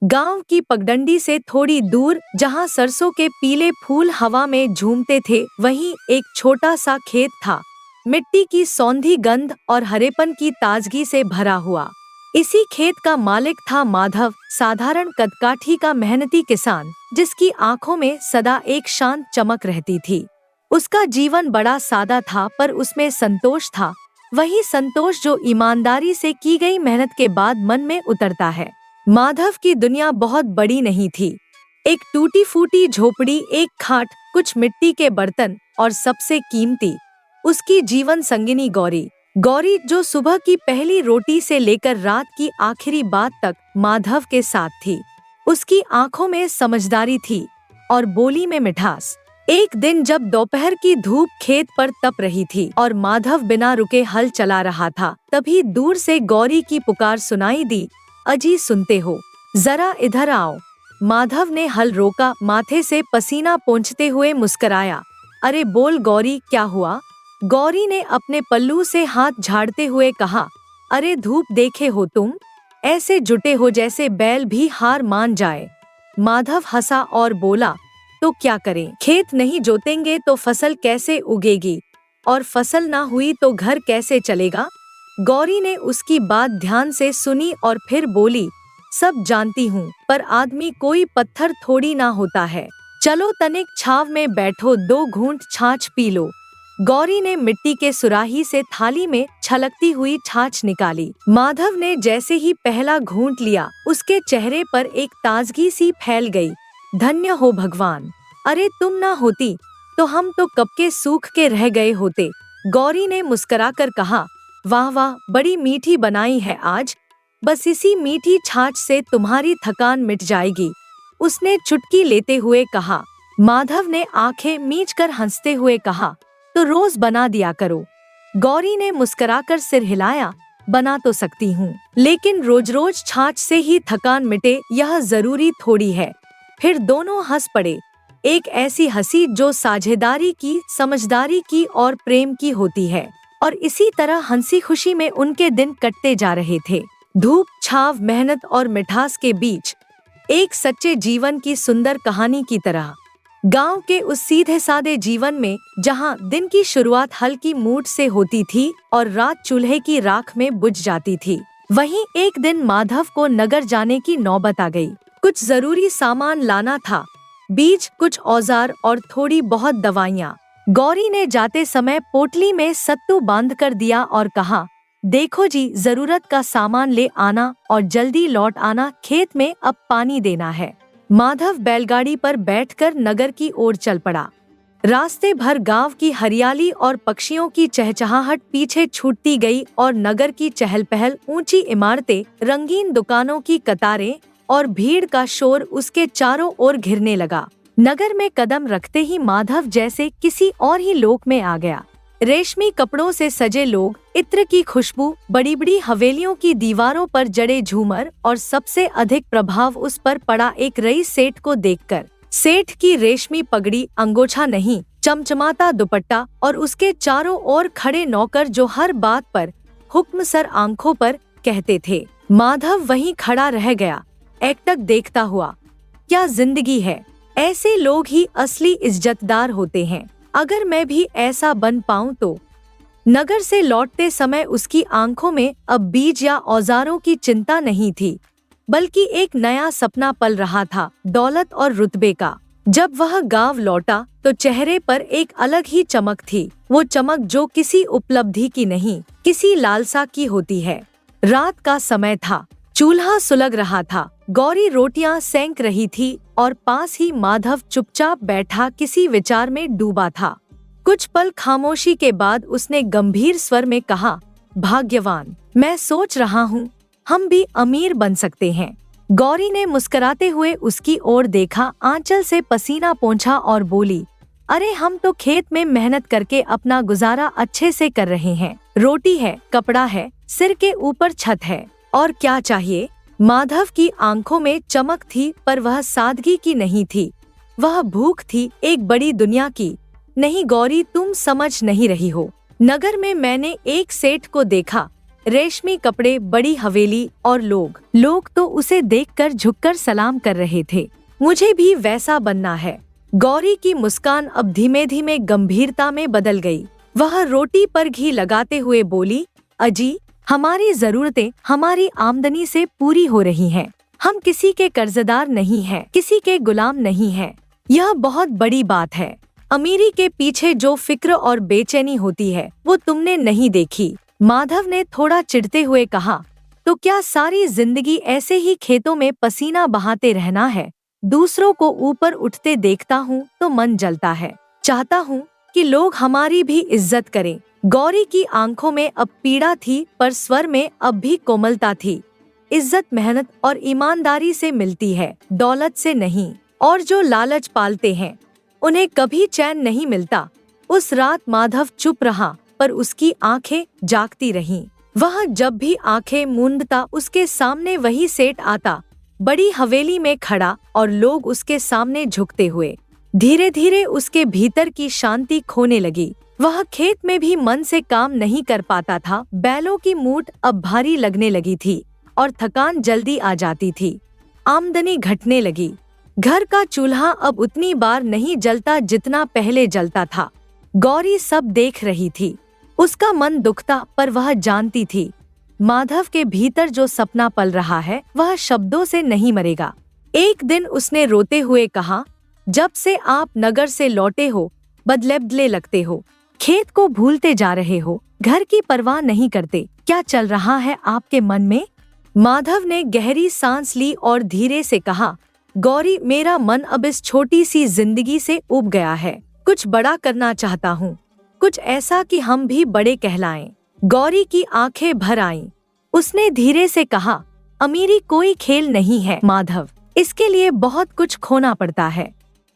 गांव की पगडंडी से थोड़ी दूर, जहां सरसों के पीले फूल हवा में झूमते थे, वहीं एक छोटा सा खेत था, मिट्टी की सौंधी गंध और हरेपन की ताजगी से भरा हुआ। इसी खेत का मालिक था माधव, साधारण कदकाठी का मेहनती किसान, जिसकी आंखों में सदा एक शांत चमक रहती थी। उसका जीवन बड़ा सादा था, पर उसमें संतोष था, वही संतोष जो ईमानदारी से की गई मेहनत के बाद मन में उतरता है। माधव की दुनिया बहुत बड़ी नहीं थी। एक टूटी फूटी झोपड़ी, एक खाट, कुछ मिट्टी के बर्तन और सबसे कीमती उसकी जीवन संगिनी गौरी। गौरी जो सुबह की पहली रोटी से लेकर रात की आखिरी बात तक माधव के साथ थी। उसकी आंखों में समझदारी थी और बोली में मिठास। एक दिन जब दोपहर की धूप खेत पर तप रही थी और माधव बिना रुके हल चला रहा था, तभी दूर से गौरी की पुकार सुनाई दी, अजी सुनते हो, जरा इधर आओ। माधव ने हल रोका, माथे से पसीना पोंछते हुए मुस्कराया। अरे बोल गौरी, क्या हुआ? गौरी ने अपने पल्लू से हाथ झाड़ते हुए कहा। अरे धूप देखे हो तुम, ऐसे जुटे हो जैसे बैल भी हार मान जाए। माधव हंसा और बोला, तो क्या करें, खेत नहीं जोतेंगे तो फसल कैसे उगेगी, और फसल ना हुई तो घर कैसे चलेगा? गौरी ने उसकी बात ध्यान से सुनी और फिर बोली, सब जानती हूँ, पर आदमी कोई पत्थर थोड़ी ना होता है। चलो तनिक छाव में बैठो, 2 घूंट छाछ पी लो। गौरी ने मिट्टी के सुराही से थाली में छलकती हुई छाछ निकाली। माधव ने जैसे ही पहला घूंट लिया, उसके चेहरे पर एक ताजगी सी फैल गई। धन्य हो भगवान, अरे तुम ना होती तो हम तो कब के सूख के रह गए होते। गौरी ने मुस्कुराकर कहा, वाह वाह, बड़ी मीठी बनाई है आज, बस इसी मीठी छाछ से तुम्हारी थकान मिट जाएगी, उसने चुटकी लेते हुए कहा। माधव ने आंखें मीचकर हंसते हुए कहा, तो रोज बना दिया करो। गौरी ने मुस्कुराकर सिर हिलाया, बना तो सकती हूँ, लेकिन रोज रोज छाछ से ही थकान मिटे यह जरूरी थोड़ी है। फिर दोनों हंस पड़े, एक ऐसी हंसी जो साझेदारी की, समझदारी की और प्रेम की होती है। और इसी तरह हंसी खुशी में उनके दिन कटते जा रहे थे। धूप, छाव, मेहनत और मिठास के बीच एक सच्चे जीवन की सुंदर कहानी की तरह। गांव के उस सीधे सादे जीवन में, जहां दिन की शुरुआत हल्की मूड से होती थी और रात चूल्हे की राख में बुझ जाती थी, वहीं एक दिन माधव को नगर जाने की नौबत आ गई। कुछ जरूरी सामान लाना था, बीज, कुछ औजार और थोड़ी बहुत दवाइयाँ। गौरी ने जाते समय पोटली में सत्तू बांध कर दिया और कहा, देखो जी, जरूरत का सामान ले आना और जल्दी लौट आना, खेत में अब पानी देना है। माधव बैलगाड़ी पर बैठकर नगर की ओर चल पड़ा। रास्ते भर गांव की हरियाली और पक्षियों की चहचहाहट पीछे छूटती गई और नगर की चहल पहल, ऊंची इमारतें, रंगीन दुकानों की कतारें और भीड़ का शोर उसके चारों ओर घिरने लगा। नगर में कदम रखते ही माधव जैसे किसी और ही लोक में आ गया। रेशमी कपड़ों से सजे लोग, इत्र की खुशबू, बड़ी बड़ी हवेलियों की दीवारों पर जड़े झूमर और सबसे अधिक प्रभाव उस पर पड़ा एक रईस सेठ को देखकर। सेठ की रेशमी पगड़ी, अंगोछा नहीं, चमचमाता दुपट्टा और उसके चारों ओर खड़े नौकर जो हर बात पर हुक्म सर आंखों पर कहते थे। माधव वहीं खड़ा रह गया, एकटक देखता हुआ। क्या जिंदगी है, ऐसे लोग ही असली इज्जतदार होते हैं। अगर मैं भी ऐसा बन पाऊं तो। नगर से लौटते समय उसकी आंखों में अब बीज या औजारों की चिंता नहीं थी, बल्कि एक नया सपना पल रहा था, दौलत और रुतबे का। जब वह गांव लौटा तो चेहरे पर एक अलग ही चमक थी, वो चमक जो किसी उपलब्धि की नहीं, किसी लालसा की होती है। रात का समय था, चूल्हा सुलग रहा था, गौरी रोटियां सेंक रही थी और पास ही माधव चुपचाप बैठा किसी विचार में डूबा था। कुछ पल खामोशी के बाद उसने गंभीर स्वर में कहा, भाग्यवान, मैं सोच रहा हूँ हम भी अमीर बन सकते हैं। गौरी ने मुस्कुराते हुए उसकी ओर देखा, आंचल से पसीना पोंछा और बोली, अरे हम तो खेत में मेहनत करके अपना गुजारा अच्छे से कर रहे हैं। रोटी है, कपड़ा है, सिर के ऊपर छत है, और क्या चाहिए? माधव की आंखों में चमक थी, पर वह सादगी की नहीं थी, वह भूख थी एक बड़ी दुनिया की। नहीं गौरी, तुम समझ नहीं रही हो। नगर में मैंने एक सेठ को देखा, रेशमी कपड़े, बड़ी हवेली और लोग तो उसे देखकर झुककर सलाम कर रहे थे। मुझे भी वैसा बनना है। गौरी की मुस्कान अब धीमे धीमे गंभीरता में बदल गई। वह रोटी पर घी लगाते हुए बोली, अजी, हमारी जरूरतें हमारी आमदनी से पूरी हो रही हैं। हम किसी के कर्जदार नहीं हैं, किसी के गुलाम नहीं हैं। यह बहुत बड़ी बात है। अमीरी के पीछे जो फिक्र और बेचैनी होती है वो तुमने नहीं देखी। माधव ने थोड़ा चिढ़ते हुए कहा, तो क्या सारी जिंदगी ऐसे ही खेतों में पसीना बहाते रहना है? दूसरों को ऊपर उठते देखता हूँ तो मन जलता है। चाहता हूँ कि लोग हमारी भी इज्जत करें। गौरी की आंखों में अब पीड़ा थी पर स्वर में अब भी कोमलता थी। इज्जत मेहनत और ईमानदारी से मिलती है, दौलत से नहीं। और जो लालच पालते हैं उन्हें कभी चैन नहीं मिलता। उस रात माधव चुप रहा पर उसकी आंखें जागती रहीं। वह जब भी आंखें मूंदता उसके सामने वही सेठ आता, बड़ी हवेली में खड़ा, और लोग उसके सामने झुकते हुए। धीरे धीरे उसके भीतर की शांति खोने लगी। वह खेत में भी मन से काम नहीं कर पाता था। बैलों की मूठ अब भारी लगने लगी थी और थकान जल्दी आ जाती थी। आमदनी घटने लगी। घर का चूल्हा अब उतनी बार नहीं जलता जितना पहले जलता था। गौरी सब देख रही थी। उसका मन दुखता पर वह जानती थी माधव के भीतर जो सपना पल रहा है वह शब्दों से नहीं मरेगा। एक दिन उसने रोते हुए कहा, जब से आप नगर से लौटे हो बदले लगते हो, खेत को भूलते जा रहे हो, घर की परवाह नहीं करते। क्या चल रहा है आपके मन में? माधव ने गहरी सांस ली और धीरे से कहा, गौरी, मेरा मन अब इस छोटी सी जिंदगी से उब गया है। कुछ बड़ा करना चाहता हूँ, कुछ ऐसा कि हम भी बड़े कहलाएं। गौरी की आंखें भर आईं। उसने धीरे से कहा, अमीरी कोई खेल नहीं है माधव, इसके लिए बहुत कुछ खोना पड़ता है।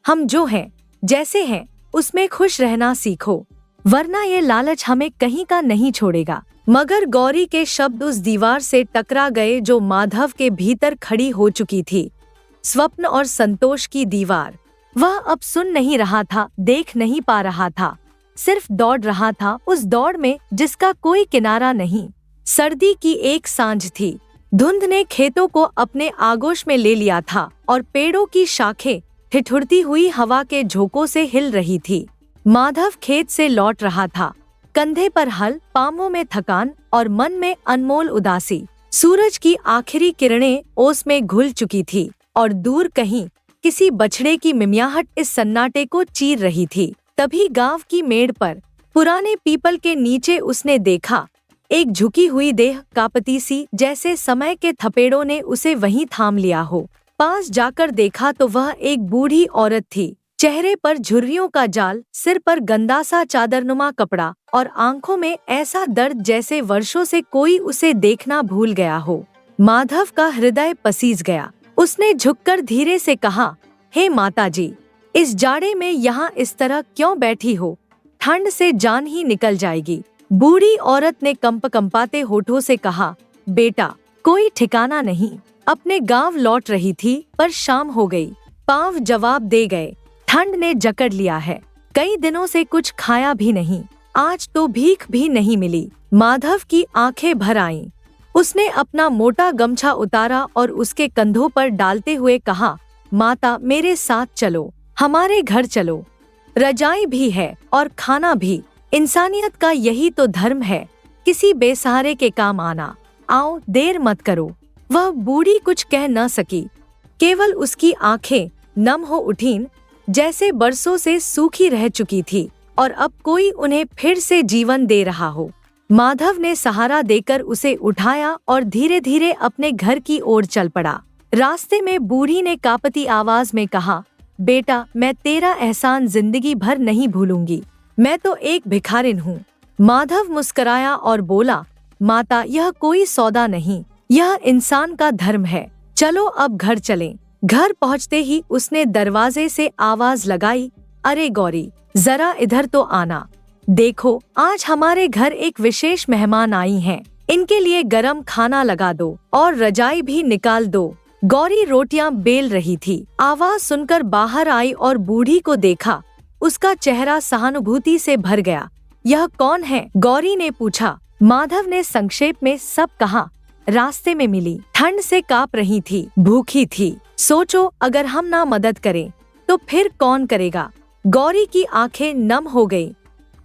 हम जो हैं, जैसे हैं, उसमें खुश रहना सीखो, वरना ये लालच हमें कहीं का नहीं छोड़ेगा। मगर गौरी के शब्द उस दीवार से टकरा गए जो माधव के भीतर खड़ी हो चुकी थी। स्वप्न और संतोष की दीवार। वह अब सुन नहीं रहा था, देख नहीं पा रहा था, सिर्फ दौड़ रहा था उस दौड़ में जिसका कोई किनारा नहीं। सर्दी की एक सांझ थी। धुंध ने खेतों को अपने आगोश में ले लिया था और पेड़ों की शाखें ठिठुरती हुई हवा के झोंकों से हिल रही थी। माधव खेत से लौट रहा था, कंधे पर हल, पांवों में थकान और मन में अनमोल उदासी। सूरज की आखिरी किरणें ओस में घुल चुकी थी और दूर कहीं किसी बछड़े की मिमियाहट इस सन्नाटे को चीर रही थी। तभी गांव की मेड़ पर पुराने पीपल के नीचे उसने देखा एक झुकी हुई देह, कापती सी, जैसे समय के थपेड़ों ने उसे वहीं थाम लिया हो। पास जाकर देखा तो वह एक बूढ़ी औरत थी। चेहरे पर झुर्रियों का जाल, सिर पर गंदा सा चादरनुमा कपड़ा और आंखों में ऐसा दर्द जैसे वर्षों से कोई उसे देखना भूल गया हो। माधव का हृदय पसीज गया। उसने झुककर धीरे से कहा, हे माताजी, इस जाड़े में यहाँ इस तरह क्यों बैठी हो? ठंड से जान ही निकल जाएगी। बूढ़ी औरत ने कंपाते होठों से कहा, बेटा, कोई ठिकाना नहीं। अपने गांव लौट रही थी पर शाम हो गई। पांव जवाब दे गए, ठंड ने जकड़ लिया है। कई दिनों से कुछ खाया भी नहीं, आज तो भीख भी नहीं मिली। माधव की आंखें भर आईं। उसने अपना मोटा गमछा उतारा और उसके कंधों पर डालते हुए कहा, माता, मेरे साथ चलो, हमारे घर चलो। रजाई भी है और खाना भी। इंसानियत का यही तो धर्म है, किसी बेसहारे के काम आना। आओ, देर मत करो। वह बूढ़ी कुछ कह न सकी, केवल उसकी आंखें नम हो उठीं, जैसे बरसों से सूखी रह चुकी थी और अब कोई उन्हें फिर से जीवन दे रहा हो। माधव ने सहारा देकर उसे उठाया और धीरे धीरे अपने घर की ओर चल पड़ा। रास्ते में बूढ़ी ने कांपती आवाज में कहा, बेटा, मैं तेरा एहसान जिंदगी भर नहीं भूलूंगी। मैं तो एक भिखारिन हूँ। माधव मुस्कराया और बोला, माता, यह कोई सौदा नहीं, यह इंसान का धर्म है। चलो अब घर चलें। घर पहुँचते ही उसने दरवाजे से आवाज लगाई, अरे गौरी, जरा इधर तो आना। देखो, आज हमारे घर एक विशेष मेहमान आई हैं। इनके लिए गरम खाना लगा दो और रजाई भी निकाल दो। गौरी रोटियां बेल रही थी। आवाज सुनकर बाहर आई और बूढ़ी को देखा। उसका चेहरा सहानुभूति से भर गया। यह कौन है? गौरी ने पूछा। माधव ने संक्षेप में सब कहा। रास्ते में मिली, ठंड से कांप रही थी, भूखी थी। सोचो अगर हम ना मदद करें तो फिर कौन करेगा। गौरी की आंखें नम हो गई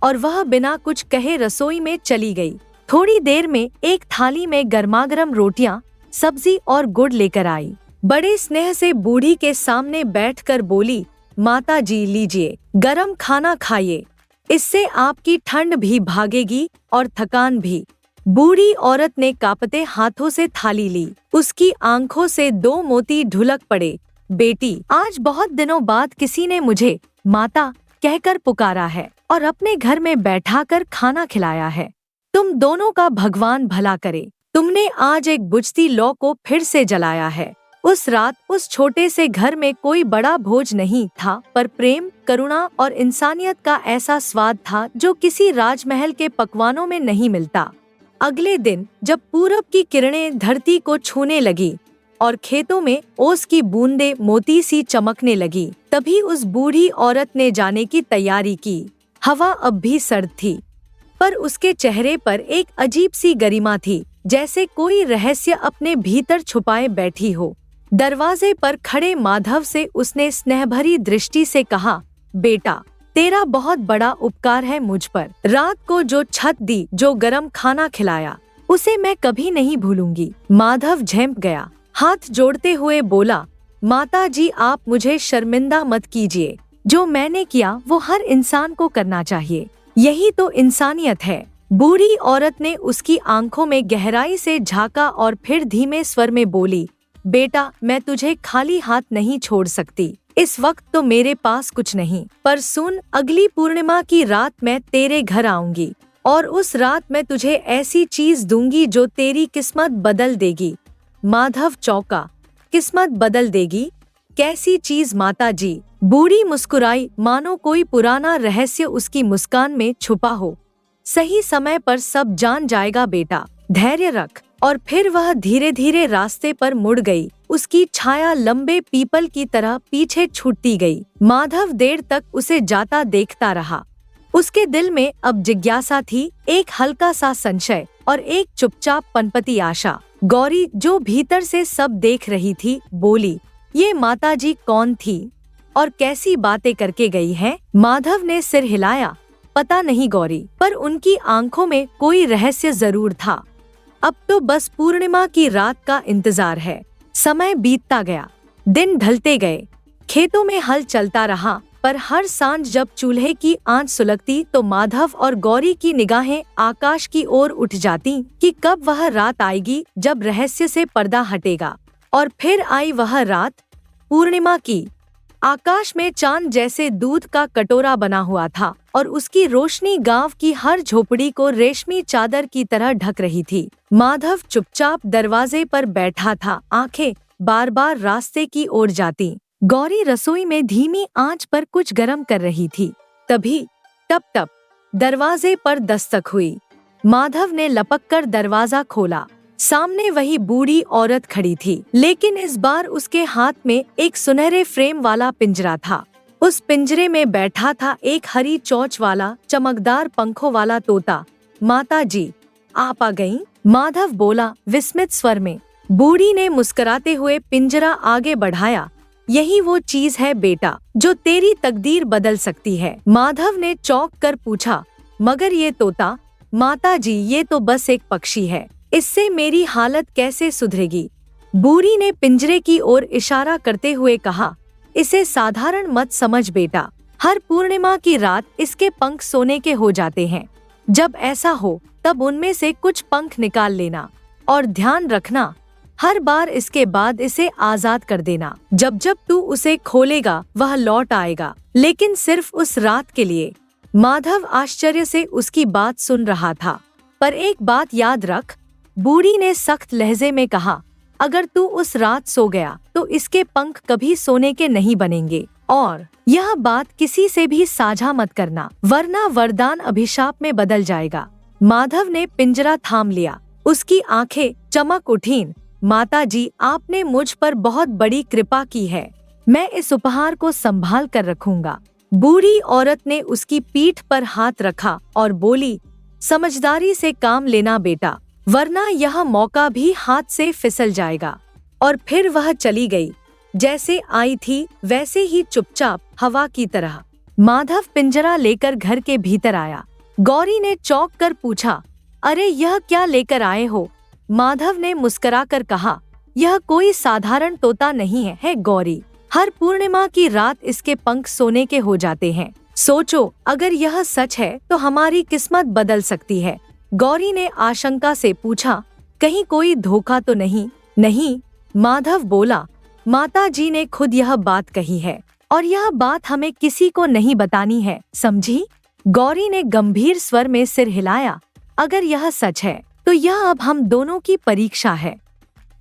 और वह बिना कुछ कहे रसोई में चली गई। थोड़ी देर में एक थाली में गर्मागर्म रोटियां, सब्जी और गुड़ लेकर आई। बड़े स्नेह से बूढ़ी के सामने बैठकर बोली, माता जी लीजिए, गरम खाना खाइए, इससे आपकी ठंड भी भागेगी और थकान भी। बूढ़ी औरत ने कांपते हाथों से थाली ली। उसकी आंखों से 2 मोती ढुलक पड़े। बेटी, आज बहुत दिनों बाद किसी ने मुझे माता कहकर पुकारा है और अपने घर में बैठाकर खाना खिलाया है। तुम दोनों का भगवान भला करे। तुमने आज एक बुझती लौ को फिर से जलाया है। उस रात उस छोटे से घर में कोई बड़ा भोज नहीं था, पर प्रेम, करुणा और इंसानियत का ऐसा स्वाद था जो किसी राजमहल के पकवानों में नहीं मिलता। अगले दिन जब पूरब की किरणें धरती को छूने लगी और खेतों में ओस की बूंदें मोती सी चमकने लगी, तभी उस बूढ़ी औरत ने जाने की तैयारी की। हवा अब भी सर्द थी, पर उसके चेहरे पर एक अजीब सी गरिमा थी, जैसे कोई रहस्य अपने भीतर छुपाए बैठी हो। दरवाजे पर खड़े माधव से उसने स्नेहभरी दृष्टि से कहा, बेटा, तेरा बहुत बड़ा उपकार है मुझ पर। रात को जो छत दी, जो गरम खाना खिलाया, उसे मैं कभी नहीं भूलूंगी। माधव झेंप गया, हाथ जोड़ते हुए बोला, माता जी आप मुझे शर्मिंदा मत कीजिए। जो मैंने किया वो हर इंसान को करना चाहिए, यही तो इंसानियत है। बूढ़ी औरत ने उसकी आंखों में गहराई से झांका और फिर धीमे स्वर में बोली, बेटा, मैं तुझे खाली हाथ नहीं छोड़ सकती। इस वक्त तो मेरे पास कुछ नहीं, पर सुन, अगली पूर्णिमा की रात मैं तेरे घर आऊंगी और उस रात मैं तुझे ऐसी चीज दूंगी जो तेरी किस्मत बदल देगी। माधव चौंका, किस्मत बदल देगी? कैसी चीज माता जी? बूढ़ी मुस्कुराई, मानो कोई पुराना रहस्य उसकी मुस्कान में छुपा हो। सही समय पर सब जान जाएगा बेटा, धैर्य रख। और फिर वह धीरे धीरे रास्ते पर मुड़ गई। उसकी छाया लंबे पीपल की तरह पीछे छूटती गई। माधव देर तक उसे जाता देखता रहा। उसके दिल में अब जिज्ञासा थी, एक हल्का सा संशय और एक चुपचाप पनपती आशा। गौरी, जो भीतर से सब देख रही थी, बोली, ये माताजी कौन थी और कैसी बातें करके गई हैं? माधव ने सिर हिलाया, पता नहीं गौरी, पर उनकी आंखों में कोई रहस्य जरूर था। अब तो बस पूर्णिमा की रात का इंतजार है। समय बीतता गया, दिन ढलते गए, खेतों में हल चलता रहा, पर हर सांझ जब चूल्हे की आंच सुलगती तो माधव और गौरी की निगाहें आकाश की ओर उठ जाती कि कब वह रात आएगी जब रहस्य से पर्दा हटेगा। और फिर आई वह रात, पूर्णिमा की। आकाश में चांद जैसे दूध का कटोरा बना हुआ था और उसकी रोशनी गांव की हर झोपड़ी को रेशमी चादर की तरह ढक रही थी। माधव चुपचाप दरवाजे पर बैठा था, आंखें बार बार रास्ते की ओर जाती। गौरी रसोई में धीमी आंच पर कुछ गरम कर रही थी। तभी टप टप दरवाजे पर दस्तक हुई। माधव ने लपककर दरवाजा खोला। सामने वही बूढ़ी औरत खड़ी थी, लेकिन इस बार उसके हाथ में एक सुनहरे फ्रेम वाला पिंजरा था। उस पिंजरे में बैठा था एक हरी चोंच वाला चमकदार पंखों वाला तोता। माता जी, आप आ गईं? माधव बोला विस्मित स्वर में। बूढ़ी ने मुस्कुराते हुए पिंजरा आगे बढ़ाया। यही वो चीज है बेटा जो तेरी तकदीर बदल सकती है। माधव ने चौंक कर पूछा, मगर ये तोता? माता जी, ये तो बस एक पक्षी है, इससे मेरी हालत कैसे सुधरेगी? बूढ़ी ने पिंजरे की ओर इशारा करते हुए कहा, इसे साधारण मत समझ बेटा। हर पूर्णिमा की रात इसके पंख सोने के हो जाते हैं। जब ऐसा हो तब उनमें से कुछ पंख निकाल लेना और ध्यान रखना, हर बार इसके बाद इसे आजाद कर देना। जब जब तू उसे खोलेगा वह लौट आएगा, लेकिन सिर्फ उस रात के लिए। माधव आश्चर्य से उसकी बात सुन रहा था। पर एक बात याद रख, बूढ़ी ने सख्त लहजे में कहा, अगर तू उस रात सो गया तो इसके पंख कभी सोने के नहीं बनेंगे। और यह बात किसी से भी साझा मत करना, वरना वरदान अभिशाप में बदल जाएगा। माधव ने पिंजरा थाम लिया। उसकी आंखें चमक उठीं। माता जी, आपने मुझ पर बहुत बड़ी कृपा की है। मैं इस उपहार को संभाल कर रखूंगा। बूढ़ी औरत ने उसकी पीठ पर हाथ रखा और बोली, समझदारी से काम लेना बेटा, वरना यह मौका भी हाथ से फिसल जाएगा। और फिर वह चली गई। जैसे आई थी वैसे ही चुपचाप, हवा की तरह। माधव पिंजरा लेकर घर के भीतर आया। गौरी ने चौंक कर पूछा, अरे यह क्या लेकर आए हो? माधव ने मुस्कुराकर कहा, यह कोई साधारण तोता नहीं है गौरी। हर पूर्णिमा की रात इसके पंख सोने के हो जाते हैं। सोचो, अगर यह सच है तो हमारी किस्मत बदल सकती है। गौरी ने आशंका से पूछा, कहीं कोई धोखा तो नहीं? नहीं, माधव बोला, माता जी ने खुद यह बात कही है और यह बात हमें किसी को नहीं बतानी है, समझी? गौरी ने गंभीर स्वर में सिर हिलाया। अगर यह सच है तो यह अब हम दोनों की परीक्षा है।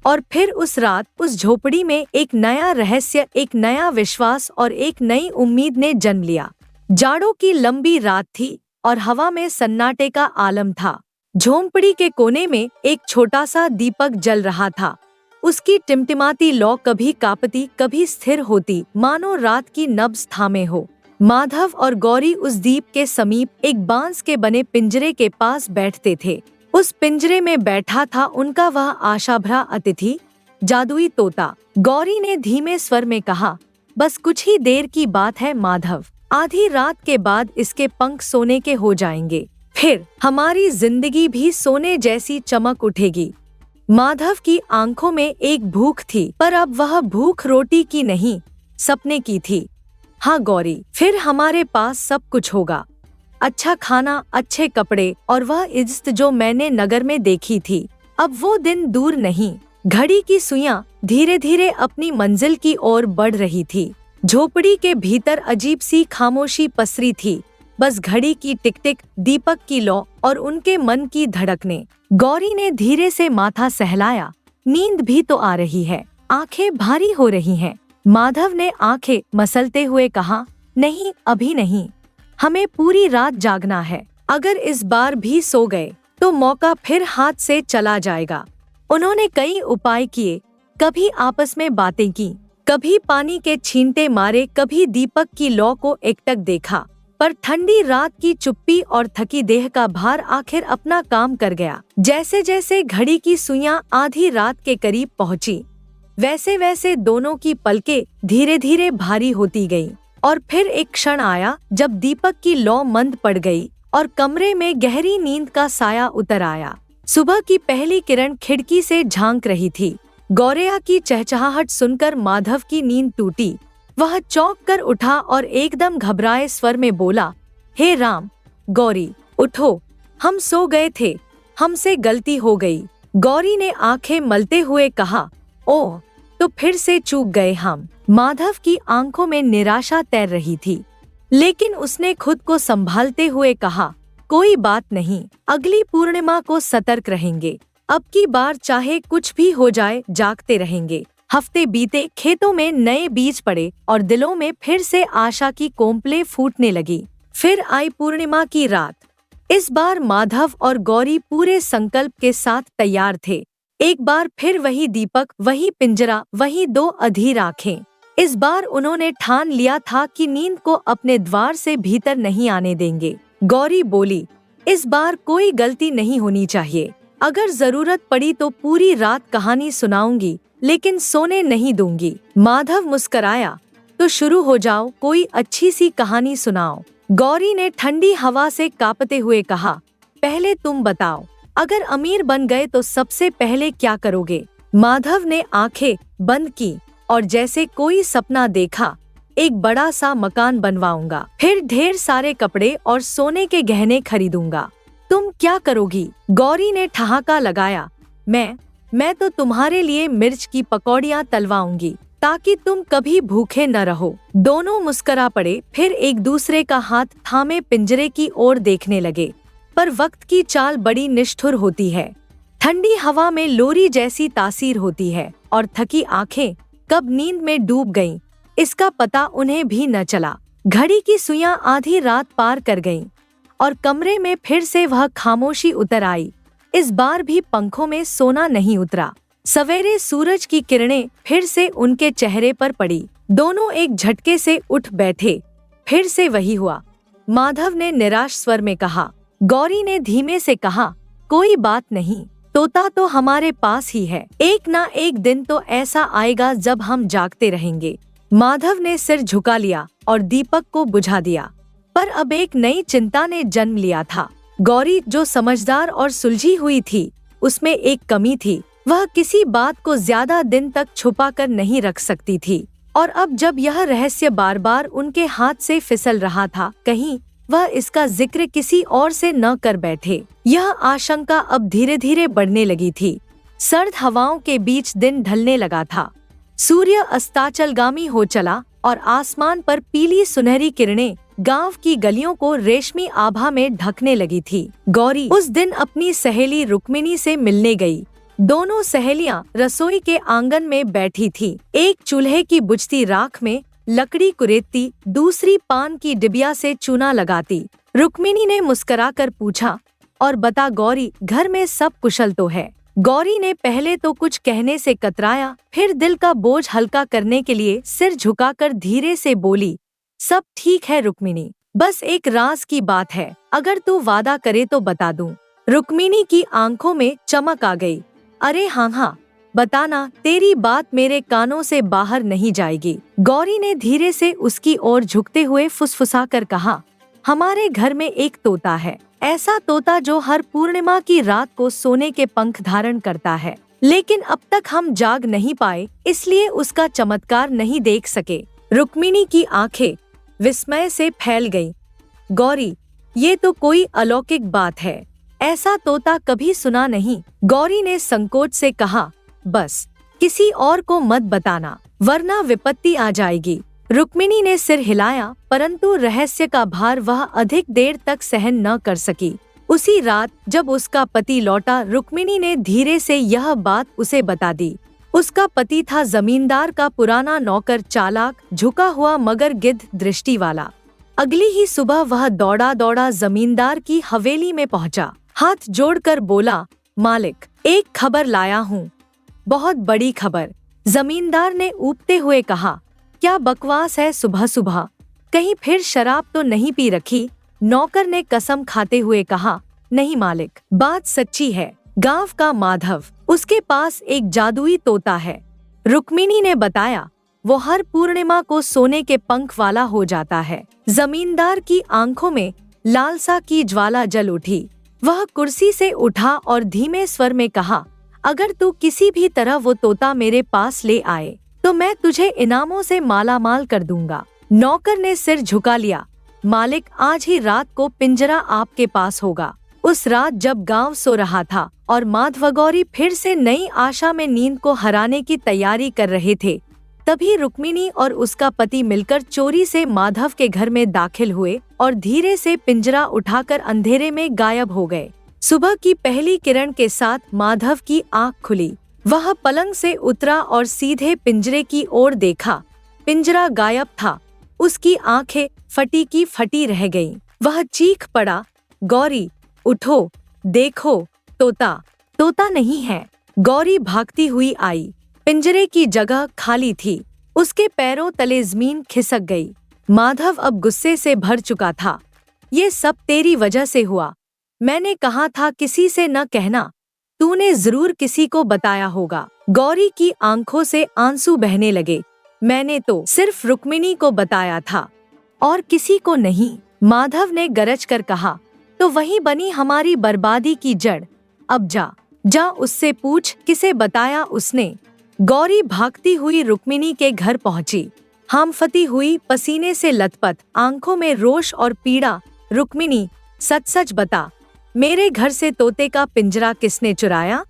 और फिर उस रात उस झोपड़ी में एक नया रहस्य, एक नया विश्वास और एक नई उम्मीद ने जन्म लिया। जाड़ों की लंबी रात थी और हवा में सन्नाटे का आलम था। झोंपड़ी के कोने में एक छोटा सा दीपक जल रहा था। उसकी टिमटिमाती लौ कभी कांपती, कभी स्थिर होती, मानो रात की नब्ज थामे हो। माधव और गौरी उस दीप के समीप एक बांस के बने पिंजरे के पास बैठते थे। उस पिंजरे में बैठा था उनका वह आशाभरा अतिथि, जादुई तोता। गौरी ने धीमे स्वर में कहा, बस कुछ ही देर की बात है माधव, आधी रात के बाद इसके पंख सोने के हो जाएंगे, फिर हमारी जिंदगी भी सोने जैसी चमक उठेगी। माधव की आंखों में एक भूख थी, पर अब वह भूख रोटी की नहीं, सपने की थी। हाँ गौरी, फिर हमारे पास सब कुछ होगा, अच्छा खाना, अच्छे कपड़े और वह इज्जत जो मैंने नगर में देखी थी। अब वो दिन दूर नहीं। घड़ी की सुइयां धीरे धीरे अपनी मंजिल की ओर बढ़ रही थी। झोपड़ी के भीतर अजीब सी खामोशी पसरी थी, बस घड़ी की टिक टिक, दीपक की लौ और उनके मन की धड़कने। गौरी ने धीरे से माथा सहलाया, नींद भी तो आ रही है, आंखें भारी हो रही हैं। माधव ने आंखें मसलते हुए कहा, नहीं अभी नहीं, हमें पूरी रात जागना है। अगर इस बार भी सो गए तो मौका फिर हाथ से चला जाएगा। उन्होंने कई उपाय किए, कभी आपस में बातें की, कभी पानी के छींटे मारे, कभी दीपक की लौ को एकटक देखा, पर ठंडी रात की चुप्पी और थकी देह का भार आखिर अपना काम कर गया। जैसे जैसे घड़ी की सुइयां आधी रात के करीब पहुंची, वैसे वैसे दोनों की पलकें धीरे धीरे भारी होती गईं। और फिर एक क्षण आया जब दीपक की लौ मंद पड़ गई और कमरे में गहरी नींद का साया उतर आया। सुबह की पहली किरण खिड़की से झांक रही थी। गौरैया की चहचहाहट सुनकर माधव की नींद टूटी। वह चौंक कर उठा और एकदम घबराए स्वर में बोला, हे राम, गौरी उठो, हम सो गए थे, हमसे गलती हो गई। गौरी ने आंखें मलते हुए कहा, ओह, तो फिर से चूक गए हम। माधव की आंखों में निराशा तैर रही थी, लेकिन उसने खुद को संभालते हुए कहा, कोई बात नहीं, अगली पूर्णिमा को सतर्क रहेंगे। अब की बार चाहे कुछ भी हो जाए जागते रहेंगे। हफ्ते बीते, खेतों में नए बीज पड़े और दिलों में फिर से आशा की कोंपलें फूटने लगी। फिर आई पूर्णिमा की रात। इस बार माधव और गौरी पूरे संकल्प के साथ तैयार थे। एक बार फिर वही दीपक, वही पिंजरा, वही दो अधीर आंखें। इस बार उन्होंने ठान लिया था कि नींद को अपने द्वार से भीतर नहीं आने देंगे। गौरी बोली, इस बार कोई गलती नहीं होनी चाहिए। अगर जरूरत पड़ी तो पूरी रात कहानी सुनाऊंगी, लेकिन सोने नहीं दूंगी। माधव मुस्कराया, तो शुरू हो जाओ, कोई अच्छी सी कहानी सुनाओ। गौरी ने ठंडी हवा से कांपते हुए कहा, पहले तुम बताओ, अगर अमीर बन गए तो सबसे पहले क्या करोगे? माधव ने आंखें बंद की और जैसे कोई सपना देखा, एक बड़ा सा मकान बनवाऊंगा, फिर ढेर सारे कपड़े और सोने के गहने खरीदूंगा। तुम क्या करोगी? गौरी ने ठहाका लगाया, मैं तो तुम्हारे लिए मिर्च की पकौड़ियाँ तलवाऊंगी, ताकि तुम कभी भूखे न रहो। दोनों मुस्करा पड़े, फिर एक दूसरे का हाथ थामे पिंजरे की ओर देखने लगे। पर वक्त की चाल बड़ी निष्ठुर होती है। ठंडी हवा में लोरी जैसी तासीर होती है और थकी आंखें कब नींद में डूब गईं, इसका पता उन्हें भी न चला। घड़ी की सुइयां आधी रात पार कर गईं और कमरे में फिर से वह खामोशी उतर आई। इस बार भी पंखों में सोना नहीं उतरा। सवेरे सूरज की किरणें फिर से उनके चेहरे पर पड़ी। दोनों एक झटके से उठ बैठे। फिर से वही हुआ। माधव ने निराश स्वर में कहा, गौरी ने धीमे से कहा, कोई बात नहीं, तोता तो हमारे पास ही है, एक ना एक दिन तो ऐसा आएगा जब हम जागते रहेंगे। माधव ने सिर झुका लिया और दीपक को बुझा दिया। पर अब एक नई चिंता ने जन्म लिया था। गौरी जो समझदार और सुलझी हुई थी, उसमें एक कमी थी, वह किसी बात को ज्यादा दिन तक छुपा कर नहीं रख सकती थी। और अब जब यह रहस्य बार बार उनके हाथ से फिसल रहा था, कहीं वह इसका जिक्र किसी और से न कर बैठे, यह आशंका अब धीरे धीरे बढ़ने लगी थी। सर्द हवाओं के बीच दिन ढलने लगा था। सूर्य अस्ताचलगामी हो चला और आसमान पर पीली सुनहरी किरणें गांव की गलियों को रेशमी आभा में ढकने लगी थी। गौरी उस दिन अपनी सहेली रुक्मिणी से मिलने गई। दोनों सहेलियां रसोई के आंगन में बैठी थी। एक चूल्हे की बुझती राख में लकड़ी कुरेदती, दूसरी पान की डिबिया से चूना लगाती। रुक्मिणी ने मुस्कुराकर पूछा, और बता गौरी, घर में सब कुशल तो है? गौरी ने पहले तो कुछ कहने से कतराया, फिर दिल का बोझ हल्का करने के लिए सिर झुकाकर धीरे से बोली, सब ठीक है रुक्मिणी, बस एक राज की बात है, अगर तू वादा करे तो बता दूं। रुक्मिणी की आंखों में चमक आ गई। अरे हाँ, बताना, तेरी बात मेरे कानों से बाहर नहीं जाएगी। गौरी ने धीरे से उसकी ओर झुकते हुए फुसफुसा कर कहा, हमारे घर में एक तोता है, ऐसा तोता जो हर पूर्णिमा की रात को सोने के पंख धारण करता है, लेकिन अब तक हम जाग नहीं पाए, इसलिए उसका चमत्कार नहीं देख सके। रुक्मिणी की आंखें विस्मय से फैल गईं। गौरी, ये तो कोई अलौकिक बात है, ऐसा तोता कभी सुना नहीं। गौरी ने संकोच से कहा, बस किसी और को मत बताना, वरना विपत्ति आ जाएगी। रुक्मिणी ने सिर हिलाया, परंतु रहस्य का भार वह अधिक देर तक सहन न कर सकी। उसी रात जब उसका पति लौटा, रुक्मिणी ने धीरे से यह बात उसे बता दी। उसका पति था जमींदार का पुराना नौकर, चालाक, झुका हुआ मगर गिद्ध दृष्टि वाला। अगली ही सुबह वह दौड़ा दौड़ा जमींदार की हवेली में पहुंचा। हाथ जोड़कर बोला, मालिक, एक खबर लाया हूँ, बहुत बड़ी खबर। जमींदार ने ऊबते हुए कहा, क्या बकवास है सुबह सुबह, कहीं फिर शराब तो नहीं पी रखी? नौकर ने कसम खाते हुए कहा, नहीं मालिक, बात सच्ची है। गांव का माधव, उसके पास एक जादुई तोता है। रुक्मिणी ने बताया, वो हर पूर्णिमा को सोने के पंख वाला हो जाता है। जमींदार की आंखों में लालसा की ज्वाला जल उठी। वह कुर्सी से उठा और धीमे स्वर में कहा, अगर तू किसी भी तरह वो तोता मेरे पास ले आए तो मैं तुझे इनामों से मालामाल कर दूंगा। नौकर ने सिर झुका लिया, मालिक, आज ही रात को पिंजरा आपके पास होगा। उस रात जब गांव सो रहा था और माधव गौरी फिर से नई आशा में नींद को हराने की तैयारी कर रहे थे, तभी रुक्मिणी और उसका पति मिलकर चोरी से माधव के घर में दाखिल हुए और धीरे से पिंजरा उठाकर अंधेरे में गायब हो गए। सुबह की पहली किरण के साथ माधव की आंख खुली। वह पलंग से उतरा और सीधे पिंजरे की ओर देखा। पिंजरा गायब था। उसकी आंखें फटी की फटी रह गईं। वह चीख पड़ा, गौरी, उठो, देखो, तोता, तोता नहीं है। गौरी भागती हुई आई। पिंजरे की जगह खाली थी। उसके पैरों तले जमीन खिसक गई। माधव अब गुस्से से भर चुका था। ये सब तेरी वजह से हुआ। मैंने कहा था किसी से न कहना, तूने जरूर किसी को बताया होगा। गौरी की आंखों से आंसू बहने लगे। मैंने तो सिर्फ रुक्मिणी को बताया था और किसी को नहीं। माधव ने गरज कर कहा, तो वही बनी हमारी बर्बादी की जड़। अब जा उससे पूछ किसे बताया उसने। गौरी भागती हुई रुक्मिणी के घर पहुंची। हामफती हुई, पसीने से लथपथ, आंखों में रोष और पीड़ा। रुक्मिणी, सच सच बता, मेरे घर से तोते का पिंजरा किसने चुराया?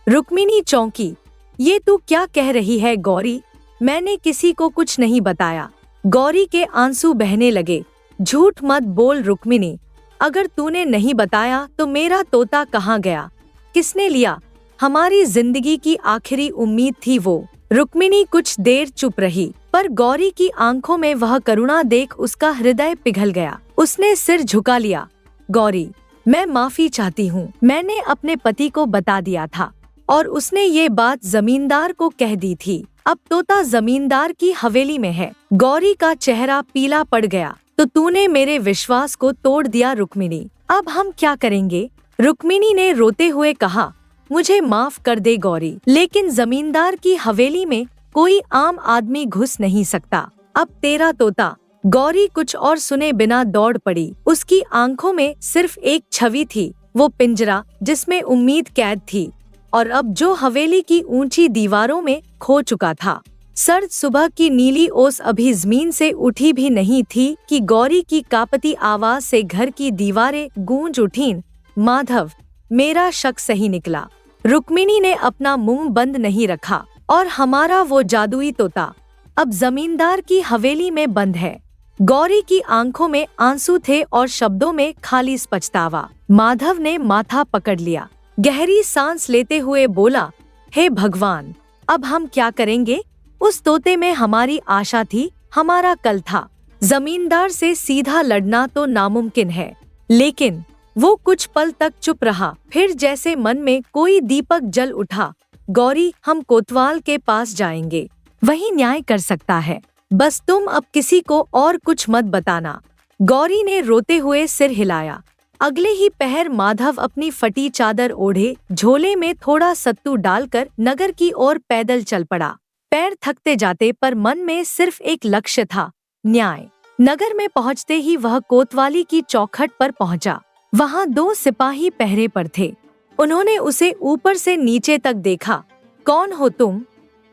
रुक्मिणी चौंकी। ये तू क्या कह रही है गौरी? मैंने किसी को कुछ नहीं बताया। गौरी के आंसू बहने लगे। झूठ मत बोल रुक्मिणी, अगर तूने नहीं बताया तो मेरा तोता कहाँ गया? किसने लिया? हमारी जिंदगी की आखिरी उम्मीद थी वो। रुक्मिणी कुछ देर चुप रही, पर गौरी की आंखों में वह करुणा देख उसका हृदय पिघल गया। उसने सिर झुका लिया। गौरी, मैं माफी चाहती हूँ। मैंने अपने पति को बता दिया था और उसने ये बात जमींदार को कह दी थी। अब तोता जमींदार की हवेली में है। गौरी का चेहरा पीला पड़ गया। तो तूने मेरे विश्वास को तोड़ दिया रुक्मिणी। अब हम क्या करेंगे? रुक्मिणी ने रोते हुए कहा। मुझे माफ कर दे गौरी, लेकिन जमींदार की हवेली में कोई आम आदमी घुस नहीं सकता। अब तेरा तोता। गौरी कुछ और सुने बिना दौड़ पड़ी। उसकी आंखों में सिर्फ एक छवि थी, वो पिंजरा जिसमें उम्मीद कैद थी और अब जो हवेली की ऊंची दीवारों में खो चुका था। सर्द सुबह की नीली ओस अभी जमीन से उठी भी नहीं थी कि गौरी की कांपती आवाज से घर की दीवारें गूंज उठीं। माधव, मेरा शक सही निकला। रुक्मिणी ने अपना मुंह बंद नहीं रखा। और हमारा वो जादुई तोता अब जमींदार की हवेली में बंद है। गौरी की आंखों में आंसू थे और शब्दों में खाली पछतावा। माधव ने माथा पकड़ लिया, गहरी सांस लेते हुए बोला, हे भगवान, अब हम क्या करेंगे? उस तोते में हमारी आशा थी, हमारा कल था। जमींदार से सीधा लड़ना तो नामुमकिन है। लेकिन वो कुछ पल तक चुप रहा, फिर जैसे मन में कोई दीपक जल उठा। गौरी, हम कोतवाल के पास जाएंगे, वही न्याय कर सकता है। बस तुम अब किसी को और कुछ मत बताना। गौरी ने रोते हुए सिर हिलाया। अगले ही पहर माधव अपनी फटी चादर ओढ़े, झोले में थोड़ा सत्तू डालकर नगर की ओर पैदल चल पड़ा। पैर थकते जाते पर मन में सिर्फ एक लक्ष्य था, न्याय। नगर में पहुंचते ही वह कोतवाली की चौखट पर पहुंचा। वहां 2 सिपाही पहरे पर थे। उन्होंने उसे ऊपर से नीचे तक देखा। कौन हो तुम?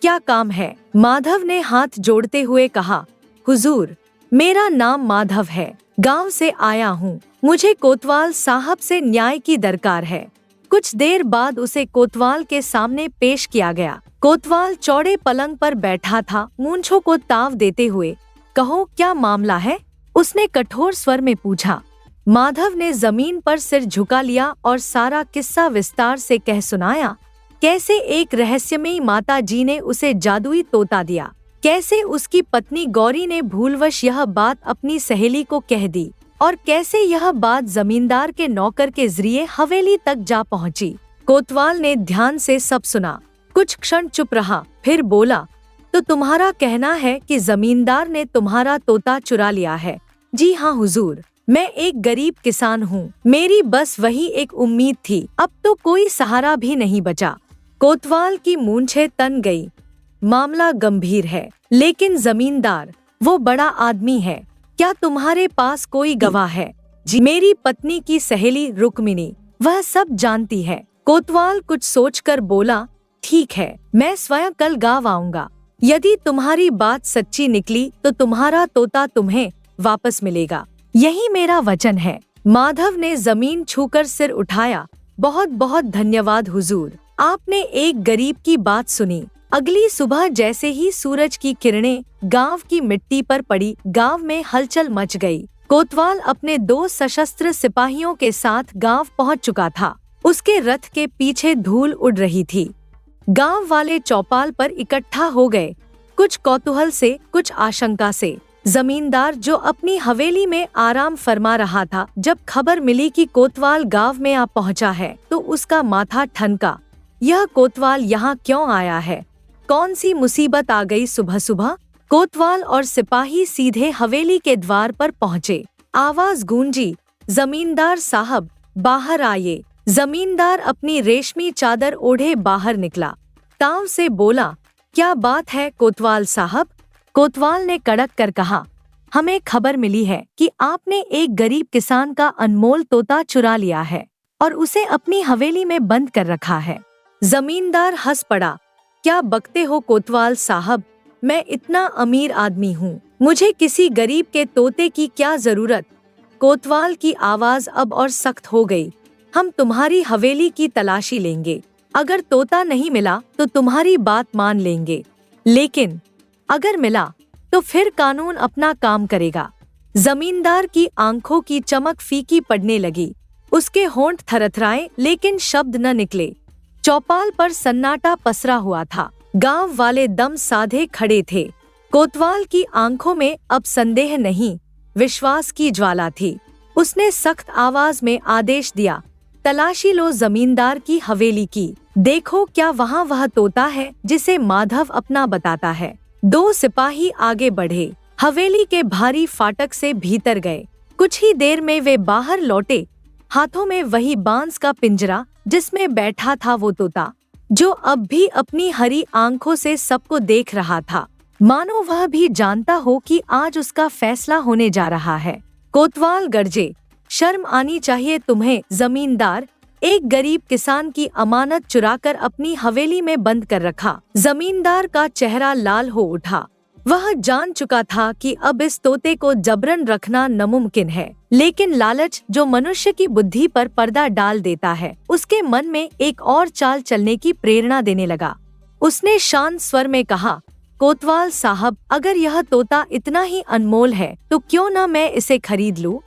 क्या काम है? माधव ने हाथ जोड़ते हुए कहा। हुजूर, मेरा नाम माधव है, गांव से आया हूँ। मुझे कोतवाल साहब से न्याय की दरकार है। कुछ देर बाद उसे कोतवाल के सामने पेश किया गया। कोतवाल चौड़े पलंग पर बैठा था, मूंछों को ताव देते हुए। कहो, क्या मामला है? उसने कठोर स्वर में पूछा। माधव ने जमीन पर सिर झुका लिया और सारा किस्सा विस्तार से कह सुनाया। कैसे एक रहस्यमयी माता जी ने उसे जादुई तोता दिया, कैसे उसकी पत्नी गौरी ने भूलवश यह बात अपनी सहेली को कह दी और कैसे यह बात जमींदार के नौकर के जरिए हवेली तक जा पहुंची। कोतवाल ने ध्यान से सब सुना, कुछ क्षण चुप रहा, फिर बोला, तो तुम्हारा कहना है कि जमींदार ने तुम्हारा तोता चुरा लिया है? जी हाँ हुजूर, मैं एक गरीब किसान हूँ, मेरी बस वही एक उम्मीद थी, अब तो कोई सहारा भी नहीं बचा। कोतवाल की मूंछें तन गई। मामला गंभीर है, लेकिन जमींदार, वो बड़ा आदमी है। क्या तुम्हारे पास कोई गवाह है? जी, मेरी पत्नी की सहेली रुक्मिणी, वह सब जानती है। कोतवाल कुछ सोचकर बोला, ठीक है, मैं स्वयं कल गाँव आऊंगा। यदि तुम्हारी बात सच्ची निकली तो तुम्हारा तोता तुम्हें वापस मिलेगा, यही मेरा वचन है। माधव ने जमीन छूकर सिर उठाया। बहुत बहुत धन्यवाद हुजूर, आपने एक गरीब की बात सुनी। अगली सुबह जैसे ही सूरज की किरणें गांव की मिट्टी पर पड़ी, गांव में हलचल मच गई। कोतवाल अपने 2 सशस्त्र सिपाहियों के साथ गांव पहुंच चुका था। उसके रथ के पीछे धूल उड़ रही थी। गांव वाले चौपाल पर इकट्ठा हो गए, कुछ कौतूहल से, कुछ आशंका से। जमींदार जो अपनी हवेली में आराम फरमा रहा था, जब खबर मिली कि कोतवाल गांव में आ पहुंचा है तो उसका माथा ठनका। यह कोतवाल यहाँ क्यों आया है? कौन सी मुसीबत आ गई सुबह सुबह? कोतवाल और सिपाही सीधे हवेली के द्वार पर पहुँचे। आवाज गूंजी, जमींदार साहब, बाहर आइए। जमींदार अपनी रेशमी चादर ओढ़े बाहर निकला। ताव से बोला, क्या बात है कोतवाल साहब? कोतवाल ने कड़क कर कहा, हमें खबर मिली है कि आपने एक गरीब किसान का अनमोल तोता चुरा लिया है और उसे अपनी हवेली में बंद कर रखा है। जमींदार हंस पड़ा। क्या बकते हो कोतवाल साहब, मैं इतना अमीर आदमी हूँ, मुझे किसी गरीब के तोते की क्या जरूरत? कोतवाल की आवाज अब और सख्त हो गई। हम तुम्हारी हवेली की तलाशी लेंगे, अगर तोता नहीं मिला तो तुम्हारी बात मान लेंगे, लेकिन अगर मिला तो फिर कानून अपना काम करेगा। जमींदार की आंखों की चमक फीकी पड़ने लगी। उसके होंठ थरथराए, लेकिन शब्द न निकले। चौपाल पर सन्नाटा पसरा हुआ था। गांव वाले दम साधे खड़े थे। कोतवाल की आंखों में अब संदेह नहीं, विश्वास की ज्वाला थी। उसने सख्त आवाज में आदेश दिया, तलाशी लो जमींदार की हवेली की, देखो क्या वहाँ वह तोता है जिसे माधव अपना बताता है। 2 सिपाही आगे बढ़े, हवेली के भारी फाटक से भीतर गए। कुछ ही देर में वे बाहर लौटे। हाथों में वही बांस का पिंजरा जिसमें बैठा था वो तोता, जो अब भी अपनी हरी आंखों से सबको देख रहा था, मानो वह भी जानता हो कि आज उसका फैसला होने जा रहा है। कोतवाल गरजे, शर्म आनी चाहिए तुम्हें जमींदार, एक गरीब किसान की अमानत चुराकर अपनी हवेली में बंद कर रखा। जमींदार का चेहरा लाल हो उठा। वह जान चुका था कि अब इस तोते को जबरन रखना नामुमकिन है, लेकिन लालच जो मनुष्य की बुद्धि पर पर्दा डाल देता है, उसके मन में एक और चाल चलने की प्रेरणा देने लगा। उसने शांत स्वर में कहा, कोतवाल साहब, अगर यह तोता इतना ही अनमोल है तो क्यों न मैं इसे खरीद लूं?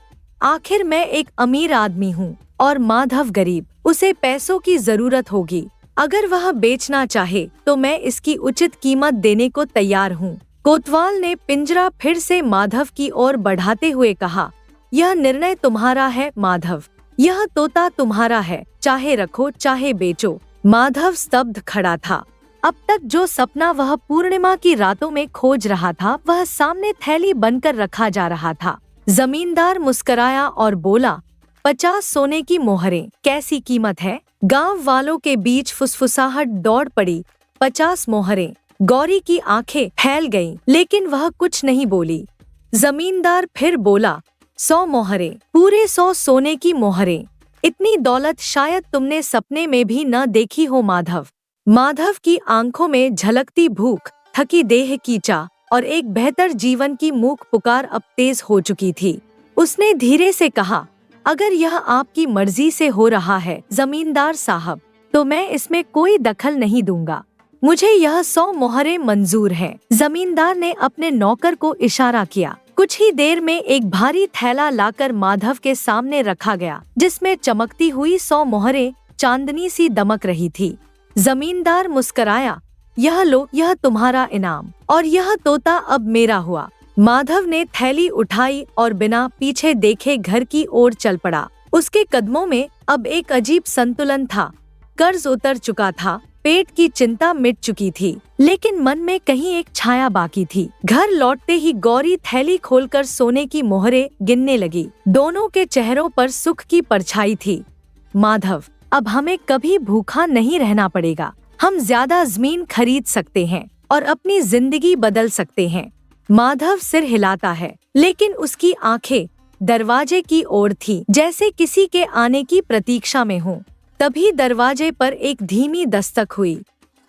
आखिर मैं एक अमीर आदमी हूँ और माधव गरीब, उसे पैसों की जरूरत होगी। अगर वह बेचना चाहे तो मैं इसकी उचित कीमत देने को तैयार हूँ। कोतवाल ने पिंजरा फिर से माधव की ओर बढ़ाते हुए कहा, यह निर्णय तुम्हारा है माधव, यह तोता तुम्हारा है, चाहे रखो चाहे बेचो। माधव स्तब्ध खड़ा था। अब तक जो सपना वह पूर्णिमा की रातों में खोज रहा था, वह सामने थैली बनकर रखा जा रहा था। जमींदार मुस्कराया और बोला, 50 सोने की मोहरें, कैसी कीमत है? गांव वालों के बीच फुसफुसाहट दौड़ पड़ी। 50 मोहरें। गौरी की आंखें फैल गईं, लेकिन वह कुछ नहीं बोली। जमींदार फिर बोला, 100 मोहरें, पूरे 100 सोने की मोहरें। इतनी दौलत शायद तुमने सपने में भी न देखी हो माधव। माधव की आंखों में झलकती भूख, थकी देह की चाह और एक बेहतर जीवन की मूक पुकार अब तेज हो चुकी थी। उसने धीरे से कहा, अगर यह आपकी मर्जी से हो रहा है जमींदार साहब, तो मैं इसमें कोई दखल नहीं दूंगा। मुझे यह 100 मोहरें मंजूर हैं। जमींदार ने अपने नौकर को इशारा किया। कुछ ही देर में एक भारी थैला लाकर माधव के सामने रखा गया, जिसमें चमकती हुई 100 मोहरें चांदनी सी दमक रही थी। जमींदार मुस्कराया, यह लो, यह तुम्हारा इनाम, और यह तोता अब मेरा हुआ। माधव ने थैली उठाई और बिना पीछे देखे घर की ओर चल पड़ा। उसके कदमों में अब एक अजीब संतुलन था। कर्ज उतर चुका था, पेट की चिंता मिट चुकी थी, लेकिन मन में कहीं एक छाया बाकी थी। घर लौटते ही गौरी थैली खोलकर सोने की मोहरें गिनने लगी। दोनों के चेहरों पर सुख की परछाई थी। माधव, अब हमें कभी भूखा नहीं रहना पड़ेगा। हम ज्यादा जमीन खरीद सकते हैं और अपनी जिंदगी बदल सकते हैं। माधव सिर हिलाता है, लेकिन उसकी आंखें दरवाजे की ओर थी, जैसे किसी के आने की प्रतीक्षा में हो। तभी दरवाजे पर एक धीमी दस्तक हुई।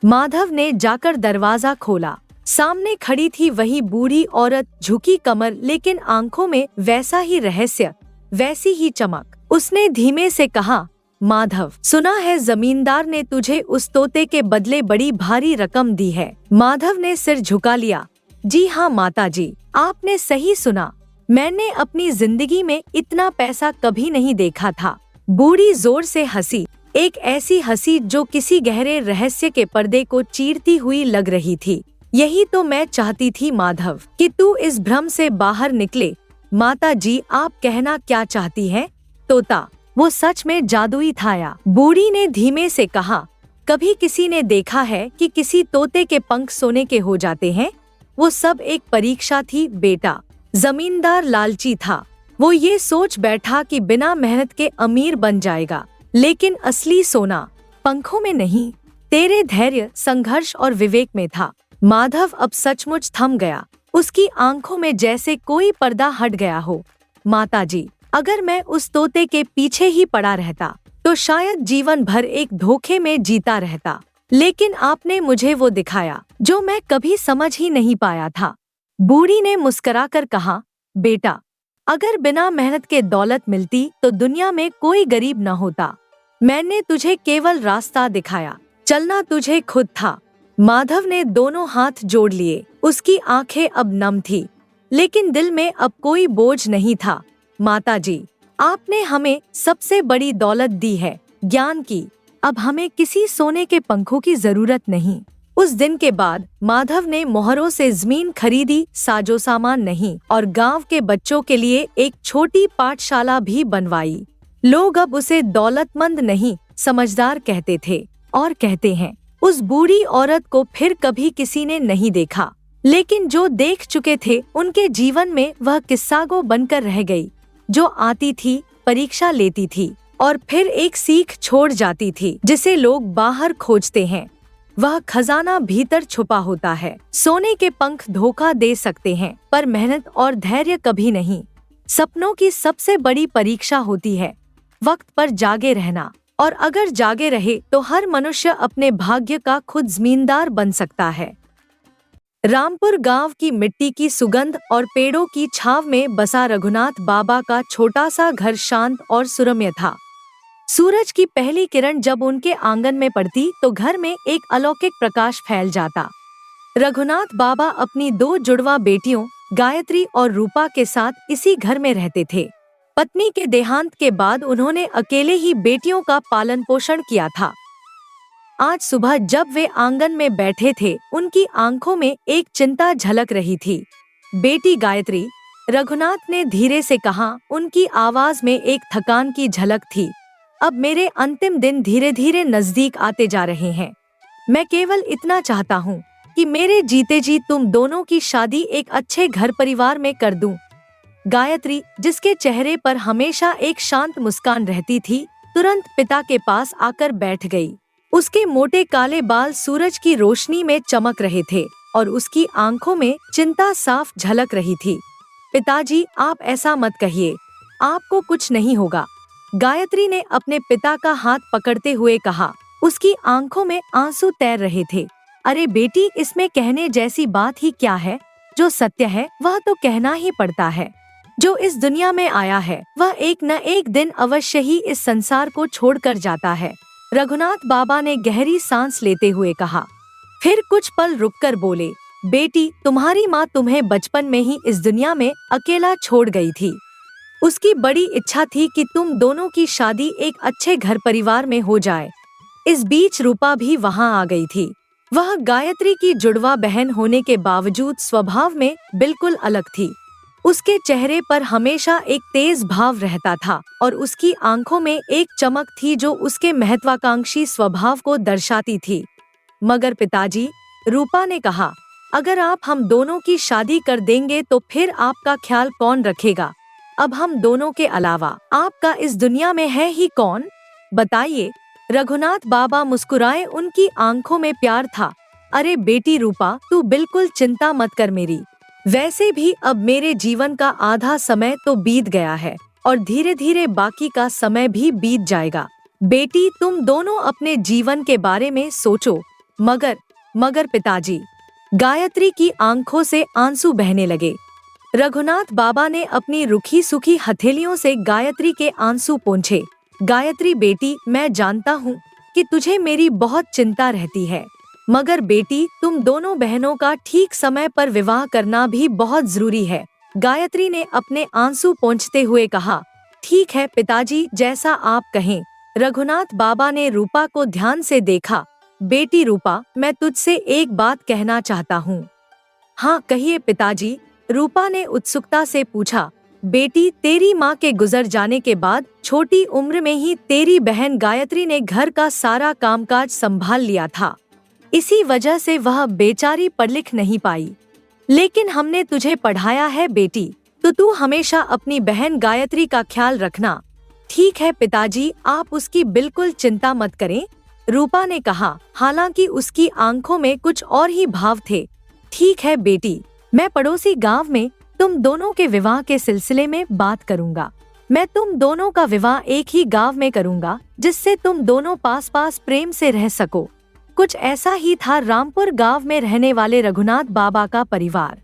माधव ने जाकर दरवाजा खोला। सामने खड़ी थी वही बूढ़ी औरत, झुकी कमर, लेकिन आंखों में वैसा ही रहस्य, वैसी ही चमक। उसने धीमे से कहा, माधव, सुना है जमींदार ने तुझे उस तोते के बदले बड़ी भारी रकम दी है। माधव ने सिर झुका लिया। जी हाँ माताजी, आपने सही सुना। मैंने अपनी जिंदगी में इतना पैसा कभी नहीं देखा था। बूढ़ी जोर से हंसी, एक ऐसी हंसी जो किसी गहरे रहस्य के पर्दे को चीरती हुई लग रही थी। यही तो मैं चाहती थी माधव, कि तू इस भ्रम से बाहर निकले। माताजी, आप कहना क्या चाहती हैं? तोता, वो सच में जादुई था या? बूढ़ी ने धीमे से कहा, कभी किसी ने देखा है कि किसी तोते के पंख सोने के हो जाते हैं? वो सब एक परीक्षा थी बेटा। जमींदार लालची था। वो ये सोच बैठा कि बिना मेहनत के अमीर बन जाएगा, लेकिन असली सोना पंखों में नहीं, तेरे धैर्य, संघर्ष और विवेक में था। माधव अब सचमुच थम गया। उसकी आंखों में जैसे कोई पर्दा हट गया हो। माताजी, अगर मैं उस तोते के पीछे ही पड़ा रहता तो शायद जीवन भर एक धोखे में जीता रहता, लेकिन आपने मुझे वो दिखाया जो मैं कभी समझ ही नहीं पाया था। बूढ़ी ने मुस्कुराकर कहा, बेटा, अगर बिना मेहनत के दौलत मिलती तो दुनिया में कोई गरीब न होता। मैंने तुझे केवल रास्ता दिखाया, चलना तुझे खुद था। माधव ने दोनों हाथ जोड़ लिए। उसकी आंखें अब नम थी, लेकिन दिल में अब कोई बोझ नहीं था। माताजी, आपने हमें सबसे बड़ी दौलत दी है, ज्ञान की। अब हमें किसी सोने के पंखों की जरूरत नहीं। उस दिन के बाद माधव ने मोहरों से जमीन खरीदी, साजो सामान नहीं, और गांव के बच्चों के लिए एक छोटी पाठशाला भी बनवाई। लोग अब उसे दौलतमंद नहीं, समझदार कहते थे और कहते हैं। उस बूढ़ी औरत को फिर कभी किसी ने नहीं देखा, लेकिन जो देख चुके थे उनके जीवन में वह किस्सागो बनकर रह गई, जो आती थी, परीक्षा लेती थी, और फिर एक सीख छोड़ जाती थी जिसे लोग बाहर खोजते हैं। वह खजाना भीतर छुपा होता है। सोने के पंख धोखा दे सकते हैं, पर मेहनत और धैर्य कभी नहीं। सपनों की सबसे बड़ी परीक्षा होती है वक्त पर जागे रहना, और अगर जागे रहे तो हर मनुष्य अपने भाग्य का खुद जमींदार बन सकता है। रामपुर गांव की मिट्टी की सुगंध और पेड़ों की छांव में बसा रघुनाथ बाबा का छोटा सा घर शांत और सुरम्य था। सूरज की पहली किरण जब उनके आंगन में पड़ती तो घर में एक अलौकिक प्रकाश फैल जाता। रघुनाथ बाबा अपनी 2 जुड़वा बेटियों गायत्री और रूपा के साथ इसी घर में रहते थे। पत्नी के देहांत के बाद उन्होंने अकेले ही बेटियों का पालन पोषण किया था। आज सुबह जब वे आंगन में बैठे थे, उनकी आंखों में एक चिंता झलक रही थी। बेटी गायत्री, रघुनाथ ने धीरे से कहा, उनकी आवाज में एक थकान की झलक थी। अब मेरे अंतिम दिन धीरे धीरे नजदीक आते जा रहे हैं। मैं केवल इतना चाहता हूँ कि मेरे जीते जी तुम दोनों की शादी एक अच्छे घर परिवार में कर दूं। गायत्री, जिसके चेहरे पर हमेशा एक शांत मुस्कान रहती थी, तुरंत पिता के पास आकर बैठ गई। उसके मोटे काले बाल सूरज की रोशनी में चमक रहे थे और उसकी आंखों में चिंता साफ झलक रही थी। पिताजी, आप ऐसा मत कहिए, आपको कुछ नहीं होगा, गायत्री ने अपने पिता का हाथ पकड़ते हुए कहा। उसकी आंखों में आंसू तैर रहे थे। अरे बेटी, इसमें कहने जैसी बात ही क्या है? जो सत्य है वह तो कहना ही पड़ता है। जो इस दुनिया में आया है वह एक न एक दिन अवश्य ही इस संसार को छोड़कर जाता है, रघुनाथ बाबा ने गहरी सांस लेते हुए कहा। फिर कुछ पल रुककर बोले, बेटी, तुम्हारी माँ तुम्हें बचपन में ही इस दुनिया में अकेला छोड़ गई थी। उसकी बड़ी इच्छा थी कि तुम दोनों की शादी एक अच्छे घर परिवार में हो जाए। इस बीच रूपा भी वहाँ आ गई थी। वह गायत्री की जुड़वा बहन होने के बावजूद स्वभाव में बिल्कुल अलग थी। उसके चेहरे पर हमेशा एक तेज भाव रहता था और उसकी आंखों में एक चमक थी जो उसके महत्वाकांक्षी स्वभाव को दर्शाती थी। मगर पिताजी, रूपा ने कहा, अगर आप हम दोनों की शादी कर देंगे तो फिर आपका ख्याल कौन रखेगा? अब हम दोनों के अलावा आपका इस दुनिया में है ही कौन? बताइए। रघुनाथ बाबा मुस्कुराए, उनकी आंखों में प्यार था। अरे बेटी रूपा, तू बिल्कुल चिंता मत कर मेरी। वैसे भी अब मेरे जीवन का आधा समय तो बीत गया है और धीरे धीरे बाकी का समय भी बीत जाएगा। बेटी, तुम दोनों अपने जीवन के बारे में सोचो। मगर पिताजी, गायत्री की आंखों से आंसू बहने लगे। रघुनाथ बाबा ने अपनी रुखी सुखी हथेलियों से गायत्री के आंसू पोंछे। गायत्री बेटी, मैं जानता हूँ कि तुझे मेरी बहुत चिंता रहती है, मगर बेटी, तुम दोनों बहनों का ठीक समय पर विवाह करना भी बहुत जरूरी है, गायत्री ने अपने आंसू पोंछते हुए कहा। ठीक है पिताजी, जैसा आप कहें। रघुनाथ बाबा ने रूपा को ध्यान से देखा। बेटी रूपा, मैं तुझसे एक बात कहना चाहता हूँ। हाँ कहिए पिताजी, रूपा ने उत्सुकता से पूछा। बेटी, तेरी माँ के गुजर जाने के बाद छोटी उम्र में ही तेरी बहन गायत्री ने घर का सारा कामकाज संभाल लिया था। इसी वजह से वह बेचारी पढ़ लिख नहीं पाई। लेकिन हमने तुझे पढ़ाया है बेटी, तो तू हमेशा अपनी बहन गायत्री का ख्याल रखना। ठीक है पिताजी, आप उसकी बिल्कुल चिंता मत करें, रूपा ने कहा, हालांकि उसकी आंखों में कुछ और ही भाव थे। ठीक है बेटी, मैं पड़ोसी गांव में तुम दोनों के विवाह के सिलसिले में बात करूंगा। मैं तुम दोनों का विवाह एक ही गांव में करूंगा, जिससे तुम दोनों पास पास प्रेम से रह सको। कुछ ऐसा ही था रामपुर गांव में रहने वाले रघुनाथ बाबा का परिवार।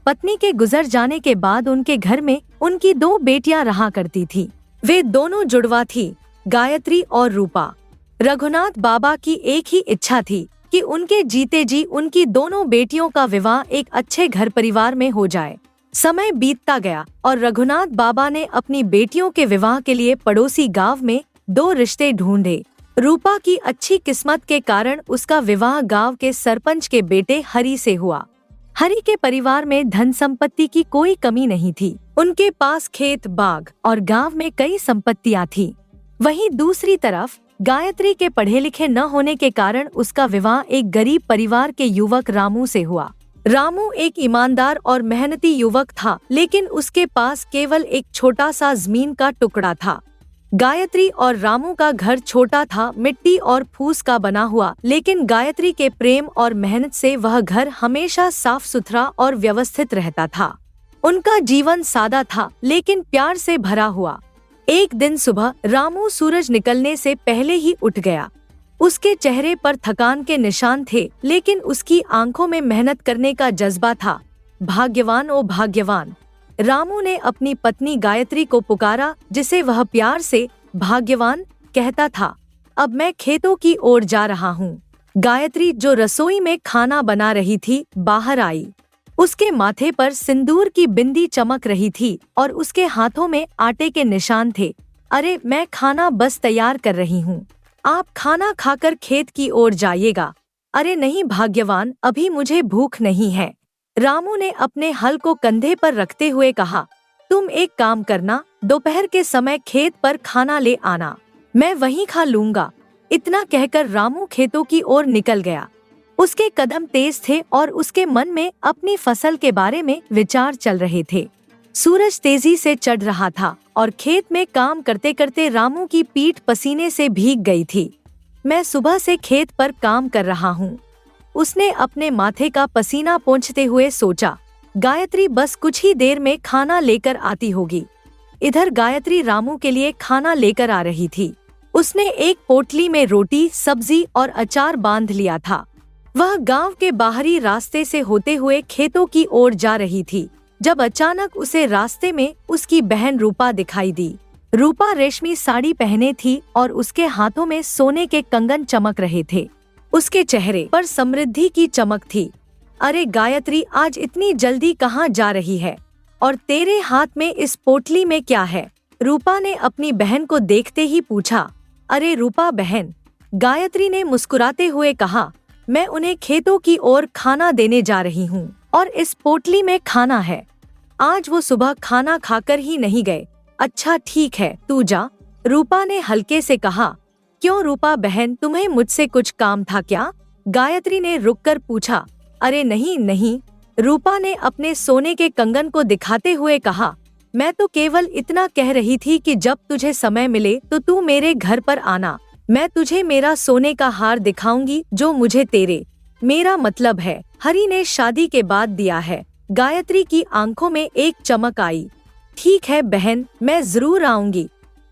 पत्नी के गुजर जाने के बाद उनके घर में उनकी 2 बेटियां रहा करती थी। वे दोनों जुड़वा थी, गायत्री और रूपा। रघुनाथ बाबा की एक ही इच्छा थी कि उनके जीते जी उनकी दोनों बेटियों का विवाह एक अच्छे घर परिवार में हो जाए। समय बीतता गया और रघुनाथ बाबा ने अपनी बेटियों के विवाह के लिए पड़ोसी गांव में 2 रिश्ते ढूंढे। रूपा की अच्छी किस्मत के कारण उसका विवाह गांव के सरपंच के बेटे हरि से हुआ। हरि के परिवार में धन संपत्ति की कोई कमी नहीं थी। उनके पास खेत बाग और गांव में कई संपत्तियां थी। वहीं दूसरी तरफ गायत्री के पढ़े लिखे न होने के कारण उसका विवाह एक गरीब परिवार के युवक रामू से हुआ। रामू एक ईमानदार और मेहनती युवक था, लेकिन उसके पास केवल एक छोटा सा जमीन का टुकड़ा था। गायत्री और रामू का घर छोटा था, मिट्टी और फूस का बना हुआ, लेकिन गायत्री के प्रेम और मेहनत से वह घर हमेशा साफ सुथरा और व्यवस्थित रहता था। उनका जीवन सादा था लेकिन प्यार से भरा हुआ। एक दिन सुबह रामू सूरज निकलने से पहले ही उठ गया। उसके चेहरे पर थकान के निशान थे, लेकिन उसकी आंखों में मेहनत करने का जज्बा था। भाग्यवान ओ भाग्यवान, रामू ने अपनी पत्नी गायत्री को पुकारा, जिसे वह प्यार से भाग्यवान कहता था। अब मैं खेतों की ओर जा रहा हूँ। गायत्री, जो रसोई में खाना बना रही थी, बाहर आई। उसके माथे पर सिंदूर की बिंदी चमक रही थी और उसके हाथों में आटे के निशान थे। अरे, मैं खाना बस तैयार कर रही हूँ, आप खाना खाकर खेत की ओर जाइएगा। अरे नहीं भाग्यवान, अभी मुझे भूख नहीं है। रामू ने अपने हल को कंधे पर रखते हुए कहा, तुम एक काम करना, दोपहर के समय खेत पर खाना ले आना, मैं वहीं खा लूंगा। इतना कहकर रामू खेतों की ओर निकल गया। उसके कदम तेज थे और उसके मन में अपनी फसल के बारे में विचार चल रहे थे। सूरज तेजी से चढ़ रहा था और खेत में काम करते करते रामू की पीठ पसीने से भीग गई थी। मैं सुबह से खेत पर काम कर रहा हूँ, उसने अपने माथे का पसीना पोंछते हुए सोचा। गायत्री बस कुछ ही देर में खाना लेकर आती होगी। इधर गायत्री रामू के लिए खाना लेकर आ रही थी। उसने एक पोटली में रोटी, सब्जी और अचार बांध लिया था। वह गांव के बाहरी रास्ते से होते हुए खेतों की ओर जा रही थी, जब अचानक उसे रास्ते में उसकी बहन रूपा दिखाई दी। रूपा रेशमी साड़ी पहने थी और उसके हाथों में सोने के कंगन चमक रहे थे। उसके चेहरे पर समृद्धि की चमक थी। अरे गायत्री, आज इतनी जल्दी कहाँ जा रही है? और तेरे हाथ में इस पोटली में क्या है? रूपा ने अपनी बहन को देखते ही पूछा। अरे रूपा बहन, गायत्री ने मुस्कुराते हुए कहा, मैं उन्हें खेतों की ओर खाना देने जा रही हूँ और इस पोटली में खाना है। आज वो सुबह खाना खाकर ही नहीं गए। अच्छा ठीक है, तू जा, रूपा ने हल्के से कहा। क्यों रूपा बहन, तुम्हें मुझसे कुछ काम था क्या? गायत्री ने रुककर पूछा। अरे नहीं नहीं, रूपा ने अपने सोने के कंगन को दिखाते हुए कहा, मैं तो केवल इतना कह रही थी कि जब तुझे समय मिले तो तू मेरे घर पर आना, मैं तुझे मेरा सोने का हार दिखाऊंगी जो मुझे तेरे, मेरा मतलब है हरी ने शादी के बाद दिया है। गायत्री की आंखों में एक चमक आई। ठीक है बहन, मैं जरूर आऊंगी।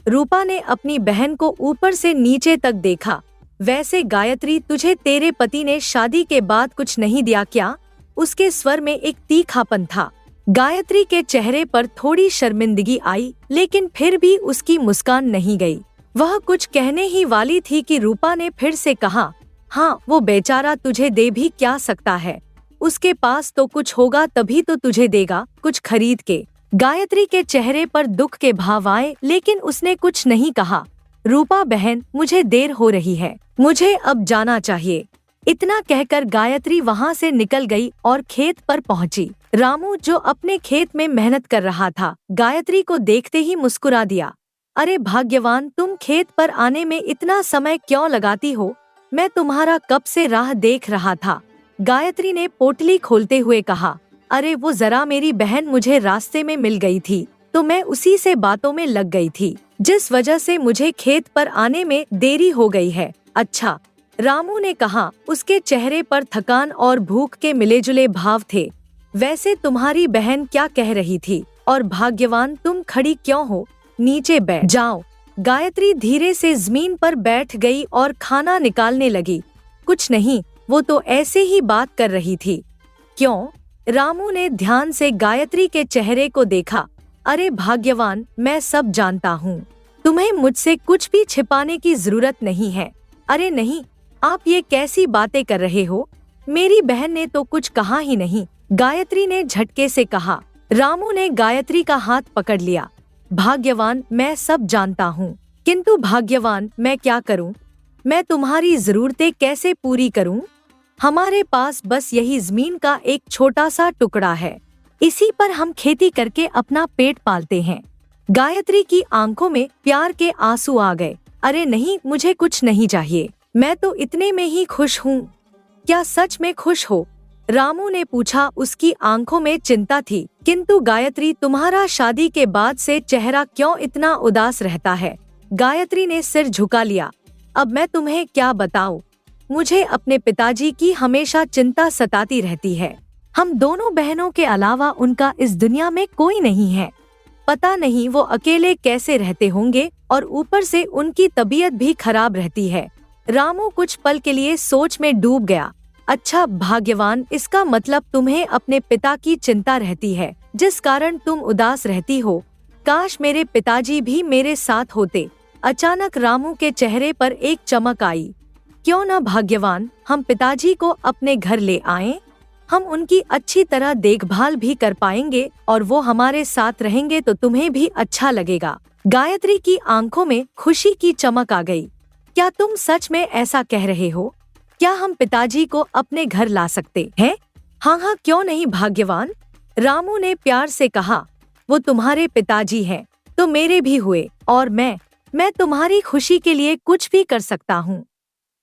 रूपा ने अपनी बहन को ऊपर से नीचे तक देखा। वैसे गायत्री, तुझे तेरे पति ने शादी के बाद कुछ नहीं दिया क्या? उसके स्वर में एक तीखापन था। गायत्री के चेहरे पर थोड़ी शर्मिंदगी आई, लेकिन फिर भी उसकी मुस्कान नहीं गई। वह कुछ कहने ही वाली थी कि रूपा ने फिर से कहा, हाँ, वो बेचारा तुझे दे भी क्या सकता है? उसके पास तो कुछ होगा तभी तो तुझे देगा, कुछ खरीद के। गायत्री के चेहरे पर दुख के भाव आए, लेकिन उसने कुछ नहीं कहा। रूपा बहन, मुझे देर हो रही है, मुझे अब जाना चाहिए। इतना कहकर गायत्री वहाँ से निकल गई और खेत पर पहुँची। रामू, जो अपने खेत में मेहनत कर रहा था, गायत्री को देखते ही मुस्कुरा दिया। अरे भाग्यवान, तुम खेत पर आने में इतना समय क्यों लगाती हो? मैं तुम्हारा कब से राह देख रहा था। गायत्री ने पोटली खोलते हुए कहा। अरे वो जरा मेरी बहन मुझे रास्ते में मिल गई थी, तो मैं उसी से बातों में लग गई थी, जिस वजह से मुझे खेत पर आने में देरी हो गई है। अच्छा, रामू ने कहा। उसके चेहरे पर थकान और भूख के मिलेजुले भाव थे। वैसे तुम्हारी बहन क्या कह रही थी? और भाग्यवान, तुम खड़ी क्यों हो? नीचे बैठ जाओ। गायत्री धीरे से जमीन पर बैठ गई और खाना निकालने लगी। कुछ नहीं, वो तो ऐसे ही बात कर रही थी। क्यों? रामू ने ध्यान से गायत्री के चेहरे को देखा। अरे भाग्यवान, मैं सब जानता हूँ, तुम्हें मुझसे कुछ भी छिपाने की जरूरत नहीं है। अरे नहीं, आप ये कैसी बातें कर रहे हो? मेरी बहन ने तो कुछ कहा ही नहीं, गायत्री ने झटके से कहा। रामू ने गायत्री का हाथ पकड़ लिया। भाग्यवान, मैं सब जानता हूँ, किंतु भाग्यवान, मैं क्या करूँ? मैं तुम्हारी जरूरतें कैसे पूरी करूँ? हमारे पास बस यही जमीन का एक छोटा सा टुकड़ा है, इसी पर हम खेती करके अपना पेट पालते हैं। गायत्री की आंखों में प्यार के आंसू आ गए। अरे नहीं, मुझे कुछ नहीं चाहिए, मैं तो इतने में ही खुश हूँ। क्या सच में खुश हो? रामू ने पूछा। उसकी आंखों में चिंता थी। किंतु गायत्री, तुम्हारा शादी के बाद से चेहरा क्यों इतना उदास रहता है? गायत्री ने सिर झुका लिया। अब मैं तुम्हें क्या बताऊं? मुझे अपने पिताजी की हमेशा चिंता सताती रहती है। हम दोनों बहनों के अलावा उनका इस दुनिया में कोई नहीं है। पता नहीं वो अकेले कैसे रहते होंगे, और ऊपर से उनकी तबीयत भी खराब रहती है। रामू कुछ पल के लिए सोच में डूब गया। अच्छा भाग्यवान, इसका मतलब तुम्हें अपने पिता की चिंता रहती है, जिस कारण तुम उदास रहती हो। काश मेरे पिताजी भी मेरे साथ होते। अचानक रामू के चेहरे पर एक चमक आई। क्यों न भाग्यवान, हम पिताजी को अपने घर ले आएं? हम उनकी अच्छी तरह देखभाल भी कर पाएंगे और वो हमारे साथ रहेंगे तो तुम्हें भी अच्छा लगेगा। गायत्री की आंखों में खुशी की चमक आ गई। क्या तुम सच में ऐसा कह रहे हो? क्या हम पिताजी को अपने घर ला सकते हैं? हाँ हाँ, क्यों नहीं भाग्यवान, रामू ने प्यार से कहा। वो तुम्हारे पिताजी हैं तो मेरे भी हुए, और मैं तुम्हारी खुशी के लिए कुछ भी कर सकता हूँ।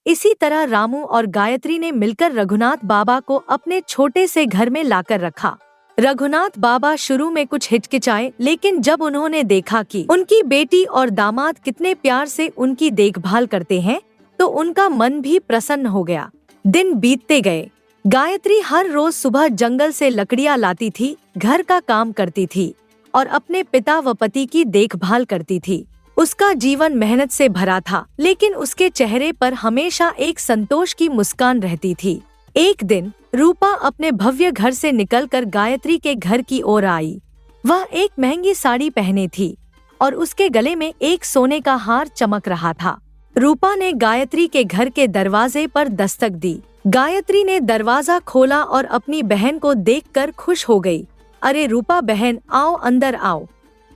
इसी तरह रामू और गायत्री ने मिलकर रघुनाथ बाबा को अपने छोटे से घर में लाकर रखा। रघुनाथ बाबा शुरू में कुछ हिचकिचाए, लेकिन जब उन्होंने देखा कि उनकी बेटी और दामाद कितने प्यार से उनकी देखभाल करते हैं, तो उनका मन भी प्रसन्न हो गया। दिन बीतते गए। गायत्री हर रोज सुबह जंगल से लकड़ियाँ लाती थी, घर का काम करती थी और अपने पिता व पति की देखभाल करती थी। उसका जीवन मेहनत से भरा था, लेकिन उसके चेहरे पर हमेशा एक संतोष की मुस्कान रहती थी। एक दिन रूपा अपने भव्य घर से निकलकर गायत्री के घर की ओर आई। वह एक महंगी साड़ी पहने थी और उसके गले में एक सोने का हार चमक रहा था। रूपा ने गायत्री के घर के दरवाजे पर दस्तक दी। गायत्री ने दरवाजा खोला और अपनी बहन को देखकर खुश हो गई। अरे रूपा बहन, आओ अंदर आओ,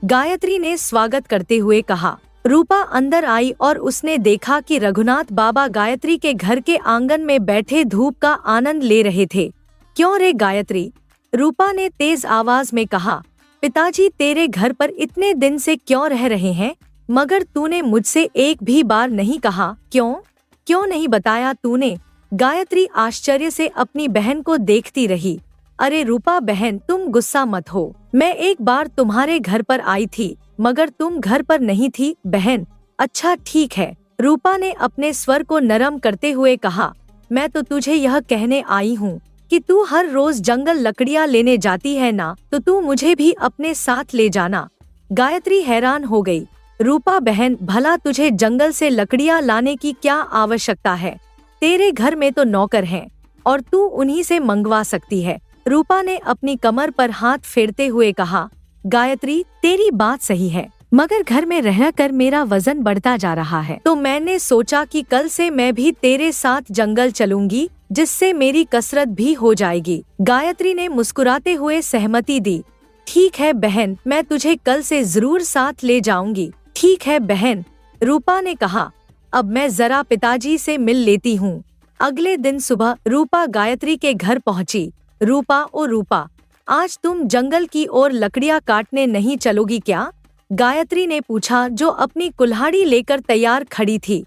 गायत्री ने स्वागत करते हुए कहा। रूपा अंदर आई और उसने देखा कि रघुनाथ बाबा गायत्री के घर के आंगन में बैठे धूप का आनंद ले रहे थे। क्यों रे गायत्री, रूपा ने तेज आवाज में कहा। पिताजी तेरे घर पर इतने दिन से क्यों रह रहे हैं, मगर तूने मुझसे एक भी बार नहीं कहा। क्यों नहीं बताया तूने? गायत्री आश्चर्य से अपनी बहन को देखती रही। अरे रूपा बहन, तुम गुस्सा मत हो। मैं एक बार तुम्हारे घर पर आई थी, मगर तुम घर पर नहीं थी बहन। अच्छा ठीक है, रूपा ने अपने स्वर को नरम करते हुए कहा। मैं तो तुझे यह कहने आई हूँ कि तू हर रोज जंगल लकड़ियाँ लेने जाती है ना, तो तू मुझे भी अपने साथ ले जाना। गायत्री हैरान हो गई। रूपा बहन, भला तुझे जंगल से लकड़ियाँ लाने की क्या आवश्यकता है? तेरे घर में तो नौकर हैं और तू उन्हीं से मंगवा सकती है। रूपा ने अपनी कमर पर हाथ फेरते हुए कहा। गायत्री, तेरी बात सही है, मगर घर में रहकर मेरा वजन बढ़ता जा रहा है, तो मैंने सोचा कि कल से मैं भी तेरे साथ जंगल चलूंगी, जिससे मेरी कसरत भी हो जाएगी। गायत्री ने मुस्कुराते हुए सहमति दी। ठीक है बहन, मैं तुझे कल से जरूर साथ ले जाऊंगी। ठीक है बहन, रूपा ने कहा। अब मैं जरा पिताजी से मिल लेती हूँ। अगले दिन सुबह रूपा गायत्री के घर पहुँची। रूपा, ओ रूपा, आज तुम जंगल की ओर लकड़ियाँ काटने नहीं चलोगी क्या? गायत्री ने पूछा, जो अपनी कुल्हाड़ी लेकर तैयार खड़ी थी।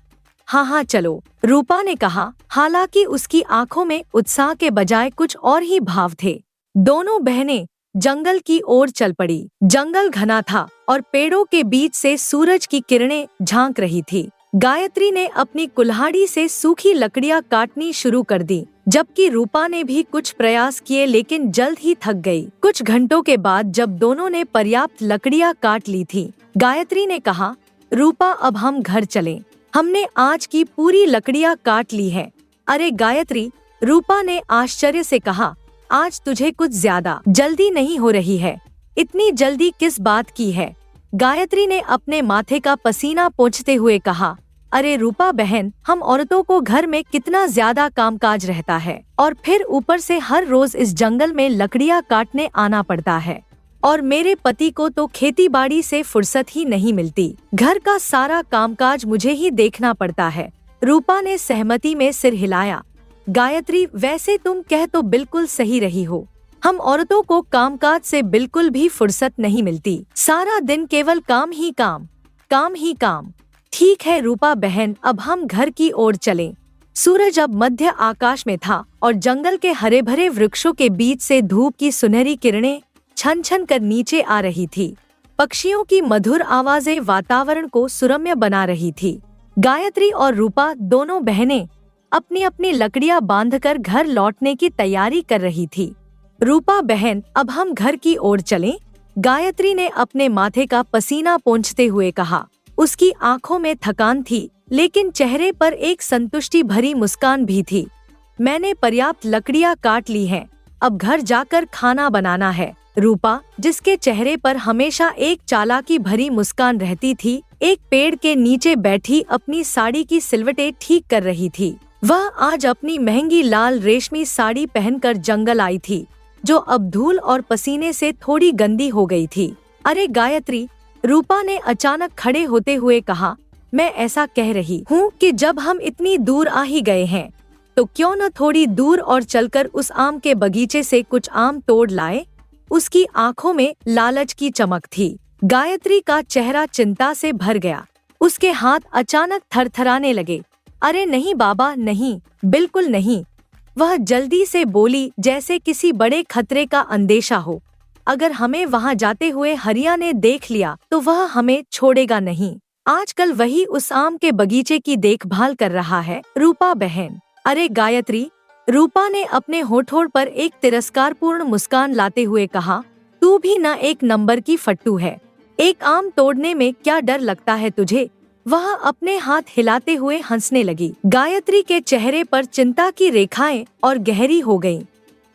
हाँ हाँ चलो, रूपा ने कहा। हालांकि उसकी आंखों में उत्साह के बजाय कुछ और ही भाव थे। दोनों बहनें जंगल की ओर चल पड़ी। जंगल घना था और पेड़ों के बीच से सूरज की किरणें झांक रही थी। गायत्री ने अपनी कुल्हाड़ी से सूखी लकड़ियाँ काटनी शुरू कर दी, जबकि रूपा ने भी कुछ प्रयास किए, लेकिन जल्द ही थक गई। कुछ घंटों के बाद जब दोनों ने पर्याप्त लकड़ियाँ काट ली थी, गायत्री ने कहा, रूपा अब हम घर चलें। हमने आज की पूरी लकड़ियाँ काट ली है। अरे गायत्री, रूपा ने आश्चर्य से कहा, आज तुझे कुछ ज्यादा जल्दी नहीं हो रही है? इतनी जल्दी किस बात की है? गायत्री ने अपने माथे का पसीना पोंछते हुए कहा। अरे रूपा बहन, हम औरतों को घर में कितना ज्यादा कामकाज रहता है, और फिर ऊपर से हर रोज इस जंगल में लकड़ियाँ काटने आना पड़ता है, और मेरे पति को तो खेती बाड़ी से फुर्सत ही नहीं मिलती। घर का सारा कामकाज मुझे ही देखना पड़ता है। रूपा ने सहमति में सिर हिलाया। गायत्री, वैसे तुम कह तो बिल्कुल सही रही हो। हम औरतों को कामकाज से बिल्कुल भी फुर्सत नहीं मिलती। सारा दिन केवल काम ही काम, काम ही काम। ठीक है रूपा बहन, अब हम घर की ओर चलें। सूरज अब मध्य आकाश में था और जंगल के हरे भरे वृक्षों के बीच से धूप की सुनहरी किरणें छन छन कर नीचे आ रही थी। पक्षियों की मधुर आवाजें वातावरण को सुरम्य बना रही थी। गायत्री और रूपा दोनों बहनें अपनी अपनी लकड़ियां बांधकर घर लौटने की तैयारी कर रही थी। रूपा बहन, अब हम घर की ओर चलें? गायत्री ने अपने माथे का पसीना पोंछते हुए कहा। उसकी आंखों में थकान थी, लेकिन चेहरे पर एक संतुष्टि भरी मुस्कान भी थी। मैंने पर्याप्त लकड़ियां काट ली हैं, अब घर जाकर खाना बनाना है। रूपा, जिसके चेहरे पर हमेशा एक चालाकी भरी मुस्कान रहती थी, एक पेड़ के नीचे बैठी अपनी साड़ी की सिलवटें ठीक कर रही थी। वह आज अपनी महंगी लाल रेशमी साड़ी पहनकर जंगल आई थी, जो अब धूल और पसीने से थोड़ी गंदी हो गई थी। अरे गायत्री, रूपा ने अचानक खड़े होते हुए कहा, मैं ऐसा कह रही हूँ कि जब हम इतनी दूर आ ही गए हैं, तो क्यों न थोड़ी दूर और चलकर उस आम के बगीचे से कुछ आम तोड़ लाए। उसकी आंखों में लालच की चमक थी। गायत्री का चेहरा चिंता से भर गया। उसके हाथ अचानक थरथराने लगे। अरे नहीं बाबा, नहीं, बिल्कुल नहीं। वह जल्दी से बोली, जैसे किसी बड़े खतरे का अंदेशा हो। अगर हमें वहां जाते हुए हरिया ने देख लिया तो वह हमें छोड़ेगा नहीं। आजकल वही उस आम के बगीचे की देखभाल कर रहा है। रूपा बहन। अरे गायत्री, रूपा ने अपने होठों पर एक तिरस्कारपूर्ण मुस्कान लाते हुए कहा, तू भी न एक नंबर की फट्टू है। एक आम तोड़ने में क्या डर लगता है तुझे? वह अपने हाथ हिलाते हुए हंसने लगी। गायत्री के चेहरे पर चिंता की रेखाएं और गहरी हो गईं।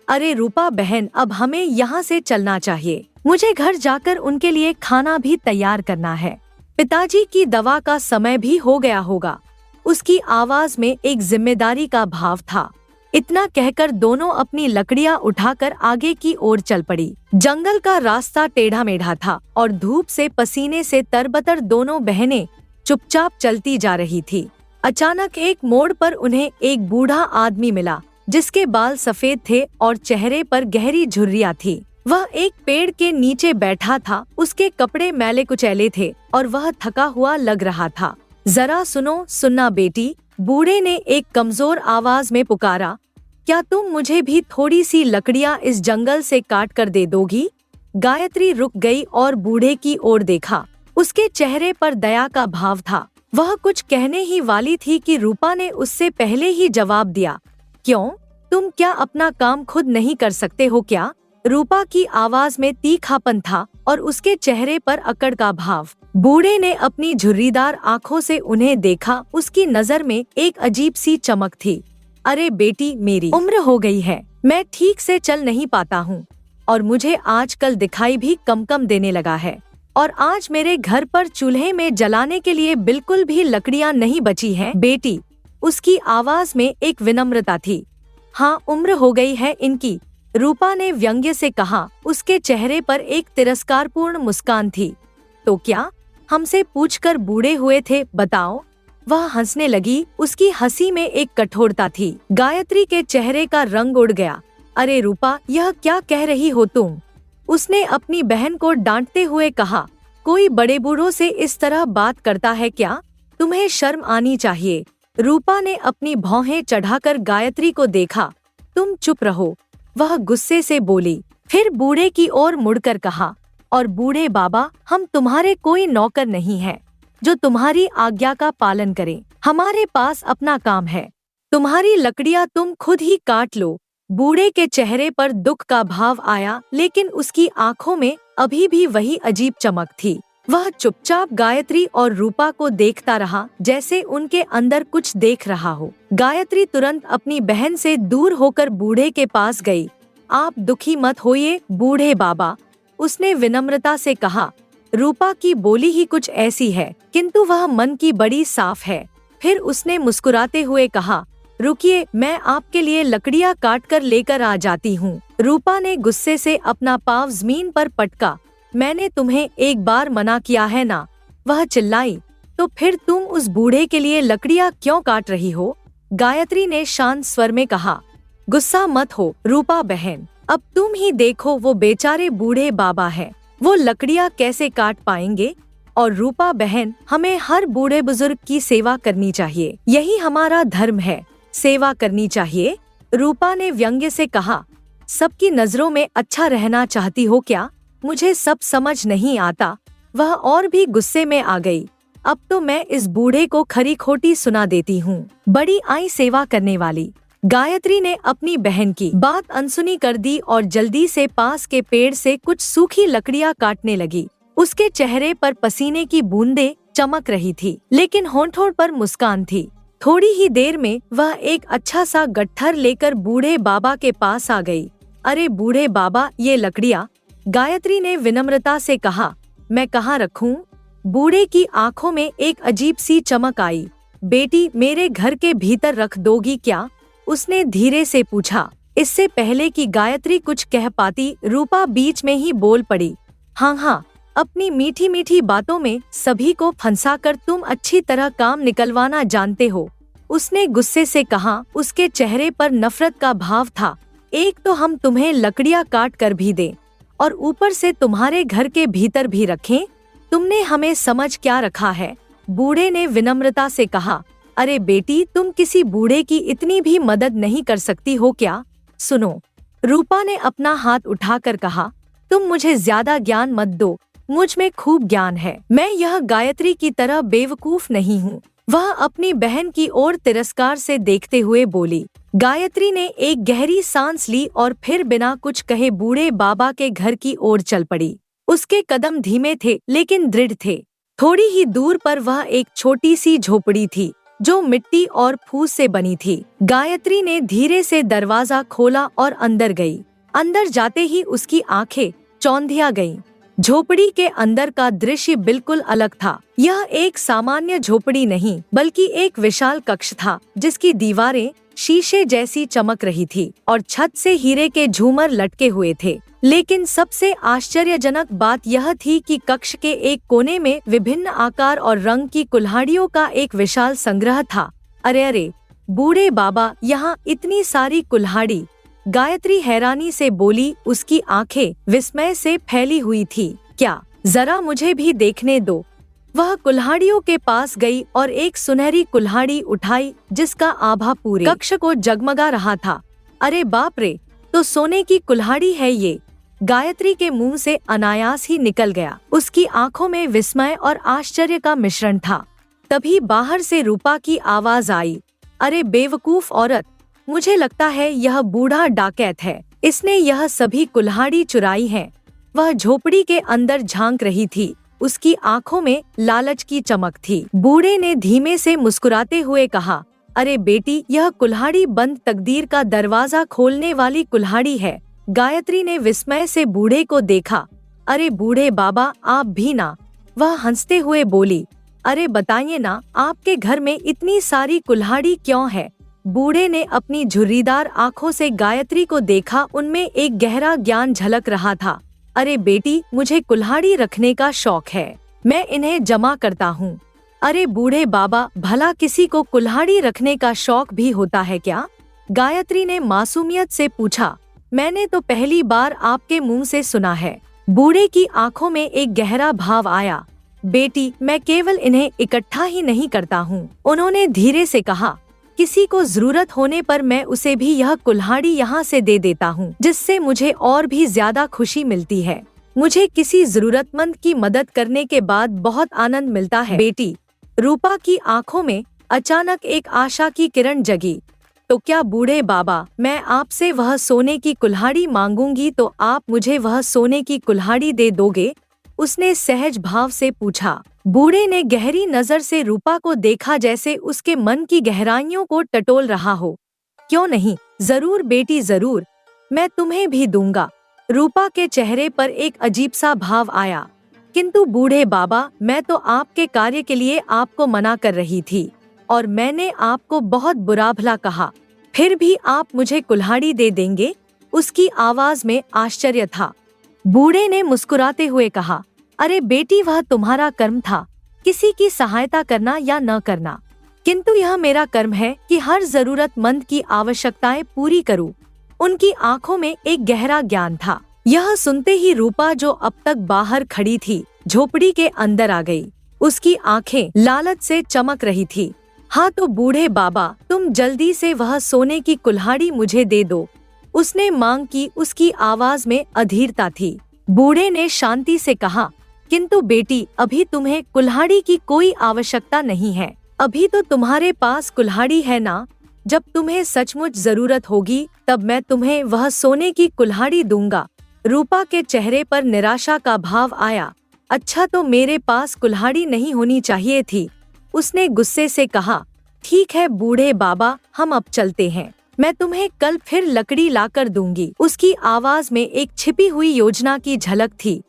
अरे रूपा बहन, अब हमें यहाँ से चलना चाहिए। मुझे घर जाकर उनके लिए खाना भी तैयार करना है। पिताजी की दवा का समय भी हो गया होगा। उसकी आवाज में एक जिम्मेदारी का भाव था। इतना कहकर दोनों अपनी लकड़ियां उठाकर आगे की ओर चल पड़ी। जंगल का रास्ता टेढ़ा मेढ़ा था और धूप से पसीने से तरबतर दोनों बहनें चुपचाप चलती जा रही थी। अचानक एक मोड़ पर उन्हें एक बूढ़ा आदमी मिला, जिसके बाल सफेद थे और चेहरे पर गहरी झुर्रियां थी। वह एक पेड़ के नीचे बैठा था। उसके कपड़े मैले कुचैले थे और वह थका हुआ लग रहा था। जरा सुनो, सुनना बेटी, बूढ़े ने एक कमजोर आवाज में पुकारा। क्या तुम मुझे भी थोड़ी सी लकड़ियां इस जंगल से काट कर दे दोगी? गायत्री रुक गई और बूढ़े की ओर देखा। उसके चेहरे पर दया का भाव था। वह कुछ कहने ही वाली थी कि रूपा ने उससे पहले ही जवाब दिया। क्यों? तुम क्या अपना काम खुद नहीं कर सकते हो क्या? रूपा की आवाज में तीखापन था और उसके चेहरे पर अकड़ का भाव। बूढ़े ने अपनी झुर्रीदार आंखों से उन्हें देखा। उसकी नजर में एक अजीब सी चमक थी। अरे बेटी, मेरी उम्र हो गई है, मैं ठीक से चल नहीं पाता हूँ और मुझे आजकल दिखाई भी कम कम देने लगा है। और आज मेरे घर पर चूल्हे में जलाने के लिए बिल्कुल भी लकड़ियाँ नहीं बची हैं। बेटी, उसकी आवाज में एक विनम्रता थी। हाँ, उम्र हो गई है इनकी, रूपा ने व्यंग्य से कहा। उसके चेहरे पर एक तिरस्कारपूर्ण मुस्कान थी। तो क्या हमसे पूछकर बूढ़े हुए थे, बताओ? वह हंसने लगी। उसकी हंसी में एक कठोरता थी। गायत्री के चेहरे का रंग उड़ गया। अरे रूपा, यह क्या कह रही हो तुम? उसने अपनी बहन को डांटते हुए कहा। कोई बड़े बूढ़ों से इस तरह बात करता है क्या? तुम्हें शर्म आनी चाहिए। रूपा ने अपनी भौहें चढ़ाकर गायत्री को देखा। तुम चुप रहो, वह गुस्से से बोली। फिर बूढ़े की ओर मुड़कर कहा, और बूढ़े बाबा, हम तुम्हारे कोई नौकर नहीं हैं जो तुम्हारी आज्ञा का पालन करें। हमारे पास अपना काम है। तुम्हारी लकड़ियां तुम खुद ही काट लो। बूढ़े के चेहरे पर दुख का भाव आया, लेकिन उसकी आंखों में अभी भी वही अजीब चमक थी। वह चुपचाप गायत्री और रूपा को देखता रहा, जैसे उनके अंदर कुछ देख रहा हो। गायत्री तुरंत अपनी बहन से दूर होकर बूढ़े के पास गई। आप दुखी मत होइए बूढ़े बाबा, उसने विनम्रता से कहा। रूपा की बोली ही कुछ ऐसी है, किंतु वह मन की बड़ी साफ है। फिर उसने मुस्कुराते हुए कहा, रुकिए, मैं आपके लिए लकड़ियां काट कर लेकर आ जाती हूँ। रूपा ने गुस्से से अपना पाँव जमीन पर पटका। मैंने तुम्हें एक बार मना किया है ना? वह चिल्लाई। तो फिर तुम उस बूढ़े के लिए लकड़ियां क्यों काट रही हो? गायत्री ने शांत स्वर में कहा। गुस्सा मत हो रूपा बहन, अब तुम ही देखो, वो बेचारे बूढ़े बाबा हैं, वो लकड़ियां कैसे काट पाएंगे? और रूपा बहन, हमें हर बूढ़े बुजुर्ग की सेवा करनी चाहिए, यही हमारा धर्म है, सेवा करनी चाहिए। रूपा ने व्यंग्य से कहा। सबकी नजरों में अच्छा रहना चाहती हो क्या? मुझे सब समझ नहीं आता, वह और भी गुस्से में आ गई। अब तो मैं इस बूढ़े को खरी खोटी सुना देती हूँ। बड़ी आई सेवा करने वाली। गायत्री ने अपनी बहन की बात अनसुनी कर दी और जल्दी से पास के पेड़ से कुछ सूखी लकड़ियाँ काटने लगी। उसके चेहरे पर पसीने की बूंदें चमक रही थी, लेकिन होंठों पर मुस्कान थी। थोड़ी ही देर में वह एक अच्छा सा गट्ठर लेकर बूढ़े बाबा के पास आ गई। अरे बूढ़े बाबा, ये लकड़ियाँ, गायत्री ने विनम्रता से कहा। मैं कहाँ रखूं? बूढ़े की आंखों में एक अजीब सी चमक आई। बेटी, मेरे घर के भीतर रख दोगी क्या? उसने धीरे से पूछा। इससे पहले कि गायत्री कुछ कह पाती, रूपा बीच में ही बोल पड़ी। हाँ हाँ, अपनी मीठी मीठी बातों में सभी को फंसाकर तुम अच्छी तरह काम निकलवाना जानते हो। उसने गुस्से से कहा। उसके चेहरे पर नफरत का भाव था। एक तो हम तुम्हें लकड़ियाँ काट कर भी दें और ऊपर से तुम्हारे घर के भीतर भी रखें। तुमने हमें समझ क्या रखा है? बूढ़े ने विनम्रता से कहा। अरे बेटी, तुम किसी बूढ़े की इतनी भी मदद नहीं कर सकती हो क्या? सुनो, रूपा ने अपना हाथ उठाकर कहा। तुम मुझे ज्यादा ज्ञान मत दो, मुझ में खूब ज्ञान है। मैं यह गायत्री की तरह बेवकूफ नहीं हूँ। वह अपनी बहन की ओर तिरस्कार से देखते हुए बोली। गायत्री ने एक गहरी सांस ली और फिर बिना कुछ कहे बूढ़े बाबा के घर की ओर चल पड़ी। उसके कदम धीमे थे लेकिन दृढ़ थे। थोड़ी ही दूर पर वह एक छोटी सी झोपड़ी थी जो मिट्टी और फूस से बनी थी। गायत्री ने धीरे से दरवाजा खोला और अंदर गई। अंदर जाते ही उसकी आंखें चौंधिया गईं। झोपड़ी के अंदर का दृश्य बिल्कुल अलग था। यह एक सामान्य झोपड़ी नहीं बल्कि एक विशाल कक्ष था जिसकी दीवारें शीशे जैसी चमक रही थी और छत से हीरे के झूमर लटके हुए थे। लेकिन सबसे आश्चर्यजनक बात यह थी कि कक्ष के एक कोने में विभिन्न आकार और रंग की कुल्हाड़ियों का एक विशाल संग्रह था। अरे अरे बूढ़े बाबा, यहाँ इतनी सारी कुल्हाड़ी! गायत्री हैरानी से बोली। उसकी आंखें विस्मय से फैली हुई थी। क्या? जरा मुझे भी देखने दो। वह कुल्हाड़ियों के पास गई और एक सुनहरी कुल्हाड़ी उठाई जिसका आभा पूरे कक्ष को जगमगा रहा था। अरे बाप रे, तो सोने की कुल्हाड़ी है ये! गायत्री के मुंह से अनायास ही निकल गया। उसकी आंखों में विस्मय और आश्चर्य का मिश्रण था। तभी बाहर से रूपा की आवाज आई। अरे बेवकूफ औरत, मुझे लगता है यह बूढ़ा डाकैत है। इसने यह सभी कुल्हाड़ी चुराई हैं। वह झोपड़ी के अंदर झांक रही थी। उसकी आंखों में लालच की चमक थी। बूढ़े ने धीमे से मुस्कुराते हुए कहा। अरे बेटी, यह कुल्हाड़ी बंद तकदीर का दरवाजा खोलने वाली कुल्हाड़ी है। गायत्री ने विस्मय से बूढ़े को देखा। अरे बूढ़े बाबा, आप भी ना? वह हंसते हुए बोली। अरे बताइए ना, आपके घर में इतनी सारी कुल्हाड़ी क्यों है? बूढ़े ने अपनी झुर्रीदार आंखों से गायत्री को देखा। उनमें एक गहरा ज्ञान झलक रहा था। अरे बेटी, मुझे कुल्हाड़ी रखने का शौक है। मैं इन्हें जमा करता हूँ। अरे बूढ़े बाबा, भला किसी को कुल्हाड़ी रखने का शौक भी होता है क्या? गायत्री ने मासूमियत से पूछा। मैंने तो पहली बार आपके मुंह से सुना है। बूढ़े की आंखों में एक गहरा भाव आया। बेटी, मैं केवल इन्हें इकट्ठा ही नहीं करता हूँ, उन्होंने धीरे से कहा। किसी को जरूरत होने पर मैं उसे भी यह कुल्हाड़ी यहाँ से दे देता हूँ, जिससे मुझे और भी ज्यादा खुशी मिलती है। मुझे किसी जरूरतमंद की मदद करने के बाद बहुत आनंद मिलता है। बेटी, रूपा की आंखों में अचानक एक आशा की किरण जगी। तो क्या बूढ़े बाबा, मैं आपसे वह सोने की कुल्हाड़ी मांगूंगी तो आप मुझे वह सोने की कुल्हाड़ी दे दोगे? उसने सहज भाव से पूछा। बूढ़े ने गहरी नजर से रूपा को देखा, जैसे उसके मन की गहराइयों को टटोल रहा हो। क्यों नहीं, जरूर बेटी, जरूर, मैं तुम्हें भी दूंगा। रूपा के चेहरे पर एक अजीब सा भाव आया। किंतु बूढ़े बाबा, मैं तो आपके कार्य के लिए आपको मना कर रही थी और मैंने आपको बहुत बुरा भला कहा, फिर भी आप मुझे कुल्हाड़ी दे देंगे? उसकी आवाज में आश्चर्य था। बूढ़े ने मुस्कुराते हुए कहा। अरे बेटी, वह तुम्हारा कर्म था, किसी की सहायता करना या न करना, किंतु यह मेरा कर्म है कि हर जरूरतमंद की आवश्यकताएं पूरी करूं। उनकी आंखों में एक गहरा ज्ञान था। यह सुनते ही रूपा, जो अब तक बाहर खड़ी थी, झोपड़ी के अंदर आ गई। उसकी आंखें लालच से चमक रही थी। हाँ तो बूढ़े बाबा, तुम जल्दी से वह सोने की कुल्हाड़ी मुझे दे दो, उसने मांग की। उसकी आवाज में अधीरता थी। बूढ़े ने शांति से कहा। किंतु बेटी, अभी तुम्हें कुल्हाड़ी की कोई आवश्यकता नहीं है। अभी तो तुम्हारे पास कुल्हाड़ी है ना? जब तुम्हें सचमुच जरूरत होगी तब मैं तुम्हें वह सोने की कुल्हाड़ी दूंगा। रूपा के चेहरे पर निराशा का भाव आया। अच्छा, तो मेरे पास कुल्हाड़ी नहीं होनी चाहिए थी। उसने गुस्से से कहा, ठीक है बूढ़े बाबा, हम अब चलते हैं। मैं तुम्हें कल फिर लकड़ी लाकर दूंगी। उसकी आवाज में एक छिपी हुई योजना की झलक थी।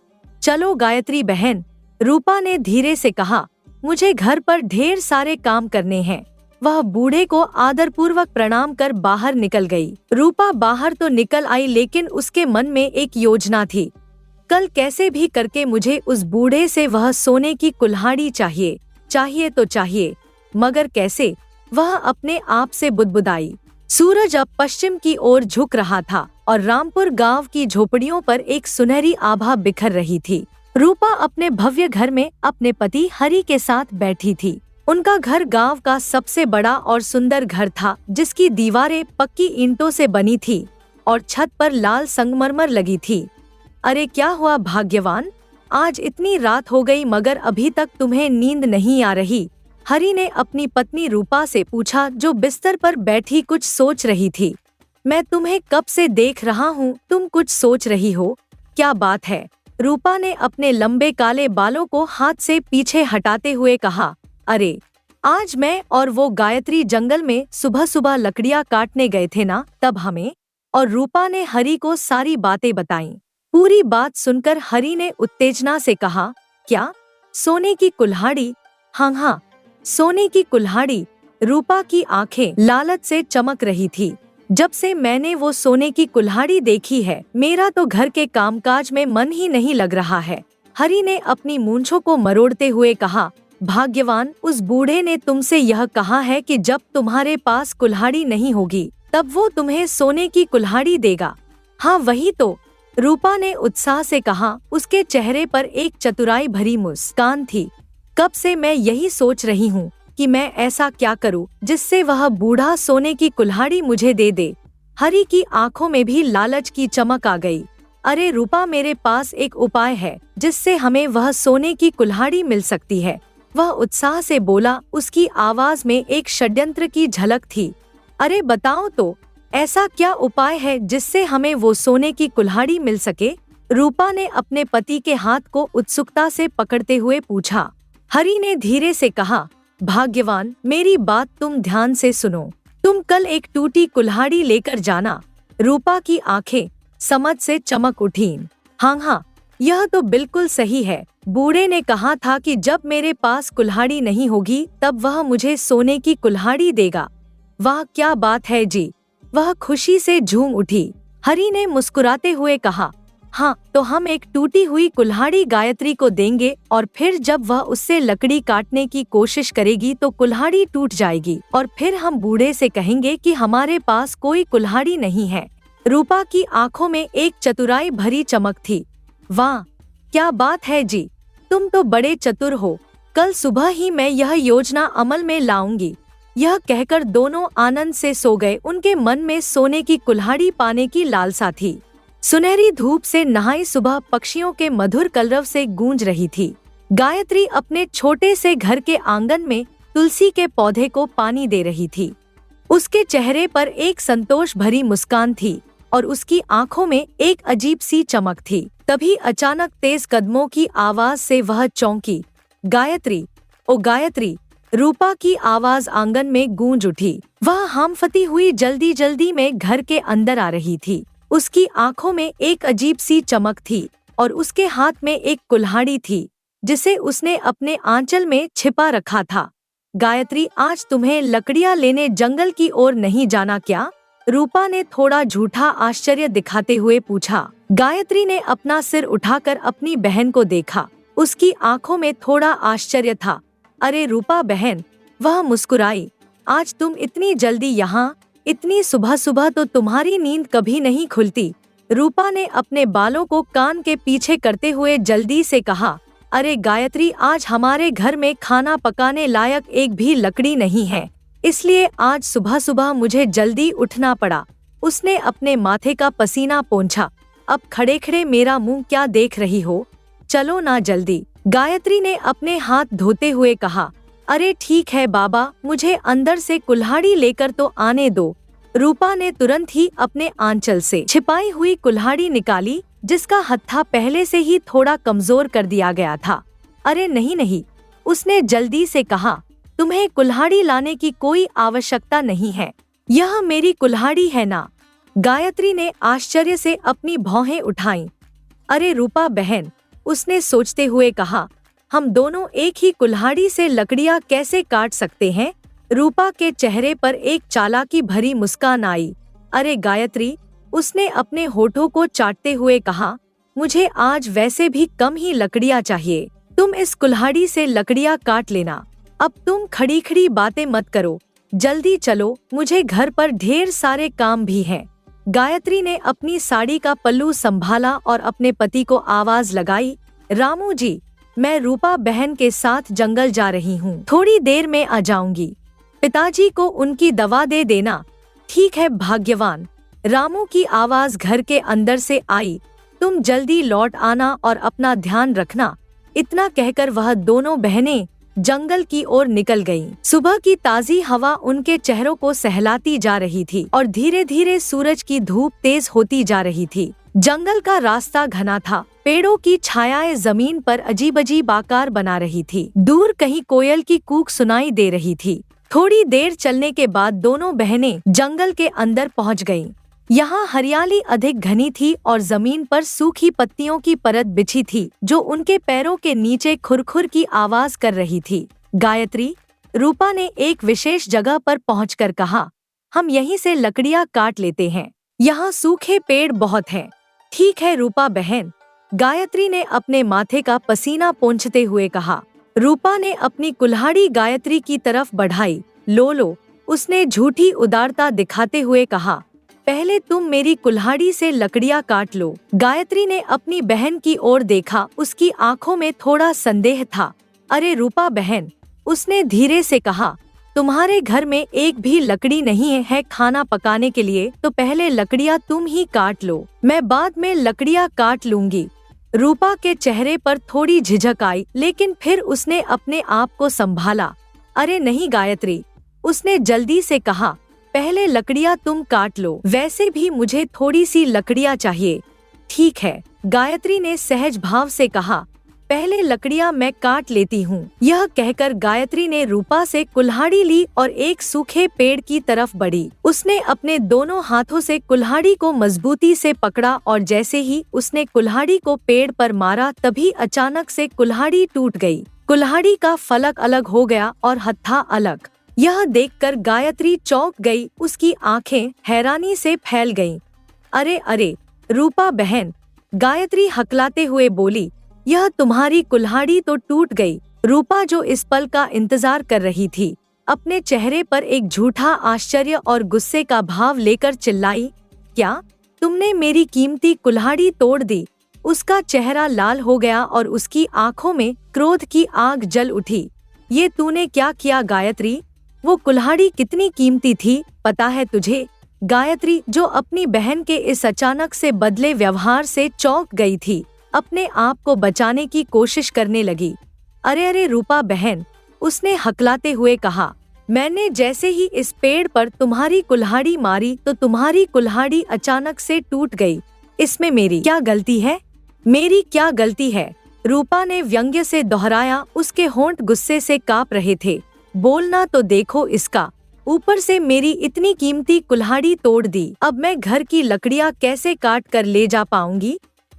चलो गायत्री बहन, रूपा ने धीरे से कहा, मुझे घर पर ढेर सारे काम करने हैं। वह बूढ़े को आदरपूर्वक प्रणाम कर बाहर निकल गई। रूपा बाहर तो निकल आई, लेकिन उसके मन में एक योजना थी। कल कैसे भी करके मुझे उस बूढ़े से वह सोने की कुल्हाड़ी चाहिए, चाहिए तो चाहिए, मगर कैसे? वह अपने आप से बुदबुदाई। सूरज अब पश्चिम की ओर झुक रहा था और रामपुर गांव की झोपड़ियों पर एक सुनहरी आभा बिखर रही थी। रूपा अपने भव्य घर में अपने पति हरि के साथ बैठी थी। उनका घर गांव का सबसे बड़ा और सुंदर घर था, जिसकी दीवारें पक्की ईंटों से बनी थी और छत पर लाल संगमरमर लगी थी। अरे क्या हुआ भाग्यवान, आज इतनी रात हो गई मगर अभी तक तुम्हें नींद नहीं आ रही? हरि ने अपनी पत्नी रूपा से पूछा, जो बिस्तर पर बैठी कुछ सोच रही थी। मैं तुम्हें कब से देख रहा हूँ, तुम कुछ सोच रही हो, क्या बात है? रूपा ने अपने लंबे काले बालों को हाथ से पीछे हटाते हुए कहा, अरे आज मैं और वो गायत्री जंगल में सुबह सुबह लकड़ियाँ काटने गए थे ना, तब हमें। और रूपा ने हरि को सारी बातें बताईं। पूरी बात सुनकर हरि ने उत्तेजना से कहा, क्या सोने की कुल्हाड़ी? हाँ, सोने की कुल्हाड़ी। रूपा की आंखें लालच से चमक रही थी। जब से मैंने वो सोने की कुल्हाड़ी देखी है, मेरा तो घर के कामकाज में मन ही नहीं लग रहा है। हरि ने अपनी मूंछों को मरोड़ते हुए कहा, भाग्यवान, उस बूढ़े ने तुमसे यह कहा है कि जब तुम्हारे पास कुल्हाड़ी नहीं होगी तब वो तुम्हें सोने की कुल्हाड़ी देगा। हाँ वही तो, रूपा ने उत्साह से कहा। उसके चेहरे पर एक चतुराई भरी मुस्कान थी। कब से मैं यही सोच रही हूँ कि मैं ऐसा क्या करूँ जिससे वह बूढ़ा सोने की कुल्हाड़ी मुझे दे दे। हरि की आंखों में भी लालच की चमक आ गई। अरे रूपा, मेरे पास एक उपाय है जिससे हमें वह सोने की कुल्हाड़ी मिल सकती है, वह उत्साह से बोला। उसकी आवाज में एक षड्यंत्र की झलक थी। अरे बताओ तो, ऐसा क्या उपाय है जिससे हमें वो सोने की कुल्हाड़ी मिल सके? रूपा ने अपने पति के हाथ को उत्सुकता से पकड़ते हुए पूछा। हरि ने धीरे से कहा, भाग्यवान, मेरी बात तुम ध्यान से सुनो। तुम कल एक टूटी कुल्हाड़ी लेकर जाना। रूपा की आंखें समझ से चमक उठीं। हाँ, यह तो बिल्कुल सही है। बूढ़े ने कहा था कि जब मेरे पास कुल्हाड़ी नहीं होगी तब वह मुझे सोने की कुल्हाड़ी देगा। वाह क्या बात है जी, वह खुशी से झूम उठी। हरि ने मुस्कुराते हुए कहा, हाँ तो हम एक टूटी हुई कुल्हाड़ी गायत्री को देंगे और फिर जब वह उससे लकड़ी काटने की कोशिश करेगी तो कुल्हाड़ी टूट जाएगी और फिर हम बूढ़े से कहेंगे कि हमारे पास कोई कुल्हाड़ी नहीं है। रूपा की आंखों में एक चतुराई भरी चमक थी। वाह क्या बात है जी, तुम तो बड़े चतुर हो। कल सुबह ही मैं यह योजना अमल में लाऊंगी। यह कहकर दोनों आनंद से सो गए। उनके मन में सोने की कुल्हाड़ी पाने की लालसा थी। सुनहरी धूप से नहाई सुबह पक्षियों के मधुर कलरव से गूंज रही थी। गायत्री अपने छोटे से घर के आंगन में तुलसी के पौधे को पानी दे रही थी। उसके चेहरे पर एक संतोष भरी मुस्कान थी और उसकी आंखों में एक अजीब सी चमक थी। तभी अचानक तेज कदमों की आवाज से वह चौंकी। गायत्री, ओ गायत्री! रूपा की आवाज आंगन में गूंज उठी। वह हांफती हुई जल्दी जल्दी में घर के अंदर आ रही थी। उसकी आंखों में एक अजीब सी चमक थी और उसके हाथ में एक कुल्हाड़ी थी जिसे उसने अपने आंचल में छिपा रखा था। गायत्री, आज तुम्हें लकड़ियां लेने जंगल की ओर नहीं जाना क्या? रूपा ने थोड़ा झूठा आश्चर्य दिखाते हुए पूछा। गायत्री ने अपना सिर उठाकर अपनी बहन को देखा। उसकी आंखों में थोड़ा आश्चर्य था। अरे रूपा बहन, वह मुस्कुराई। आज तुम इतनी जल्दी यहाँ? इतनी सुबह सुबह तो तुम्हारी नींद कभी नहीं खुलती। रूपा ने अपने बालों को कान के पीछे करते हुए जल्दी से कहा। अरे गायत्री, आज हमारे घर में खाना पकाने लायक एक भी लकड़ी नहीं है, इसलिए आज सुबह सुबह मुझे जल्दी उठना पड़ा। उसने अपने माथे का पसीना पोंछा। अब खड़े खड़े मेरा मुंह क्या देख रही हो? चलो ना जल्दी। गायत्री ने अपने हाथ धोते हुए कहा, अरे ठीक है बाबा, मुझे अंदर से कुल्हाड़ी लेकर तो आने दो। रूपा ने तुरंत ही अपने आंचल से छिपाई हुई कुल्हाड़ी निकाली, जिसका हत्था पहले से ही थोड़ा कमजोर कर दिया गया था। अरे नहीं नहीं, उसने जल्दी से कहा, तुम्हें कुल्हाड़ी लाने की कोई आवश्यकता नहीं है, यह मेरी कुल्हाड़ी है ना। गायत्री ने आश्चर्य से अपनी भौहें उठाईं। अरे रूपा बहन, उसने सोचते हुए कहा, हम दोनों एक ही कुल्हाड़ी से लकड़ियां कैसे काट सकते हैं। रूपा के चेहरे पर एक चालाकी भरी मुस्कान आई। अरे गायत्री, उसने अपने होठों को चाटते हुए कहा, मुझे आज वैसे भी कम ही लकड़ियां चाहिए, तुम इस कुल्हाड़ी से लकड़ियां काट लेना। अब तुम खड़ी खड़ी बातें मत करो, जल्दी चलो, मुझे घर पर ढेर सारे काम भी हैं। गायत्री ने अपनी साड़ी का पल्लू संभाला और अपने पति को आवाज लगाई, रामू जी, मैं रूपा बहन के साथ जंगल जा रही हूँ, थोड़ी देर में आ जाऊंगी। पिताजी को उनकी दवा दे देना। ठीक है भाग्यवान, रामू की आवाज घर के अंदर से आई, तुम जल्दी लौट आना और अपना ध्यान रखना। इतना कहकर वह दोनों बहनें जंगल की ओर निकल गईं। सुबह की ताजी हवा उनके चेहरों को सहलाती जा रही थी और धीरे धीरे सूरज की धूप तेज होती जा रही थी। जंगल का रास्ता घना था, पेड़ों की छायाएं जमीन पर अजीब अजीब आकार बना रही थी। दूर कहीं कोयल की कूक सुनाई दे रही थी। थोड़ी देर चलने के बाद दोनों बहनें जंगल के अंदर पहुंच गईं। यहाँ हरियाली अधिक घनी थी और जमीन पर सूखी पत्तियों की परत बिछी थी, जो उनके पैरों के नीचे खुरखुर की आवाज कर रही थी। गायत्री, रूपा ने एक विशेष जगह पर पहुंचकर कहा, हम यहीं से लकड़ियां काट लेते हैं, यहाँ सूखे पेड़ बहुत हैं। ठीक है रूपा बहन, गायत्री ने अपने माथे का पसीना पोंछते हुए कहा। रूपा ने अपनी कुल्हाड़ी गायत्री की तरफ बढ़ाई। लो, उसने झूठी उदारता दिखाते हुए कहा, पहले तुम मेरी कुल्हाड़ी से लकड़ियां काट लो। गायत्री ने अपनी बहन की ओर देखा, उसकी आंखों में थोड़ा संदेह था। अरे रूपा बहन, उसने धीरे से कहा, तुम्हारे घर में एक भी लकड़ी नहीं है खाना पकाने के लिए, तो पहले लकड़ियां तुम ही काट लो, मैं बाद में लकड़ियां काट लूंगी। रूपा के चेहरे पर थोड़ी झिझक आई, लेकिन फिर उसने अपने आप को संभाला। अरे नहीं गायत्री, उसने जल्दी से कहा, पहले लकड़ियां तुम काट लो, वैसे भी मुझे थोड़ी सी लकड़ियां चाहिए। ठीक है, गायत्री ने सहज भाव से कहा, पहले लकड़ियां मैं काट लेती हूँ। यह कहकर गायत्री ने रूपा से कुल्हाड़ी ली और एक सूखे पेड़ की तरफ बढ़ी। उसने अपने दोनों हाथों से कुल्हाड़ी को मजबूती से पकड़ा और जैसे ही उसने कुल्हाड़ी को पेड़ पर मारा, तभी अचानक से कुल्हाड़ी टूट गई। कुल्हाड़ी का फलक अलग हो गया और हत्था अलग। यह देखकर गायत्री चौंक गई, उसकी आंखें हैरानी से फैल गईं। अरे अरे रूपा बहन, गायत्री हकलाते हुए बोली, यह तुम्हारी कुल्हाड़ी तो टूट गई। रूपा, जो इस पल का इंतजार कर रही थी, अपने चेहरे पर एक झूठा आश्चर्य और गुस्से का भाव लेकर चिल्लाई, क्या तुमने मेरी कीमती कुल्हाड़ी तोड़ दी? उसका चेहरा लाल हो गया और उसकी आंखों में क्रोध की आग जल उठी। ये तूने क्या किया गायत्री? वो कुल्हाड़ी कितनी कीमती थी, पता है तुझे? गायत्री, जो अपनी बहन के इस अचानक से बदले व्यवहार से चौंक गई थी, अपने आप को बचाने की कोशिश करने लगी। अरे रूपा बहन, उसने हकलाते हुए कहा, मैंने जैसे ही इस पेड़ पर तुम्हारी कुल्हाड़ी मारी तो तुम्हारी कुल्हाड़ी अचानक से टूट गई। इसमें मेरी क्या गलती है? मेरी क्या गलती है? रूपा ने व्यंग्य से दोहराया। उसके होंठ गुस्से से कांप रहे थे। बोलना तो देखो इसका, ऊपर से मेरी इतनी कीमती कुल्हाड़ी तोड़ दी। अब मैं घर की लकड़ियां कैसे काट कर ले जा पाऊंगी?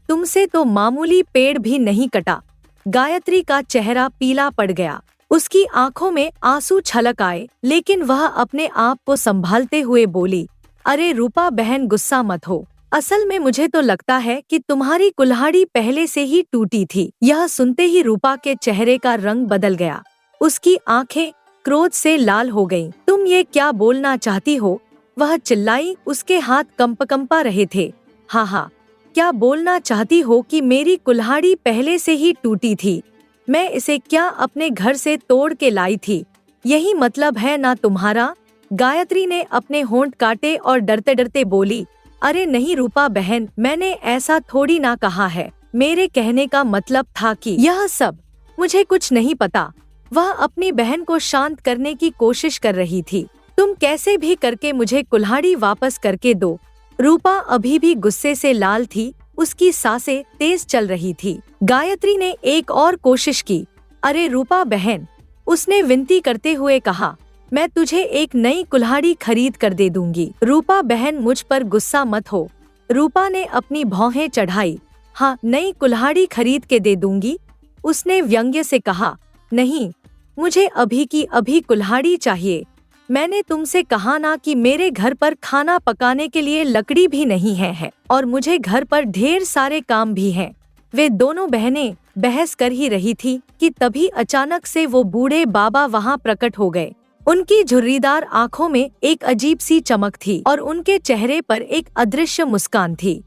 तुमसे तो मामूली पेड़ भी नहीं कटा। गायत्री का चेहरा पीला पड़ गया, उसकी आंखों में आंसू छलक आए, लेकिन वह अपने आप को संभालते हुए बोली, अरे रूपा बहन, गुस्सा मत हो। असल में मुझे तो लगता है कि तुम्हारी कुल्हाड़ी पहले से ही टूटी थी। यह सुनते ही रूपा के चेहरे का रंग बदल गया, उसकी आंखें क्रोध से लाल हो गईं। तुम ये क्या बोलना चाहती हो? वह चिल्लाई, उसके हाथ कंपा रहे थे। हाँ, क्या बोलना चाहती हो कि मेरी कुल्हाड़ी पहले से ही टूटी थी? मैं इसे क्या अपने घर से तोड़ के लाई थी? यही मतलब है ना तुम्हारा? गायत्री ने अपने होंठ काटे और डरते डरते बोली, अरे नहीं रूपा बहन, मैंने ऐसा थोड़ी ना कहा है। मेरे कहने का मतलब था कि यह सब मुझे कुछ नहीं पता। वह अपनी बहन को शांत करने की कोशिश कर रही थी। तुम कैसे भी करके मुझे कुल्हाड़ी वापस करके दो। रूपा अभी भी गुस्से से लाल थी, उसकी सांसें तेज चल रही थी। गायत्री ने एक और कोशिश की। अरे रूपा बहन, उसने विनती करते हुए कहा, मैं तुझे एक नई कुल्हाड़ी खरीद कर दे दूंगी। रूपा बहन, मुझ पर गुस्सा मत हो। रूपा ने अपनी भौहें चढ़ाई। हाँ, नई कुल्हाड़ी खरीद के दे दूंगी, उसने व्यंग्य से कहा। नहीं, मुझे अभी की अभी कुल्हाड़ी चाहिए। मैंने तुमसे कहा ना कि मेरे घर पर खाना पकाने के लिए लकड़ी भी नहीं है और मुझे घर पर ढेर सारे काम भी हैं। वे दोनों बहनें बहस कर ही रही थी कि तभी अचानक से वो बूढ़े बाबा वहाँ प्रकट हो गए। उनकी झुर्रीदार आंखों में एक अजीब सी चमक थी और उनके चेहरे पर एक अदृश्य मुस्कान थी।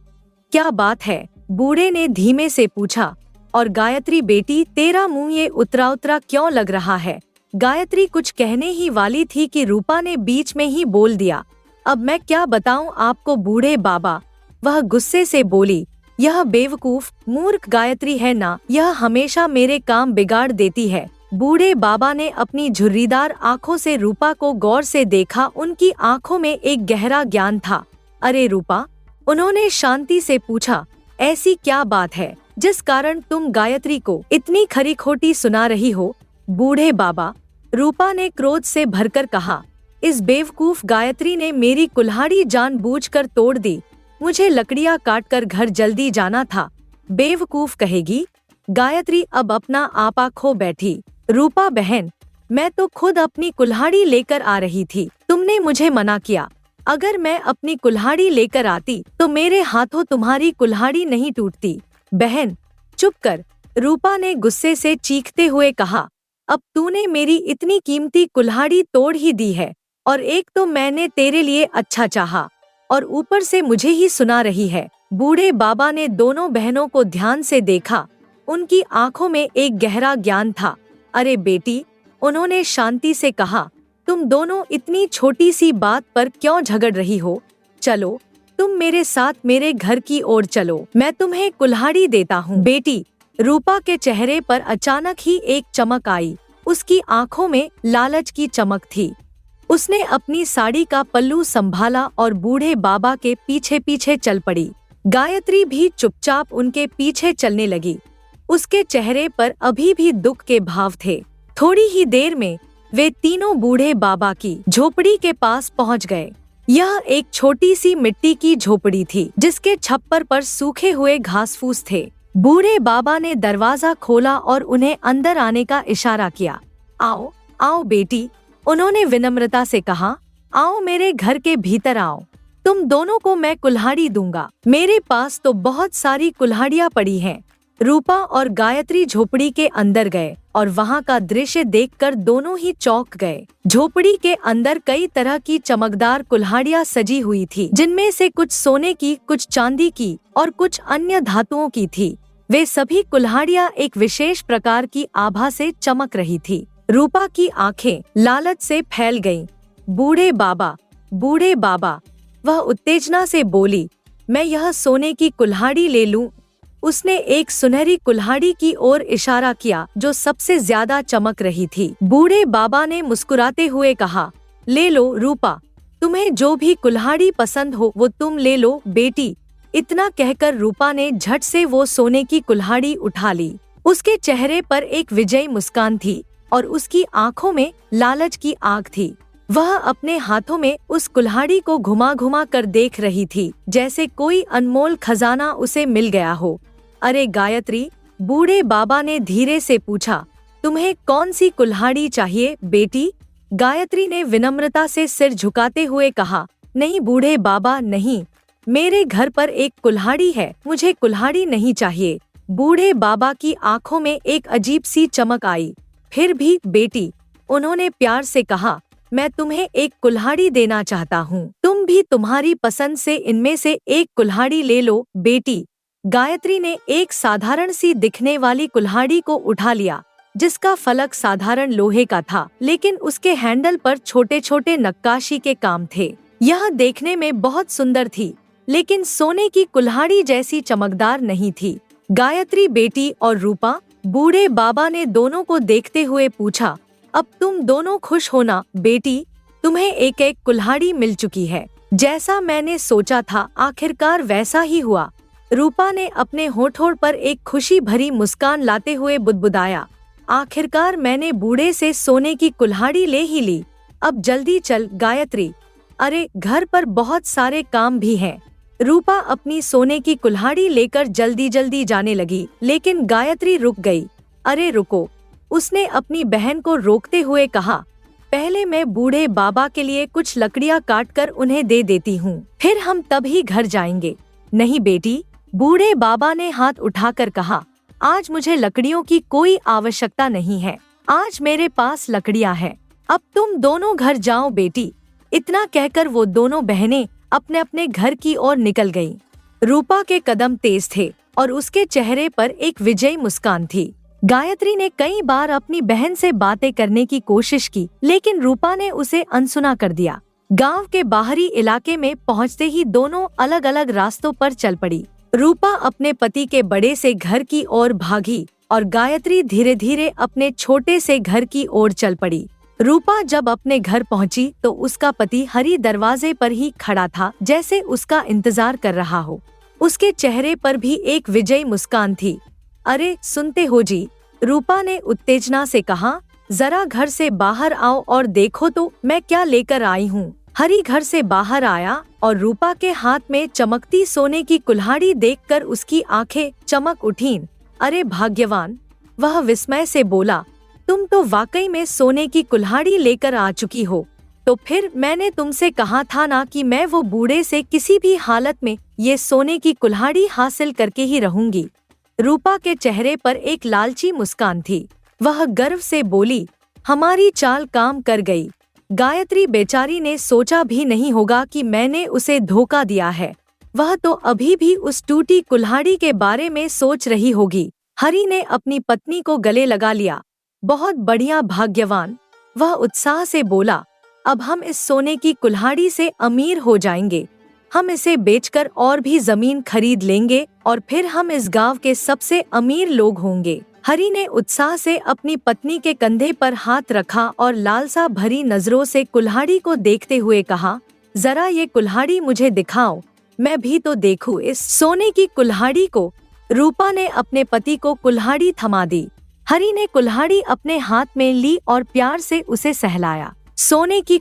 क्या बात है? बूढ़े ने धीमे से पूछा। और गायत्री बेटी, तेरा मुंह ये उतरा उतरा क्यों लग रहा है? गायत्री कुछ कहने ही वाली थी कि रूपा ने बीच में ही बोल दिया। अब मैं क्या बताऊं आपको बूढ़े बाबा, वह गुस्से से बोली। यह बेवकूफ मूर्ख गायत्री है ना, यह हमेशा मेरे काम बिगाड़ देती है। बूढ़े बाबा ने अपनी झुर्रीदार आंखों से रूपा को गौर से देखा। उनकी आंखों में एक गहरा ज्ञान था। अरे रूपा, उन्होंने शांति से पूछा, ऐसी क्या बात है जिस कारण तुम गायत्री को इतनी खरी खोटी सुना रही हो? बूढ़े बाबा, रूपा ने क्रोध से भरकर कहा, इस बेवकूफ गायत्री ने मेरी कुल्हाड़ी जानबूझकर तोड़ दी। मुझे लकड़ियां काटकर घर जल्दी जाना था। बेवकूफ कहेगी। गायत्री अब अपना आपा खो बैठी। रूपा बहन, मैं तो खुद अपनी कुल्हाड़ी लेकर आ रही थी, तुमने मुझे मना किया। अगर मैं अपनी कुल्हाड़ी लेकर आती तो मेरे हाथों तुम्हारी कुल्हाड़ी नहीं टूटती। बहन चुप कर, रूपा ने गुस्से से चीखते हुए कहा। अब तूने मेरी इतनी कीमती कुल्हाड़ी तोड़ ही दी है, और एक तो मैंने तेरे लिए अच्छा चाहा और ऊपर से मुझे ही सुना रही है। बूढ़े बाबा ने दोनों बहनों को ध्यान से देखा। उनकी आंखों में एक गहरा ज्ञान था। अरे बेटी, उन्होंने शांति से कहा, तुम दोनों इतनी छोटी सी बात पर क्यों झगड़ रही हो? चलो तुम मेरे साथ मेरे घर की ओर चलो, मैं तुम्हें कुल्हाड़ी देता हूँ। बेटी, रूपा के चेहरे पर अचानक ही एक चमक आई। उसकी आंखों में लालच की चमक थी। उसने अपनी साड़ी का पल्लू संभाला और बूढ़े बाबा के पीछे पीछे चल पड़ी। गायत्री भी चुपचाप उनके पीछे चलने लगी। उसके चेहरे पर अभी भी दुख के भाव थे। थोड़ी ही देर में वे तीनों बूढ़े बाबा की झोपड़ी के पास पहुंच गए। यह एक छोटी सी मिट्टी की झोपड़ी थी जिसके छप्पर पर सूखे हुए घास फूस थे। बूढ़े बाबा ने दरवाजा खोला और उन्हें अंदर आने का इशारा किया। आओ आओ बेटी, उन्होंने विनम्रता से कहा, आओ मेरे घर के भीतर आओ। तुम दोनों को मैं कुल्हाड़ी दूंगा। मेरे पास तो बहुत सारी कुल्हाड़ियाँ पड़ी हैं। रूपा और गायत्री झोपड़ी के अंदर गए और वहाँ का दृश्य देखकर दोनों ही चौंक गए। झोपड़ी के अंदर कई तरह की चमकदार कुल्हाड़ियाँ सजी हुई थी, जिनमें से कुछ सोने की, कुछ चांदी की और कुछ अन्य धातुओं की थी। वे सभी कुल्हाड़ियाँ एक विशेष प्रकार की आभा से चमक रही थी। रूपा की आंखें लालच से फैल गईं। बूढ़े बाबा, वह उत्तेजना से बोली, मैं यह सोने की कुल्हाड़ी ले लूं? उसने एक सुनहरी कुल्हाड़ी की ओर इशारा किया जो सबसे ज्यादा चमक रही थी। बूढ़े बाबा ने मुस्कुराते हुए कहा, ले लो रूपा, तुम्हें जो भी कुल्हाड़ी पसंद हो वो तुम ले लो बेटी। इतना कहकर रूपा ने झट से वो सोने की कुल्हाड़ी उठा ली। उसके चेहरे पर एक विजयी मुस्कान थी और उसकी आंखों में लालच की आग थी। वह अपने हाथों में उस कुल्हाड़ी को घुमा घुमा कर देख रही थी, जैसे कोई अनमोल खजाना उसे मिल गया हो। अरे गायत्री, बूढ़े बाबा ने धीरे से पूछा, तुम्हें कौन सी कुल्हाड़ी चाहिए बेटी? गायत्री ने विनम्रता से सिर झुकाते हुए कहा, नहीं बूढ़े बाबा नहीं, मेरे घर पर एक कुल्हाड़ी है, मुझे कुल्हाड़ी नहीं चाहिए। बूढ़े बाबा की आंखों में एक अजीब सी चमक आई। फिर भी बेटी, उन्होंने प्यार से कहा, मैं तुम्हें एक कुल्हाड़ी देना चाहता हूँ, तुम भी तुम्हारी पसंद से इनमें से एक कुल्हाड़ी ले लो बेटी। गायत्री ने एक साधारण सी दिखने वाली कुल्हाड़ी को उठा लिया, जिसका फलक साधारण लोहे का था, लेकिन उसके हैंडल पर छोटे छोटे नक्काशी के काम थे। यह देखने में बहुत सुंदर थी, लेकिन सोने की कुल्हाड़ी जैसी चमकदार नहीं थी। गायत्री बेटी और रूपा बूढ़े बाबा ने दोनों को देखते हुए पूछा, अब तुम दोनों खुश हो ना बेटी, तुम्हें एक एक कुल्हाड़ी मिल चुकी है। जैसा मैंने सोचा था आखिरकार वैसा ही हुआ। रूपा ने अपने होठों पर एक खुशी भरी मुस्कान लाते हुए बुदबुदाया, आखिरकार मैंने बूढ़े से सोने की कुल्हाड़ी ले ही ली। अब जल्दी चल गायत्री, अरे घर पर बहुत सारे काम भी हैं। रूपा अपनी सोने की कुल्हाड़ी लेकर जल्दी जल्दी जाने लगी, लेकिन गायत्री रुक गई। अरे रुको, उसने अपनी बहन को रोकते हुए कहा, पहले मैं बूढ़े बाबा के लिए कुछ लकड़ियां काट कर उन्हें दे देती हूँ, फिर हम तभी घर जाएंगे। नहीं बेटी, बूढ़े बाबा ने हाथ उठाकर कहा, आज मुझे लकड़ियों की कोई आवश्यकता नहीं है, आज मेरे पास लकड़ियां हैं, अब तुम दोनों घर जाओ बेटी। इतना कहकर वो दोनों बहनें अपने अपने घर की ओर निकल गईं। रूपा के कदम तेज थे और उसके चेहरे पर एक विजयी मुस्कान थी। गायत्री ने कई बार अपनी बहन से बातें करने की कोशिश की, लेकिन रूपा ने उसे अनसुना कर दिया। गांव के बाहरी इलाके में पहुंचते ही दोनों अलग अलग रास्तों पर चल पड़ी। रूपा अपने पति के बड़े से घर की ओर भागी और गायत्री धीरे धीरे अपने छोटे से घर की ओर चल पड़ी। रूपा जब अपने घर पहुंची तो उसका पति हरी दरवाजे पर ही खड़ा था, जैसे उसका इंतजार कर रहा हो। उसके चेहरे पर भी एक विजयी मुस्कान थी। अरे सुनते हो जी, रूपा ने उत्तेजना से कहा, जरा घर से बाहर आओ और देखो तो मैं क्या लेकर आई हूँ। हरी घर से बाहर आया और रूपा के हाथ में चमकती सोने की कुल्हाड़ी देखकर उसकी आंखें चमक उठीं। अरे भाग्यवान, वह विस्मय से बोला, तुम तो वाकई में सोने की कुल्हाड़ी लेकर आ चुकी हो। तो फिर मैंने तुमसे कहा था ना कि मैं वो बूढ़े से किसी भी हालत में ये सोने की कुल्हाड़ी हासिल करके ही रहूंगी। रूपा के चेहरे पर एक लालची मुस्कान थी। वह गर्व से बोली, हमारी चाल काम कर गई। गायत्री बेचारी ने सोचा भी नहीं होगा कि मैंने उसे धोखा दिया है। वह तो अभी भी उस टूटी कुल्हाड़ी के बारे में सोच रही होगी। हरी ने अपनी पत्नी को गले लगा लिया। बहुत बढ़िया भाग्यवान, वह उत्साह से बोला, अब हम इस सोने की कुल्हाड़ी से अमीर हो जाएंगे। हम इसे बेचकर और भी जमीन खरीद लेंगे और फिर हम इस गांव के सबसे अमीर लोग होंगे। हरी ने उत्साह से अपनी पत्नी के कंधे पर हाथ रखा और लालसा भरी नजरों से कुल्हाड़ी को देखते हुए कहा, जरा ये कुल्हाड़ी मुझे दिखाओ, मैं भी तो देखूं इस सोने की कुल्हाड़ी को। रूपा ने अपने पति को कुल्हाड़ी थमा दी। हरी ने कुल्हाड़ी अपने हाथ में ली और प्यार से उसे सहलाया। सोने की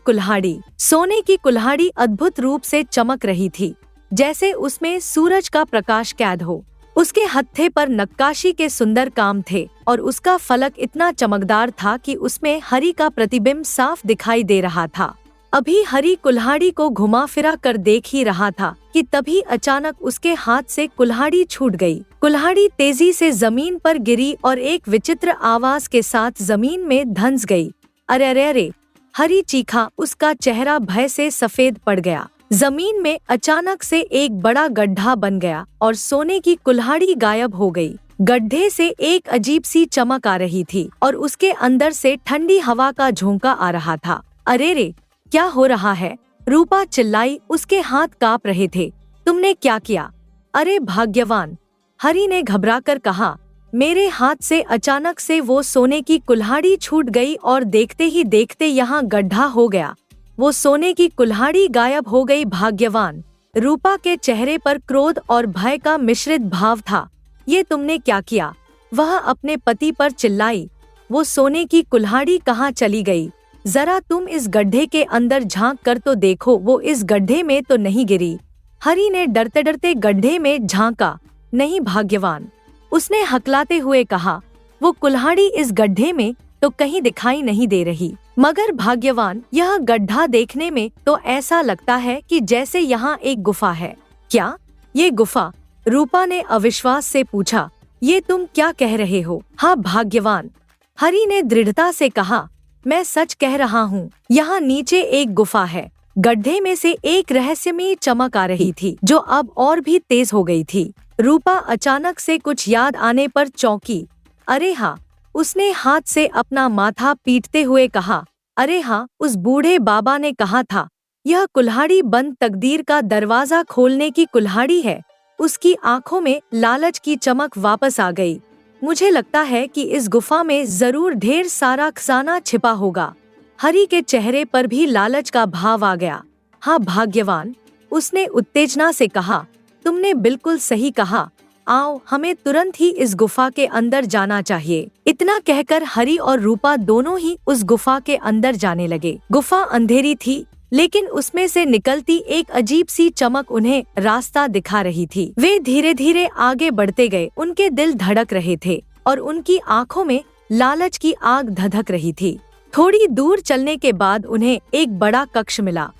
कुल्हाड़ी अद्भुत रूप से चमक रही थी, जैसे उसमें सूरज का प्रकाश कैद हो। उसके हत्थे पर नक्काशी के सुंदर काम थे और उसका फलक इतना चमकदार था कि उसमें हरी का प्रतिबिंब साफ दिखाई दे रहा था। अभी हरी कुल्हाड़ी को घुमा फिरा कर देख ही रहा था कि तभी अचानक उसके हाथ से कुल्हाड़ी छूट गई। कुल्हाड़ी तेजी से जमीन पर गिरी और एक विचित्र आवाज के साथ जमीन में धंस गई। अरे अरे अरे, हरी चीखा, उसका चेहरा भय से सफेद पड़ गया। जमीन में अचानक से एक बड़ा गड्ढा बन गया और सोने की कुल्हाड़ी गायब हो गई। गड्ढे से एक अजीब सी चमक आ रही थी और उसके अंदर से ठंडी हवा का झोंका आ रहा था। अरे रे, क्या हो रहा है? रूपा चिल्लाई, उसके हाथ कांप रहे थे। तुमने क्या किया? अरे भाग्यवान, हरी ने घबराकर कहा, मेरे हाथ से अचानक से वो सोने की कुल्हाड़ी छूट गई और देखते ही देखते यहाँ गड्ढा हो गया। वो सोने की कुल्हाड़ी गायब हो गई। भाग्यवान, रूपा के चेहरे पर क्रोध और भय का मिश्रित भाव था। ये तुमने क्या किया? वह अपने पति पर चिल्लाई, वो सोने की कुल्हाड़ी कहाँ चली गई? जरा तुम इस गड्ढे के अंदर झांक कर तो देखो, वो इस गड्ढे में तो नहीं गिरी। हरी ने डरते डरते गड्ढे में झांका। नहीं भाग्यवान, उसने हकलाते हुए कहा, वो कुल्हाड़ी इस गड्ढे में तो कहीं दिखाई नहीं दे रही। मगर भाग्यवान, यह गड्ढा देखने में तो ऐसा लगता है कि जैसे यहाँ एक गुफा है। क्या ये गुफा? रूपा ने अविश्वास से पूछा। ये तुम क्या कह रहे हो? हाँ भाग्यवान, हरी ने दृढ़ता से कहा, मैं सच कह रहा हूँ। यहाँ नीचे एक गुफा है। गड्ढे में से एक रहस्यमयी चमक आ रही थी जो अब और भी तेज हो गई थी। रूपा अचानक से कुछ याद आने पर चौंकी। अरे हाँ, उसने हाथ से अपना माथा पीटते हुए कहा, अरे हाँ, उस बूढ़े बाबा ने कहा था यह कुल्हाड़ी बंद तकदीर का दरवाजा खोलने की कुल्हाड़ी है। उसकी आंखों में लालच की चमक वापस आ गई। मुझे लगता है कि इस गुफा में जरूर ढेर सारा खजाना छिपा होगा। हरि के चेहरे पर भी लालच का भाव आ गया। हाँ भाग्यवान, उसने उत्तेजना से कहा, तुमने बिल्कुल सही कहा। आओ, हमें तुरंत ही इस गुफा के अंदर जाना चाहिए। इतना कहकर हरि और रूपा दोनों ही उस गुफा के अंदर जाने लगे। गुफा अंधेरी थी, लेकिन उसमें से निकलती एक अजीब सी चमक उन्हें रास्ता दिखा रही थी। वे धीरे धीरे आगे बढ़ते गए। उनके दिल धड़क रहे थे और उनकी आंखों में लालच की आग धधक रही थी। थोड़ी दूर चलने के बाद उन्हें एक बड़ा कक्ष मिला।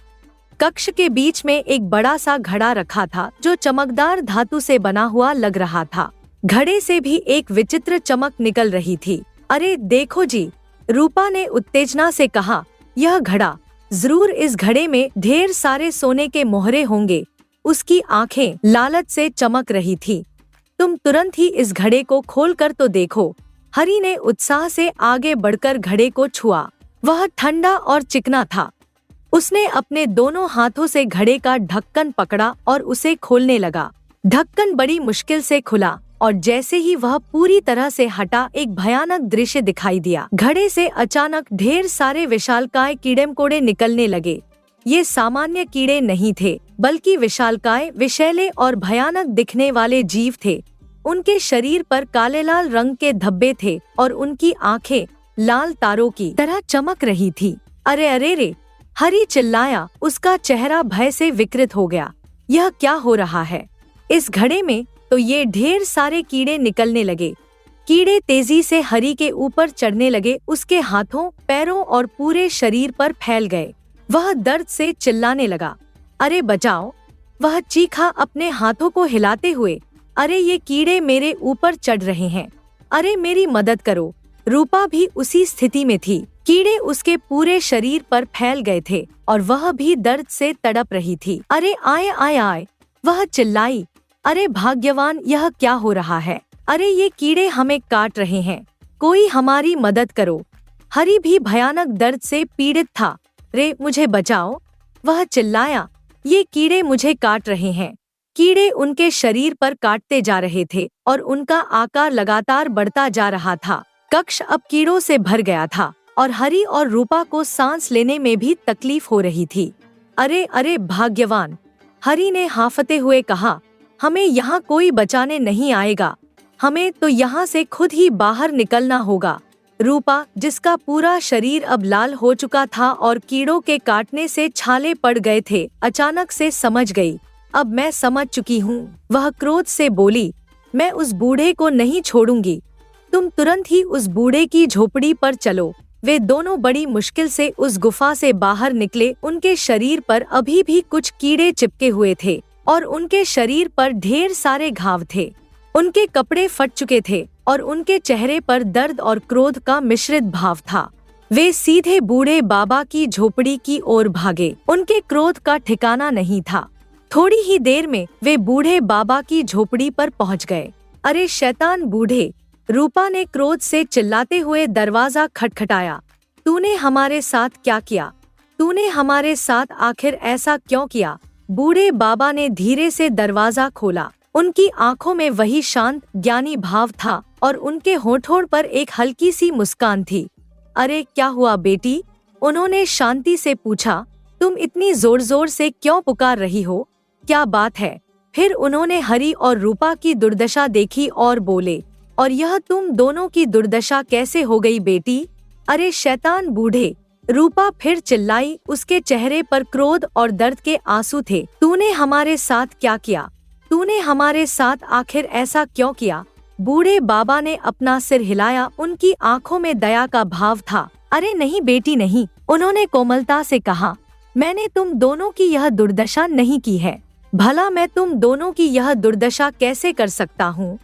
कक्ष के बीच में एक बड़ा सा घड़ा रखा था जो चमकदार धातु से बना हुआ लग रहा था। घड़े से भी एक विचित्र चमक निकल रही थी। अरे देखो जी, रूपा ने उत्तेजना से कहा, यह घड़ा, जरूर इस घड़े में ढेर सारे सोने के मोहरे होंगे। उसकी आंखें लालच से चमक रही थी। तुम तुरंत ही इस घड़े को खोल कर तो देखो। हरि ने उत्साह से आगे बढ़कर घड़े को छुआ। वह ठंडा और चिकना था। उसने अपने दोनों हाथों से घड़े का ढक्कन पकड़ा और उसे खोलने लगा। ढक्कन बड़ी मुश्किल से खुला और जैसे ही वह पूरी तरह से हटा, एक भयानक दृश्य दिखाई दिया। घड़े से अचानक ढेर सारे विशालकाय कीड़े-मकोड़े निकलने लगे। ये सामान्य कीड़े नहीं थे, बल्कि विशालकाय, विषैले और भयानक दिखने वाले जीव थे। उनके शरीर पर काले लाल रंग के धब्बे थे और उनकी आंखें लाल तारों की तरह चमक रही थी। अरे अरे रे! हरि चिल्लाया। उसका चेहरा भय से विकृत हो गया। यह क्या हो रहा है? इस घड़े में तो ये ढेर सारे कीड़े निकलने लगे। कीड़े तेजी से हरि के ऊपर चढ़ने लगे। उसके हाथों, पैरों और पूरे शरीर पर फैल गए। वह दर्द से चिल्लाने लगा। अरे बचाओ! वह चीखा अपने हाथों को हिलाते हुए। अरे ये कीड़े मेरे ऊपर चढ़ रहे हैं। अरे मेरी मदद करो! रूपा भी उसी स्थिति में थी। कीड़े उसके पूरे शरीर पर फैल गए थे और वह भी दर्द से तड़प रही थी। अरे आए आए आए! वह चिल्लाई। अरे भाग्यवान, यह क्या हो रहा है? अरे ये कीड़े हमें काट रहे हैं। कोई हमारी मदद करो। हरि भी भयानक दर्द से पीड़ित था। रे मुझे बचाओ! वह चिल्लाया। ये कीड़े मुझे काट रहे हैं। कीड़े उनके शरीर पर काटते जा रहे थे और उनका आकार लगातार बढ़ता जा रहा था। कक्ष अब कीड़ों से भर गया था और हरि और रूपा को सांस लेने में भी तकलीफ हो रही थी। अरे अरे भाग्यवान! हरि ने हांफते हुए कहा, हमें यहाँ कोई बचाने नहीं आएगा। हमें तो यहाँ से खुद ही बाहर निकलना होगा। रूपा, जिसका पूरा शरीर अब लाल हो चुका था और कीड़ों के काटने से छाले पड़ गए थे, अचानक से समझ गई। अब मैं समझ चुकी हूँ। वह क्रोध से बोली, मैं उस बूढ़े को नहीं छोड़ूंगी। तुम तुरंत ही उस बूढ़े की झोपड़ी पर चलो। वे दोनों बड़ी मुश्किल से उस गुफा से बाहर निकले। उनके शरीर पर अभी भी कुछ कीड़े चिपके हुए थे और उनके शरीर पर ढेर सारे घाव थे। उनके कपड़े फट चुके थे और उनके चेहरे पर दर्द और क्रोध का मिश्रित भाव था। वे सीधे बूढ़े बाबा की झोपड़ी की ओर भागे। उनके क्रोध का ठिकाना नहीं था। थोड़ी ही देर में वे बूढ़े बाबा की झोपड़ी पर पहुंच गए। अरे शैतान बूढ़े! रूपा ने क्रोध से चिल्लाते हुए दरवाजा खटखटाया। तूने हमारे साथ क्या किया? तूने हमारे साथ आखिर ऐसा क्यों किया? बूढ़े बाबा ने धीरे से दरवाजा खोला। उनकी आंखों में वही शांत, ज्ञानी भाव था और उनके होठों पर एक हल्की सी मुस्कान थी। अरे क्या हुआ बेटी? उन्होंने शांति से पूछा। तुम इतनी जोर जोर से क्यों पुकार रही हो? क्या बात है? फिर उन्होंने हरि और रूपा की दुर्दशा देखी और बोले, और यह तुम दोनों की दुर्दशा कैसे हो गई बेटी? अरे शैतान बूढ़े! रूपा फिर चिल्लाई। उसके चेहरे पर क्रोध और दर्द के आंसू थे। तूने हमारे साथ क्या किया? तूने हमारे साथ आखिर ऐसा क्यों किया? बूढ़े बाबा ने अपना सिर हिलाया। उनकी आंखों में दया का भाव था। अरे नहीं बेटी नहीं, उन्होंने कोमलता से कहा। मैंने तुम दोनों की यह दुर्दशा नहीं की है। भला मैं तुम दोनों की यह दुर्दशा कैसे कर सकता हूँ,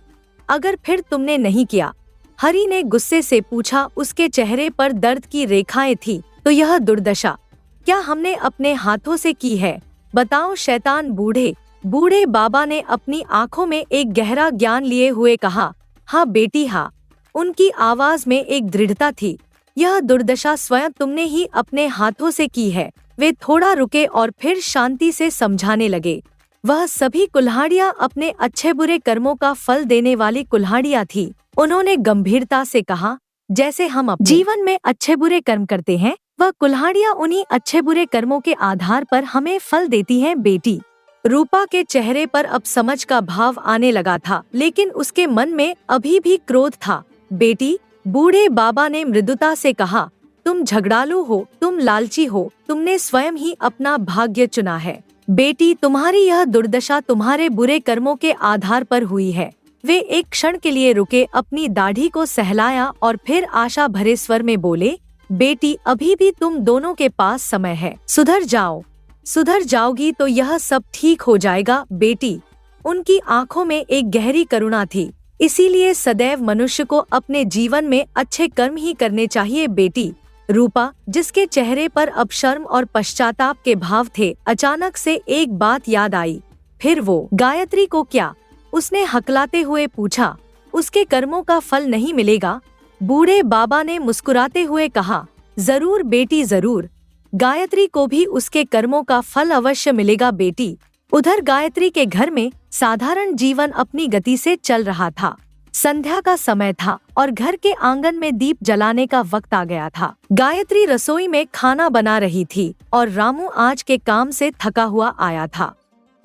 अगर फिर तुमने नहीं किया? हरि ने गुस्से से पूछा। उसके चेहरे पर दर्द की रेखाएं थी। तो यह दुर्दशा क्या हमने अपने हाथों से की है? बताओ शैतान बूढ़े! बूढ़े बाबा ने अपनी आंखों में एक गहरा ज्ञान लिए हुए कहा। हाँ बेटी हाँ। उनकी आवाज में एक दृढ़ता थी। यह दुर्दशा स्वयं तुमने ही अपने हाथों से की है। वे थोड़ा रुके और फिर शांति से समझाने लगे। वह सभी कुल्हाड़ियाँ अपने अच्छे बुरे कर्मों का फल देने वाली कुल्हाड़ियाँ थी। उन्होंने गंभीरता से कहा, जैसे हम अपने जीवन में अच्छे बुरे कर्म करते हैं, वह कुल्हाड़ियाँ उन्हीं अच्छे बुरे कर्मों के आधार पर हमें फल देती हैं बेटी। रूपा के चेहरे पर अब समझ का भाव आने लगा था, लेकिन उसके मन में अभी भी क्रोध था। बेटी, बूढ़े बाबा ने मृदुता से कहा, तुम झगड़ालू हो, तुम लालची हो, तुमने स्वयं ही अपना भाग्य चुना है। बेटी, तुम्हारी यह दुर्दशा तुम्हारे बुरे कर्मों के आधार पर हुई है। वे एक क्षण के लिए रुके, अपनी दाढ़ी को सहलाया और फिर आशा भरे स्वर में बोले, बेटी, अभी भी तुम दोनों के पास समय है, सुधर जाओ। सुधर जाओगी तो यह सब ठीक हो जाएगा बेटी। उनकी आंखों में एक गहरी करुणा थी, इसीलिए सदैव मनुष्य को अपने जीवन में अच्छे कर्म ही करने चाहिए बेटी। रूपा, जिसके चेहरे पर अब शर्म और पश्चाताप के भाव थे, अचानक से एक बात याद आई। फिर वो गायत्री को क्या? उसने हकलाते हुए पूछा। उसके कर्मों का फल नहीं मिलेगा? बूढ़े बाबा ने मुस्कुराते हुए कहा, जरूर बेटी जरूर, गायत्री को भी उसके कर्मों का फल अवश्य मिलेगा बेटी। उधर गायत्री के घर में साधारण जीवन अपनी गति से चल रहा था। संध्या का समय था और घर के आंगन में दीप जलाने का वक्त आ गया था। गायत्री रसोई में खाना बना रही थी और रामू आज के काम से थका हुआ आया था।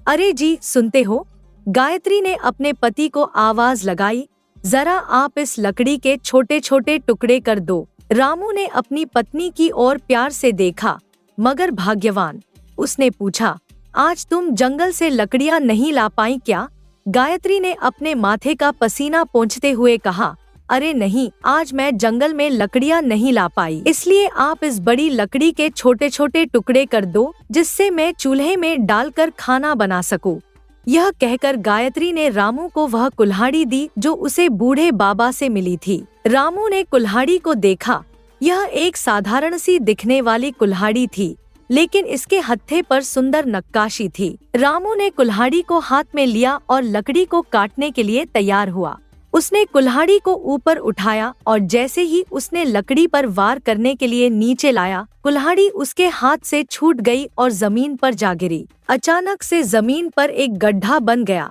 अरे जी, सुनते हो? गायत्री ने अपने पति को आवाज लगाई, जरा आप इस लकड़ी के छोटे छोटे टुकड़े कर दो। रामू ने अपनी पत्नी की ओर प्यार से देखा। मगर भाग्यवान, उसने पूछा, आज तुम जंगल से लकड़ियां नहीं ला पाई क्या? गायत्री ने अपने माथे का पसीना पोंछते हुए कहा, अरे नहीं, आज मैं जंगल में लकड़ियां नहीं ला पाई, इसलिए आप इस बड़ी लकड़ी के छोटे छोटे टुकड़े कर दो, जिससे मैं चूल्हे में डालकर खाना बना सकूं। यह कहकर गायत्री ने रामू को वह कुल्हाड़ी दी जो उसे बूढ़े बाबा से मिली थी। रामू ने कुल्हाड़ी को देखा। यह एक साधारण सी दिखने वाली कुल्हाड़ी थी, लेकिन इसके हत्थे पर सुंदर नक्काशी थी। रामू ने कुल्हाड़ी को हाथ में लिया और लकड़ी को काटने के लिए तैयार हुआ। उसने कुल्हाड़ी को ऊपर उठाया और जैसे ही उसने लकड़ी पर वार करने के लिए नीचे लाया, कुल्हाड़ी उसके हाथ से छूट गई और जमीन पर जा गिरी। अचानक से जमीन पर एक गड्ढा बन गया।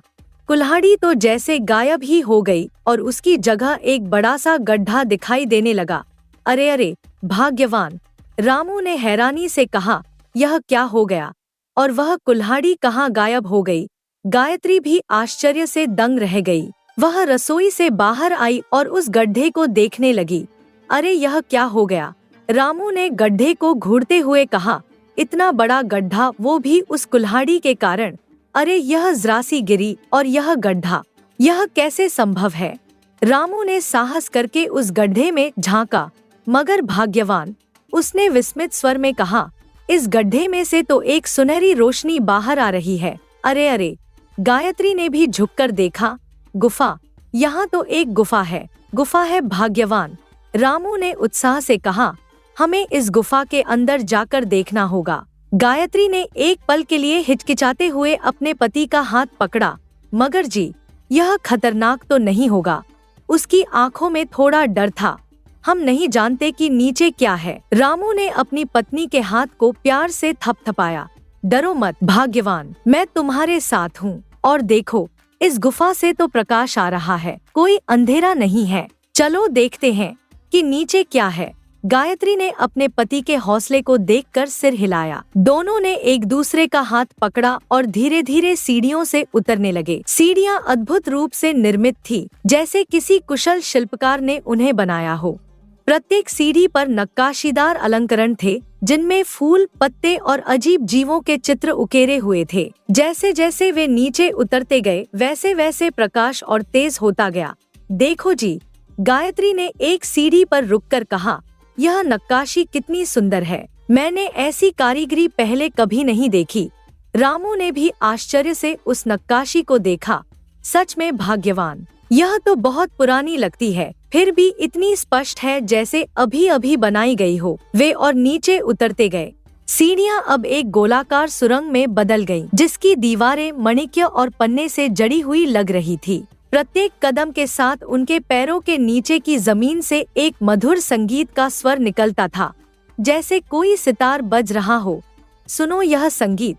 कुल्हाड़ी तो जैसे गायब ही हो गई और उसकी जगह एक बड़ा सा गड्ढा दिखाई देने लगा। अरे अरे भाग्यवान, रामू ने हैरानी से कहा, यह क्या हो गया? और वह कुल्हाड़ी कहाँ गायब हो गई? गायत्री भी आश्चर्य से दंग रह गई। वह रसोई से बाहर आई और उस गड्ढे को देखने लगी। अरे यह क्या हो गया? रामू ने गड्ढे को घूरते हुए कहा, इतना बड़ा गड्ढा, वो भी उस कुल्हाड़ी के कारण। अरे यह जरा सी गिरी और यह गड्ढा, यह कैसे संभव है? रामू ने साहस करके उस गड्ढे में झांका, मगर भाग्यवान, उसने विस्मित स्वर में कहा, इस गड्ढे में से तो एक सुनहरी रोशनी बाहर आ रही है। अरे अरे, गायत्री ने भी झुककर देखा। गुफा, यहाँ तो एक गुफा है, गुफा है भाग्यवान। रामू ने उत्साह से कहा, हमें इस गुफा के अंदर जाकर देखना होगा। गायत्री ने एक पल के लिए हिचकिचाते हुए अपने पति का हाथ पकड़ा। मगर जी, यह खतरनाक तो नहीं होगा? उसकी आंखों में थोड़ा डर था। हम नहीं जानते कि नीचे क्या है। रामू ने अपनी पत्नी के हाथ को प्यार से थपथपाया। डरो मत भाग्यवान, मैं तुम्हारे साथ हूँ। और देखो, इस गुफा से तो प्रकाश आ रहा है, कोई अंधेरा नहीं है। चलो देखते हैं कि नीचे क्या है। गायत्री ने अपने पति के हौसले को देखकर सिर हिलाया। दोनों ने एक दूसरे का हाथ पकड़ा और धीरे धीरे सीढ़ियों से उतरने लगे। सीढ़ियां अद्भुत रूप से निर्मित थी, जैसे किसी कुशल शिल्पकार ने उन्हें बनाया हो। प्रत्येक सीढ़ी पर नक्काशीदार अलंकरण थे, जिनमें फूल, पत्ते और अजीब जीवों के चित्र उकेरे हुए थे। जैसे जैसे वे नीचे उतरते गए, वैसे वैसे प्रकाश और तेज होता गया। देखो जी, गायत्री ने एक सीढ़ी पर रुककर कहा, यह नक्काशी कितनी सुंदर है, मैंने ऐसी कारीगरी पहले कभी नहीं देखी। रामू ने भी आश्चर्य से उस नक्काशी को देखा। सच में भाग्यवान, यह तो बहुत पुरानी लगती है, फिर भी इतनी स्पष्ट है जैसे अभी अभी बनाई गई हो। वे और नीचे उतरते गए। सीढ़ियां अब एक गोलाकार सुरंग में बदल गईं, जिसकी दीवारें मणिक्य और पन्ने से जड़ी हुई लग रही थी। प्रत्येक कदम के साथ उनके पैरों के नीचे की जमीन से एक मधुर संगीत का स्वर निकलता था, जैसे कोई सितार बज रहा हो। सुनो यह संगीत।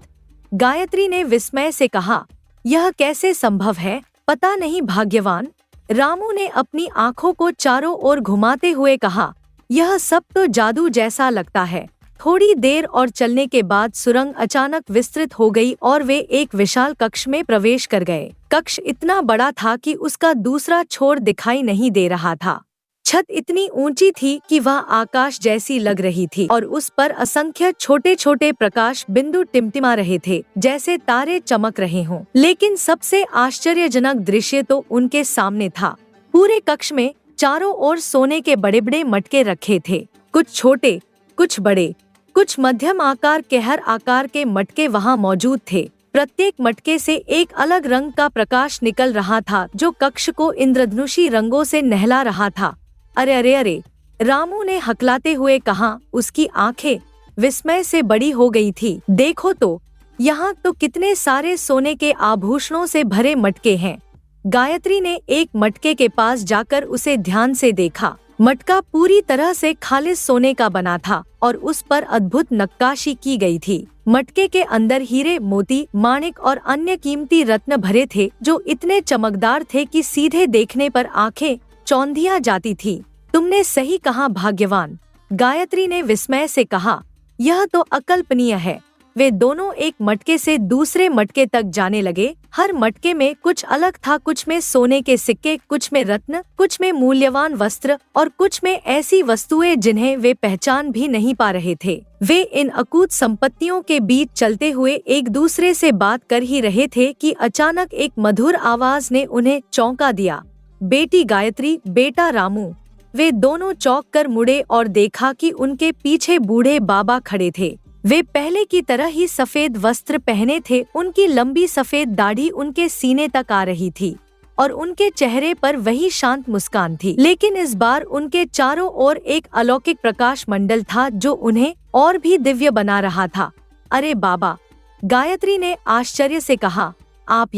गायत्री ने विस्मय से कहा, यह कैसे संभव है? पता नहीं भाग्यवान। रामू ने अपनी आंखों को चारों ओर घुमाते हुए कहा, यह सब तो जादू जैसा लगता है। थोड़ी देर और चलने के बाद सुरंग अचानक विस्तृत हो गई और वे एक विशाल कक्ष में प्रवेश कर गए। कक्ष इतना बड़ा था कि उसका दूसरा छोर दिखाई नहीं दे रहा था। छत इतनी ऊंची थी कि वह आकाश जैसी लग रही थी और उस पर असंख्य छोटे छोटे प्रकाश बिंदु टिमटिमा रहे थे, जैसे तारे चमक रहे हों। लेकिन सबसे आश्चर्यजनक दृश्य तो उनके सामने था। पूरे कक्ष में चारों ओर सोने के बड़े बड़े मटके रखे थे। कुछ छोटे, कुछ बड़े, कुछ मध्यम आकार के, हर आकार के मटके वहाँ मौजूद थे। प्रत्येक मटके से एक अलग रंग का प्रकाश निकल रहा था जो कक्ष को इंद्रधनुषी रंगों से नहला रहा था। अरे अरे अरे, रामू ने हकलाते हुए कहा। उसकी आंखें विस्मय से बड़ी हो गई थी। देखो तो, यहाँ तो कितने सारे सोने के आभूषणों से भरे मटके हैं। गायत्री ने एक मटके के पास जाकर उसे ध्यान से देखा। मटका पूरी तरह से खालिस सोने का बना था और उस पर अद्भुत नक्काशी की गई थी। मटके के अंदर हीरे, मोती, माणिक और अन्य कीमती रत्न भरे थे जो इतने चमकदार थे कि सीधे देखने पर आंखें चौंधिया जाती थी। तुमने सही कहा भाग्यवान, गायत्री ने विस्मय से कहा। यह तो अकल्पनीय है। वे दोनों एक मटके से दूसरे मटके तक जाने लगे। हर मटके में कुछ अलग था। कुछ में सोने के सिक्के, कुछ में रत्न, कुछ में मूल्यवान वस्त्र और कुछ में ऐसी वस्तुएं जिन्हें वे पहचान भी नहीं पा रहे थे। वे इन अकूत संपत्तियों के बीच चलते हुए एक दूसरे से बात कर ही रहे थे कि अचानक एक मधुर आवाज ने उन्हें चौंका दिया। बेटी गायत्री, बेटा रामू। वे दोनों चौंक कर मुड़े और देखा कि उनके पीछे बूढ़े बाबा खड़े थे। वे पहले की तरह ही सफेद वस्त्र पहने थे। उनकी लंबी सफेद दाढ़ी उनके सीने तक आ रही थी और उनके चेहरे पर वही शांत मुस्कान थी। लेकिन इस बार उनके चारों ओर एक अलौकिक प्रकाश मंडल था जो उन्हें और भी दिव्य बना रहा था। अरे बाबा, गायत्री ने आश्चर्य से कहा, आप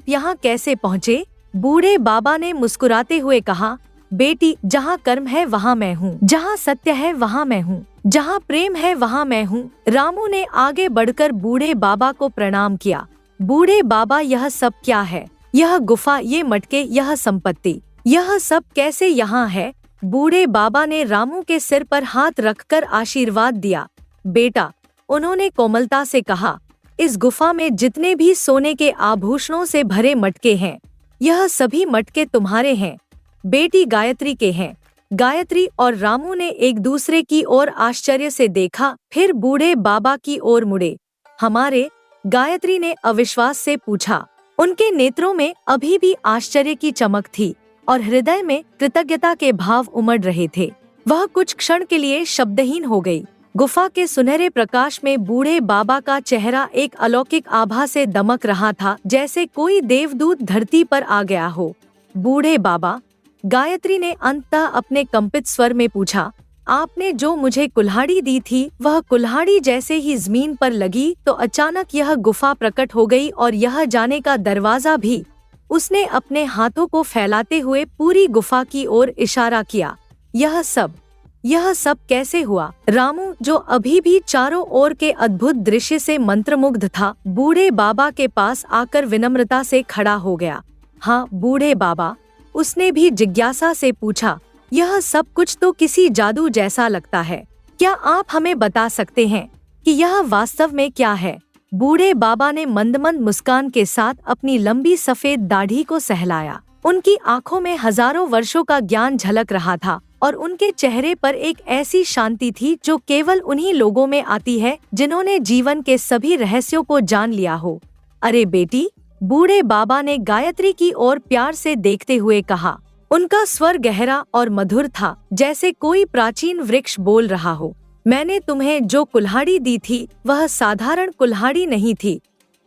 यहाँ कैसे पहुँचे? बूढ़े बाबा ने मुस्कुराते हुए कहा, बेटी, जहाँ कर्म है वहाँ मैं हूँ, जहाँ सत्य है वहाँ मैं हूँ, जहाँ प्रेम है वहाँ मैं हूँ। रामू ने आगे बढ़कर बूढ़े बाबा को प्रणाम किया। बूढ़े बाबा, यह सब क्या है? यह गुफा, ये मटके, यह संपत्ति, यह सब कैसे यहाँ है? बूढ़े बाबा ने रामू के सिर पर हाथ रखकर आशीर्वाद दिया। बेटा, उन्होंने कोमलता से कहा, इस गुफा में जितने भी सोने के आभूषणों से भरे मटके हैं, यह सभी मटके तुम्हारे हैं, बेटी गायत्री के हैं। गायत्री और रामू ने एक दूसरे की ओर आश्चर्य से देखा, फिर बूढ़े बाबा की ओर मुड़े। हमारे? गायत्री ने अविश्वास से पूछा। उनके नेत्रों में अभी भी आश्चर्य की चमक थी और हृदय में कृतज्ञता के भाव उमड़ रहे थे। वह कुछ क्षण के लिए शब्दहीन हो गई। गुफा के सुनहरे प्रकाश में बूढ़े बाबा का चेहरा एक अलौकिक आभा से दमक रहा था, जैसे कोई देवदूत धरती पर आ गया हो। बूढ़े बाबा, गायत्री ने अंततः अपने कंपित स्वर में पूछा, आपने जो मुझे कुल्हाड़ी दी थी, वह कुल्हाड़ी जैसे ही जमीन पर लगी तो अचानक यह गुफा प्रकट हो गई और यह जाने का दरवाजा भी। उसने अपने हाथों को फैलाते हुए पूरी गुफा की ओर इशारा किया। यह सब कैसे हुआ? रामू, जो अभी भी चारों ओर के अद्भुत दृश्य से मंत्रमुग्ध था, बूढ़े बाबा के पास आकर विनम्रता से खड़ा हो गया। हाँ बूढ़े बाबा, उसने भी जिज्ञासा से पूछा, यह सब कुछ तो किसी जादू जैसा लगता है। क्या आप हमें बता सकते हैं कि यह वास्तव में क्या है? बूढ़े बाबा ने मंद मुस्कान के साथ अपनी लंबी सफेद दाढ़ी को सहलाया। उनकी आंखों में हजारों वर्षों का ज्ञान झलक रहा था और उनके चेहरे पर एक ऐसी शांति थी जो केवल उन्हीं लोगों में आती है जिन्होंने जीवन के सभी रहस्यों को जान लिया हो। अरे बेटी, बूढ़े बाबा ने गायत्री की ओर प्यार से देखते हुए कहा। उनका स्वर गहरा और मधुर था, जैसे कोई प्राचीन वृक्ष बोल रहा हो। मैंने तुम्हें जो कुल्हाड़ी दी थी वह साधारण कुल्हाड़ी नहीं थी,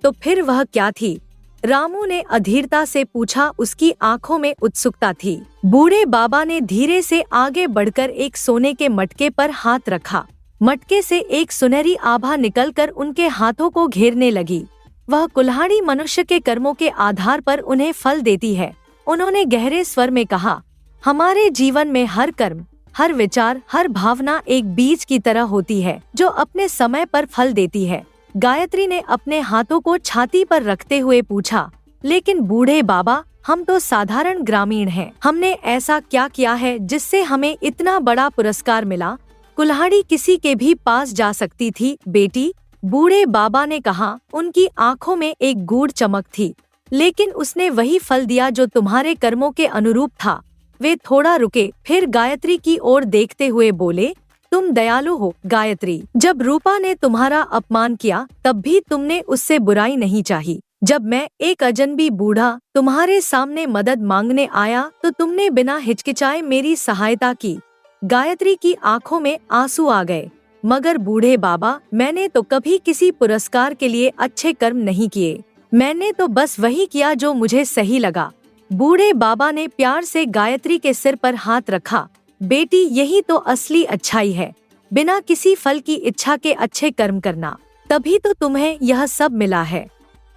तो फिर वह क्या थी? रामू ने अधीरता से पूछा। उसकी आंखों में उत्सुकता थी। बूढ़े बाबा ने धीरे से आगे बढ़कर एक सोने के मटके पर हाथ रखा। मटके से एक सुनहरी आभा निकलकर उनके हाथों को घेरने लगी। वह कुल्हाड़ी मनुष्य के कर्मों के आधार पर उन्हें फल देती है। उन्होंने गहरे स्वर में कहा, हमारे जीवन में हर कर्म, हर विचार, हर भावना एक बीज की तरह होती है जो अपने समय पर फल देती है। गायत्री ने अपने हाथों को छाती पर रखते हुए पूछा, लेकिन बूढ़े बाबा, हम तो साधारण ग्रामीण हैं। हमने ऐसा क्या किया है जिससे हमें इतना बड़ा पुरस्कार मिला? कुल्हाड़ी किसी के भी पास जा सकती थी बेटी, बूढ़े बाबा ने कहा। उनकी आंखों में एक गूढ़ चमक थी, लेकिन उसने वही फल दिया जो तुम्हारे कर्मों के अनुरूप था। वे थोड़ा रुके, फिर गायत्री की ओर देखते हुए बोले, तुम दयालु हो गायत्री। जब रूपा ने तुम्हारा अपमान किया तब भी तुमने उससे बुराई नहीं चाही। जब मैं, एक अजनबी बूढ़ा, तुम्हारे सामने मदद मांगने आया तो तुमने बिना हिचकिचाए मेरी सहायता की। गायत्री की आंखों में आंसू आ गए। मगर बूढ़े बाबा, मैंने तो कभी किसी पुरस्कार के लिए अच्छे कर्म नहीं किए। मैंने तो बस वही किया जो मुझे सही लगा। बूढ़े बाबा ने प्यार से गायत्री के सिर पर हाथ रखा। बेटी, यही तो असली अच्छाई है, बिना किसी फल की इच्छा के अच्छे कर्म करना। तभी तो तुम्हें यह सब मिला है।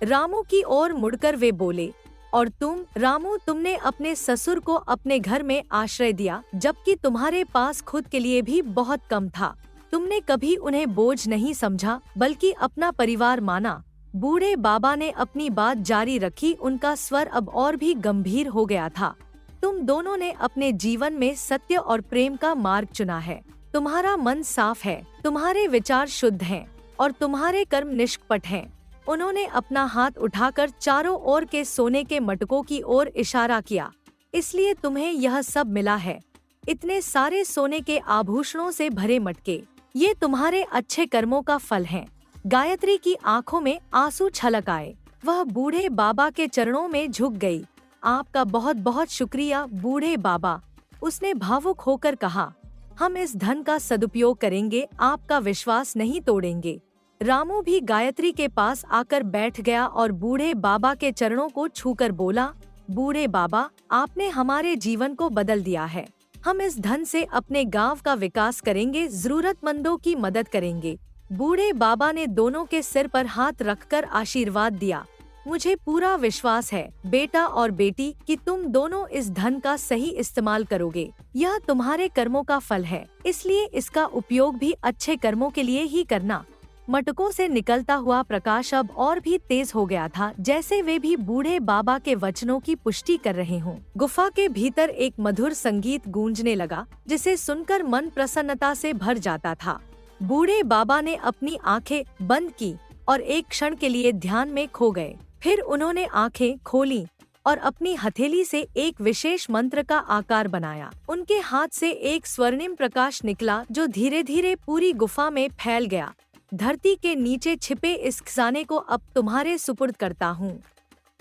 रामू की ओर मुड़कर वे बोले, और तुम रामू, तुमने अपने ससुर को अपने घर में आश्रय दिया, जबकि तुम्हारे पास खुद के लिए भी बहुत कम था। तुमने कभी उन्हें बोझ नहीं समझा, बल्कि अपना परिवार माना। बूढ़े बाबा ने अपनी बात जारी रखी। उनका स्वर अब और भी गंभीर हो गया था। तुम दोनों ने अपने जीवन में सत्य और प्रेम का मार्ग चुना है। तुम्हारा मन साफ है, तुम्हारे विचार शुद्ध हैं, और तुम्हारे कर्म निष्कपट हैं। उन्होंने अपना हाथ उठाकर चारों ओर के सोने के मटकों की ओर इशारा किया। इसलिए तुम्हें यह सब मिला है, इतने सारे सोने के आभूषणों से भरे मटके। ये तुम्हारे अच्छे कर्मों का फल है। गायत्री की आंखों में आंसू छलक आए। वह बूढ़े बाबा के चरणों में झुक गई। आपका बहुत बहुत शुक्रिया बूढ़े बाबा, उसने भावुक होकर कहा। हम इस धन का सदुपयोग करेंगे, आपका विश्वास नहीं तोड़ेंगे। रामू भी गायत्री के पास आकर बैठ गया और बूढ़े बाबा के चरणों को छूकर बोला, बूढ़े बाबा, आपने हमारे जीवन को बदल दिया है। हम इस धन से अपने गांव का विकास करेंगे, जरूरतमंदों की मदद करेंगे। बूढ़े बाबा ने दोनों के सिर पर हाथ रखकर आशीर्वाद दिया। मुझे पूरा विश्वास है बेटा और बेटी कि तुम दोनों इस धन का सही इस्तेमाल करोगे। यह तुम्हारे कर्मों का फल है, इसलिए इसका उपयोग भी अच्छे कर्मों के लिए ही करना। मटकों से निकलता हुआ प्रकाश अब और भी तेज हो गया था, जैसे वे भी बूढ़े बाबा के वचनों की पुष्टि कर रहे हों। गुफा के भीतर एक मधुर संगीत गूंजने लगा, जिसे सुनकर मन प्रसन्नता से भर जाता था। बूढ़े बाबा ने अपनी आंखें बंद की और एक क्षण के लिए ध्यान में खो गए। फिर उन्होंने आंखें खोलीं और अपनी हथेली से एक विशेष मंत्र का आकार बनाया। उनके हाथ से एक स्वर्णिम प्रकाश निकला जो धीरे धीरे पूरी गुफा में फैल गया। धरती के नीचे छिपे इस खजाने को अब तुम्हारे सुपुर्द करता हूँ,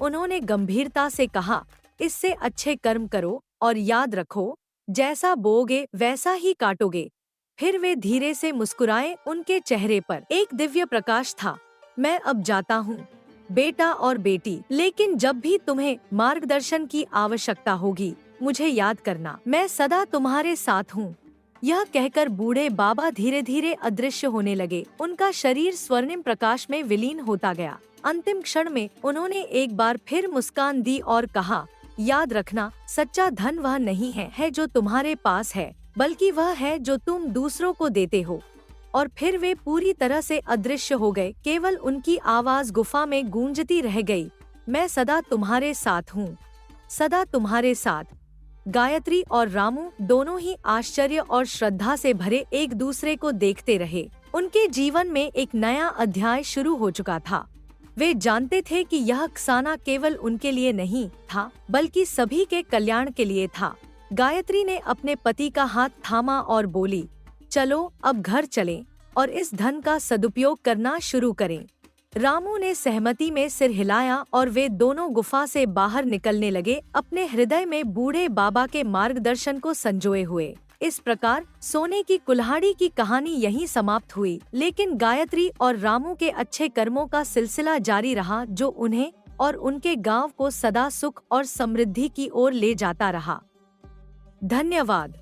उन्होंने गंभीरता से कहा। इससे अच्छे कर्म करो और याद रखो, जैसा बोओगे वैसा ही काटोगे। फिर वे धीरे से मुस्कुराए। उनके चेहरे पर एक दिव्य प्रकाश था। मैं अब जाता हूँ बेटा और बेटी, लेकिन जब भी तुम्हें मार्गदर्शन की आवश्यकता होगी मुझे याद करना, मैं सदा तुम्हारे साथ हूँ। यह कहकर बूढ़े बाबा धीरे धीरे अदृश्य होने लगे। उनका शरीर स्वर्णिम प्रकाश में विलीन होता गया। अंतिम क्षण में उन्होंने एक बार फिर मुस्कान दी और कहा, याद रखना, सच्चा धन वह नहीं है जो तुम्हारे पास है, बल्कि वह है जो तुम दूसरों को देते हो। और फिर वे पूरी तरह से अदृश्य हो गए। केवल उनकी आवाज गुफा में गूंजती रह गई। मैं सदा तुम्हारे साथ हूँ, सदा तुम्हारे साथ। गायत्री और रामू दोनों ही आश्चर्य और श्रद्धा से भरे एक दूसरे को देखते रहे। उनके जीवन में एक नया अध्याय शुरू हो चुका था। वे जानते थे कि यह खजाना केवल उनके लिए नहीं था, बल्कि सभी के कल्याण के लिए था। गायत्री ने अपने पति का हाथ थामा और बोली, चलो अब घर चलें और इस धन का सदुपयोग करना शुरू करें। रामू ने सहमति में सिर हिलाया और वे दोनों गुफा से बाहर निकलने लगे, अपने हृदय में बूढ़े बाबा के मार्गदर्शन को संजोए हुए। इस प्रकार सोने की कुल्हाड़ी की कहानी यहीं समाप्त हुई, लेकिन गायत्री और रामू के अच्छे कर्मों का सिलसिला जारी रहा, जो उन्हें और उनके गांव को सदा सुख और समृद्धि की ओर ले जाता रहा। धन्यवाद।